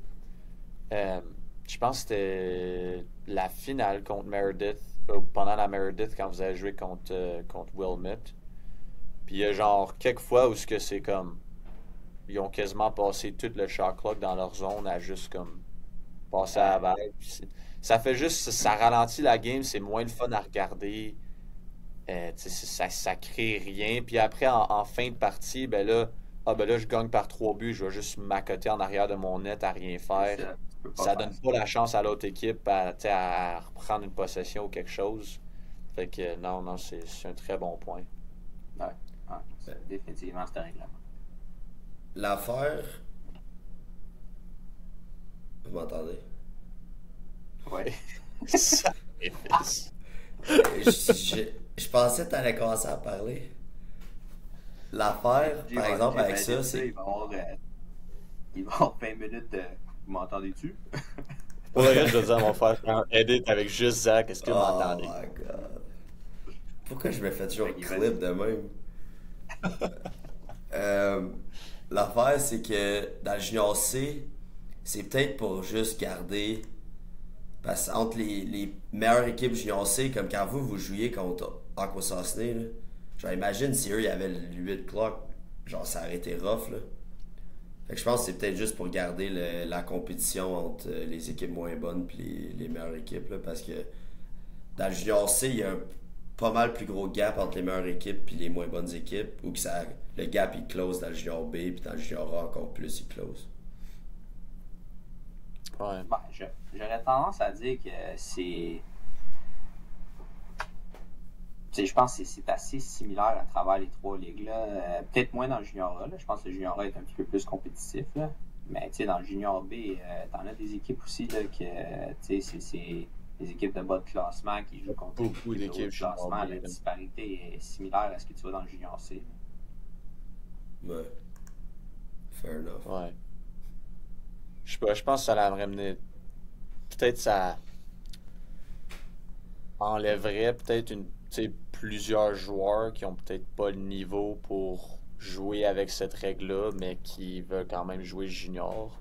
euh, je pense que c'était la finale contre Meredith, pendant la Meredith quand vous avez joué contre Wilmot, puis il y a genre quelques fois où ce que c'est comme ils ont quasiment passé tout le shot clock dans leur zone à juste comme passer à la balle. Ça fait juste, ça ralentit la game, c'est moins le fun à regarder. Tu sais, ça crée rien. Puis après, en fin de partie, ben là, ben là, je gagne par 3 buts, je vais juste m'accoter en arrière de mon net à rien C'est faire. ça. Tu peux pas Ça faire donne ça. pas la chance à l'autre équipe tu sais, à reprendre une possession ou quelque chose. Fait que non, non, c'est un très bon point. Ouais. Ouais. Définitivement, c'est un règlement. L'affaire. Vous m'entendez? Ouais. Sacrifice. Je pensais que t'allais commencer à parler. L'affaire, par exemple, avec ça, c'est. Il va y avoir, il va y avoir 20 minutes de. Vous m'entendez-tu? Pour le reste, je veux dire à mon frère, faire un edit avec juste Zach, est-ce que vous Oh m'entendez? my god. Pourquoi je me fais toujours Ok, clip de même? Euh, L'affaire, c'est que dans le Junior C, c'est peut-être pour juste garder. Parce qu'entre les meilleures équipes Junior C, comme quand vous jouiez contre Aquasasne, là, genre imagine si eux, il y avait le 8 clock, genre ça aurait été rough, là. Fait que je pense que c'est peut-être juste pour garder la compétition entre les équipes moins bonnes et les meilleures équipes, là, parce que dans le Junior C, il y a un pas mal plus gros gap entre les meilleures équipes et les moins bonnes équipes, ou que le gap il close dans le Junior B, puis dans le Junior A encore plus il close. Ouais. Ben, j'aurais tendance à dire que c'est. Tu sais, je pense que c'est assez similaire à travers les trois ligues-là. Peut-être moins dans le Junior A. Là. Je pense que le Junior A est un petit peu plus compétitif. Là. Mais tu sais, dans le Junior B, t'en as des équipes aussi là, que c'est des équipes de bas de classement qui jouent contre des Beaucoup équipes de haut d'équipes de Junior classement. B, La là. disparité est similaire à ce que tu vois dans le Junior C. Ouais. Fair enough. Ouais. Je sais pas, je pense que ça l'aimerait mener. Peut-être ça enlèverait peut-être tu sais, plusieurs joueurs qui ont peut-être pas le niveau pour jouer avec cette règle-là, mais qui veulent quand même jouer junior.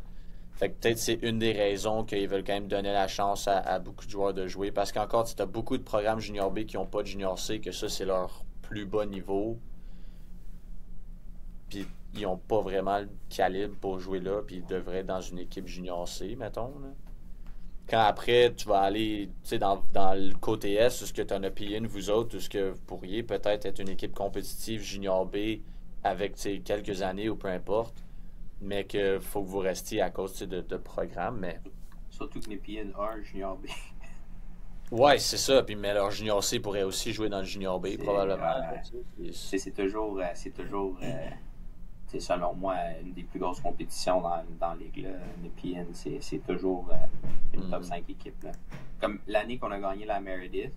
Fait que peut-être c'est une des raisons qu'ils veulent quand même donner la chance à beaucoup de joueurs de jouer. Parce qu'encore, tu as beaucoup de programmes junior B qui n'ont pas de junior C, que ça, c'est leur plus bas niveau. Puis ils n'ont pas vraiment le calibre pour jouer là, puis ils devraient être dans une équipe junior C, mettons. Là. Quand après, tu vas aller dans le côté Est, où ce que tu en as payé une, vous autres, où ce que vous pourriez peut-être être une équipe compétitive junior B avec quelques années ou peu importe, mais que faut que vous restiez à cause de programme. Mais Surtout que Nepean a un Junior B. ouais, c'est ça. Puis mais leur junior C pourrait aussi jouer dans le junior B, C'est probablement. c'est toujours c'est selon moi une des plus grosses compétitions dans la ligue. Nepean, c'est toujours une top 5 équipe. Là. Comme l'année qu'on a gagné la Meredith,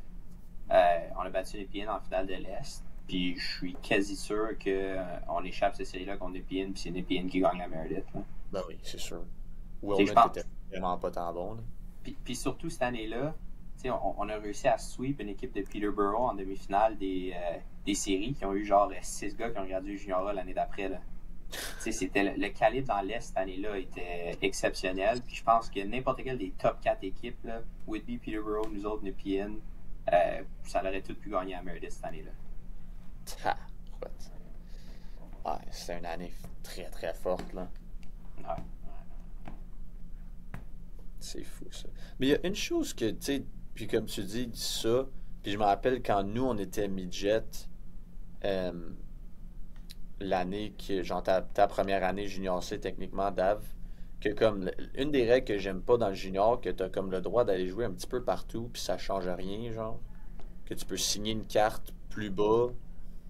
on a battu Nepean en finale de l'Est. Puis je suis quasi sûr qu'on échappe cette série-là contre Nepean, puis c'est Nepean qui gagne la Meredith. Là. Ben oui, c'est sûr. Je Wilmot pense. était vraiment pas tant bon. Là. Puis surtout cette année-là, on a réussi à sweep une équipe de Peterborough en demi-finale des séries qui ont eu genre 6 gars qui ont regardé le Junior A l'année d'après. Là. C'était le calibre dans l'Est cette année-là était exceptionnel. Puis je pense que n'importe quelle des top 4 équipes, là, Whitby, Peterborough, nous autres, Nepean, ça aurait tout pu gagner à Meredith cette année-là. Ouais, c'était une année très très forte là. Ouais. C'est fou ça. Mais il y a une chose que, tu sais, puis comme tu dis ça, puis je me rappelle quand nous on était midget, euh, l'année que, genre ta première année junior C techniquement, Dave, que comme une des règles que j'aime pas dans le junior, que t'as comme le droit d'aller jouer un petit peu partout, puis ça change rien, genre. Que tu peux signer une carte plus bas.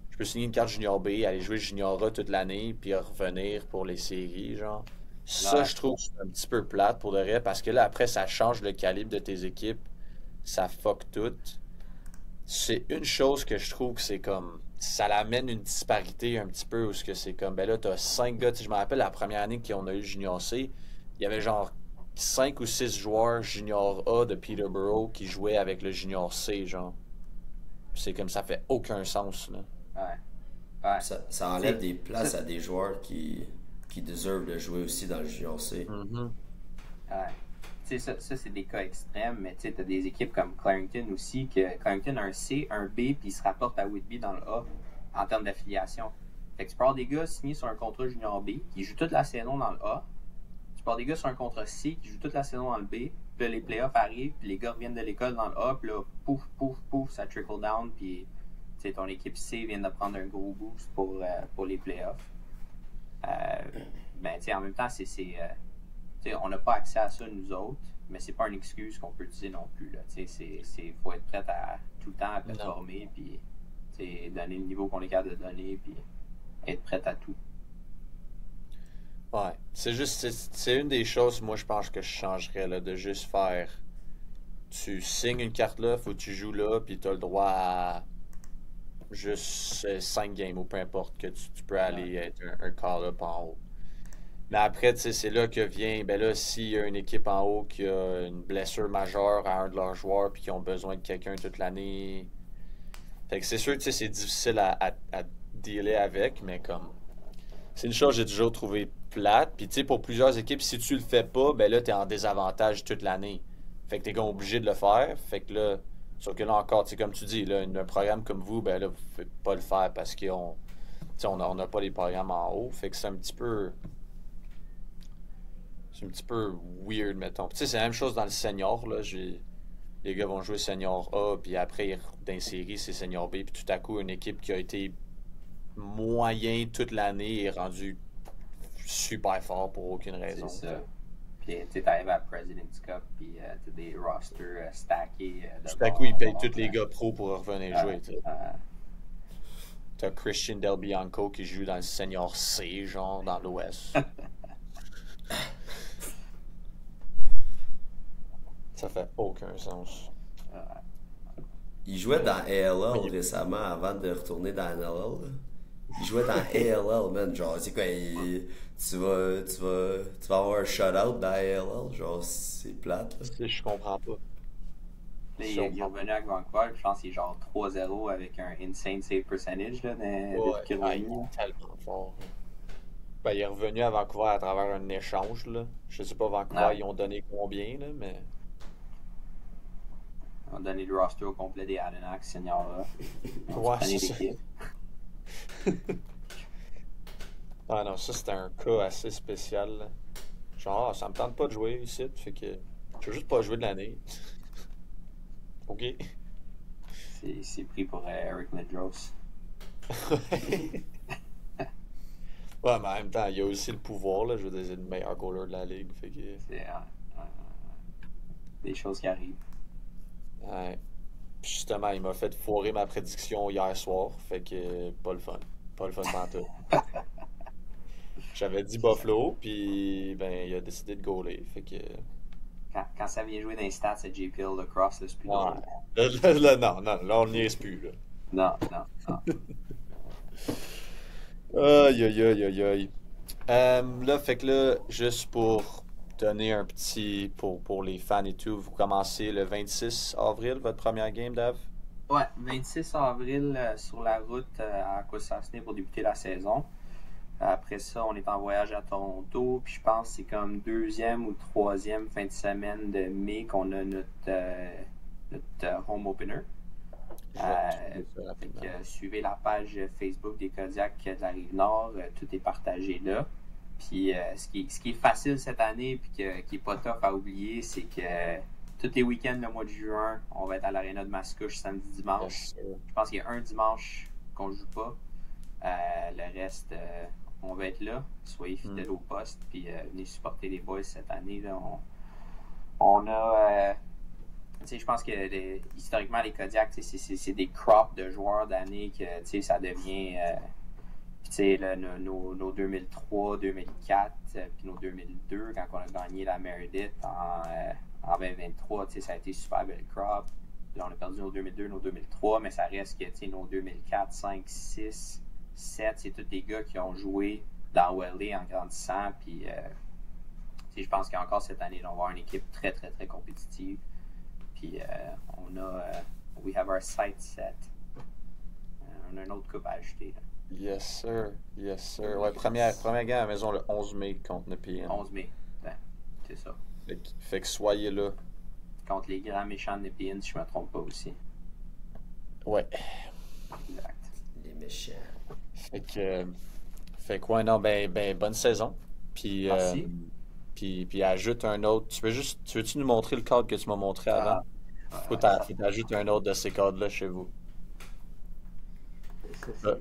Je peux signer une carte junior B, aller jouer junior A toute l'année, puis revenir pour les séries, genre. Ça, Ouais. je trouve que c'est un petit peu plate pour de vrai, parce que là, après, ça change le calibre de tes équipes. Ça fuck tout. C'est une chose que je trouve que c'est comme. Ça l'amène une disparité un petit peu, où ce que c'est comme. Ben là, t'as 5 gars. Tu sais, je me rappelle la première année qu'on a eu le Junior C, il y avait genre 5 ou 6 joueurs junior A de Peterborough qui jouaient avec le junior C, genre. C'est comme ça fait aucun sens, là. Ouais. Ça enlève des places à des joueurs qui deservent de jouer aussi dans le junior C. Mhm. Ouais. Tu sais, ça c'est des cas extrêmes, mais tu sais, t'as des équipes comme Clarington aussi, que Clarington a un C, un B, puis il se rapporte à Whitby dans le A en termes d'affiliation. Fait que tu peux avoir des gars signés sur un contrat junior B qui jouent toute la saison dans le A. Tu peux avoir des gars sur un contrat C qui jouent toute la saison dans le B. Puis là, les playoffs arrivent, puis les gars reviennent de l'école dans le A, puis là, pouf, pouf, pouf, ça trickle down, puis tu sais, ton équipe C vient de prendre un gros boost pour les playoffs. Ben, tu sais, en même temps, on n'a pas accès à ça, nous autres, mais c'est pas une excuse qu'on peut utiliser non plus. Il faut être prêt à tout le temps à performer, puis donner le niveau qu'on est capable de donner, puis être prêt à tout. Ouais. C'est une des choses, moi, je pense que je changerais, là, de juste faire. Tu signes une carte là, faut que tu joues là, puis tu as le droit à juste 5 games ou peu importe, que tu peux aller être un call-up en haut. Mais après, tu sais, c'est là que vient, ben là, s'il y a une équipe en haut qui a une blessure majeure à un de leurs joueurs puis qui ont besoin de quelqu'un toute l'année. Fait que c'est sûr, tu sais, c'est difficile à dealer avec, mais comme. C'est une chose que j'ai toujours trouvé plate. Puis tu sais, pour plusieurs équipes, si tu le fais pas, ben là, t'es en désavantage toute l'année. Fait que t'es comme obligé de le faire. Fait que là, sauf que là encore, tu sais, comme tu dis, là, un programme comme vous, ben là, vous pouvez pas le faire parce qu'on on n'a pas les programmes en haut. Fait que c'est un petit peu. C'est un petit peu weird, mettons. Tu sais, c'est la même chose dans le senior, là. Les gars vont jouer senior A, puis après, dans les séries, c'est senior B, puis tout à coup, une équipe qui a été moyen toute l'année est rendue super fort pour aucune raison. C'est ça. Puis tu arrives à President's Cup, puis t'as des rosters stackés. Tout à coup, ils payent tous les gars pros pour revenir jouer. T'as Christian Del Bianco qui joue dans le senior C, genre, dans l'Ouest. Ça fait aucun sens. Il jouait dans ALL récemment avant de retourner dans NLL. Là. Il jouait dans ALL, man. Genre, c'est quoi, tu vas avoir un shutout dans ALL? Genre, c'est plate. Là. Je comprends pas. Il est revenu à Vancouver, je pense qu'il est genre 3-0 avec un insane save percentage là, depuis qu'il est revenu. Tellement fort. Ben, il est revenu à Vancouver à travers un échange. Là. Je sais pas, Vancouver, ils ont donné combien, là, mais. On a donné le roster au complet des Adenauer seniors là. Ouais, c'est ça. Ah non, ça c'était un cas assez spécial. Là. Genre, ça me tente pas de jouer ici, fait que je veux juste pas jouer de l'année. Ok. C'est pris pour Eric Medros. Ouais, mais en même temps, il y a aussi le pouvoir, là. Je veux dire, c'est le meilleur goaler de la ligue, fait que. C'est des choses qui arrivent. Ouais. Puis justement, il m'a fait foirer ma prédiction hier soir, fait que pas le fun. Pas le fun pantoute. J'avais dit Buffalo, puis ben il a décidé de goaler, fait que. Quand ça vient jouer dans les stats à JPL Lacrosse, c'est plus drôle. Non, là on n'y est plus, là. Non. Aïe. Là, fait que là, juste pour donner un petit, pour les fans et tout, vous commencez le 26 avril, votre première game, Dave? Ouais, 26 avril sur la route à Cossacné pour débuter la saison. Après ça, on est en voyage à Toronto, puis je pense que c'est comme deuxième ou troisième fin de semaine de mai qu'on a notre home opener. Suivez la page Facebook des Kodiaks de la Rive-Nord, tout est partagé là. Puis ce qui est facile cette année puis qui est pas tough à oublier, c'est que tous les week-ends le mois de juin, on va être à l'Arena de Mascouche samedi, dimanche. Je pense qu'il y a un dimanche qu'on joue pas. Le reste, on va être là. Soyez fidèles au poste puis venez supporter les boys cette année. Là. On a... je pense que historiquement, les Kodiaks, c'est des crops de joueurs d'année que ça devient... nos 2003, 2004, puis nos 2002, quand on a gagné la Meredith en 2023, ça a été super belle crop. Là, on a perdu nos 2002, nos 2003, mais ça reste que nos 2004, 5, 6, 7, c'est tous des gars qui ont joué dans OLA en grandissant, puis je pense qu'encore cette année, on va avoir une équipe très, très, très compétitive. Puis we have our sights set. On a une autre coupe à ajouter. Là. Yes, sir. Yes, sir. Ouais, première game à la maison le 11 mai contre Nepean. 11 mai. Ben, c'est ça. Fait que soyez là. Contre les grands méchants de Nepean, si je me trompe pas aussi. Ouais. Exact. Les méchants. Fait que ouais, non, bonne saison. Puis, Merci. puis ajoute un autre. Tu veux-tu nous montrer le cadre que tu m'as montré avant? Faut t'ajouter un autre de ces cadres-là chez vous.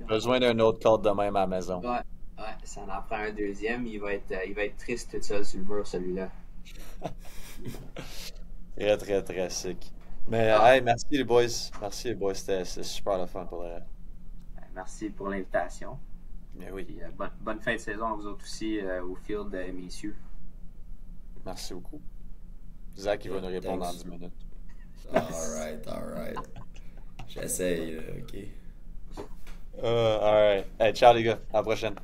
Besoin d'un autre cadre de même à la maison. Ouais, ça en prend un deuxième. Il va être triste tout seul sur le mur, celui-là. Très, très, très sick. Mais hey, merci les boys. Merci les boys. C'était super le fun pour le. Merci pour l'invitation. Mais oui. Puis, bonne fin de saison à vous autres aussi au field, messieurs. Merci beaucoup. Zach, il va nous répondre dans 10 minutes. Alright. J'essaye, ok. Alright. Hey, ciao les gars. À la prochaine.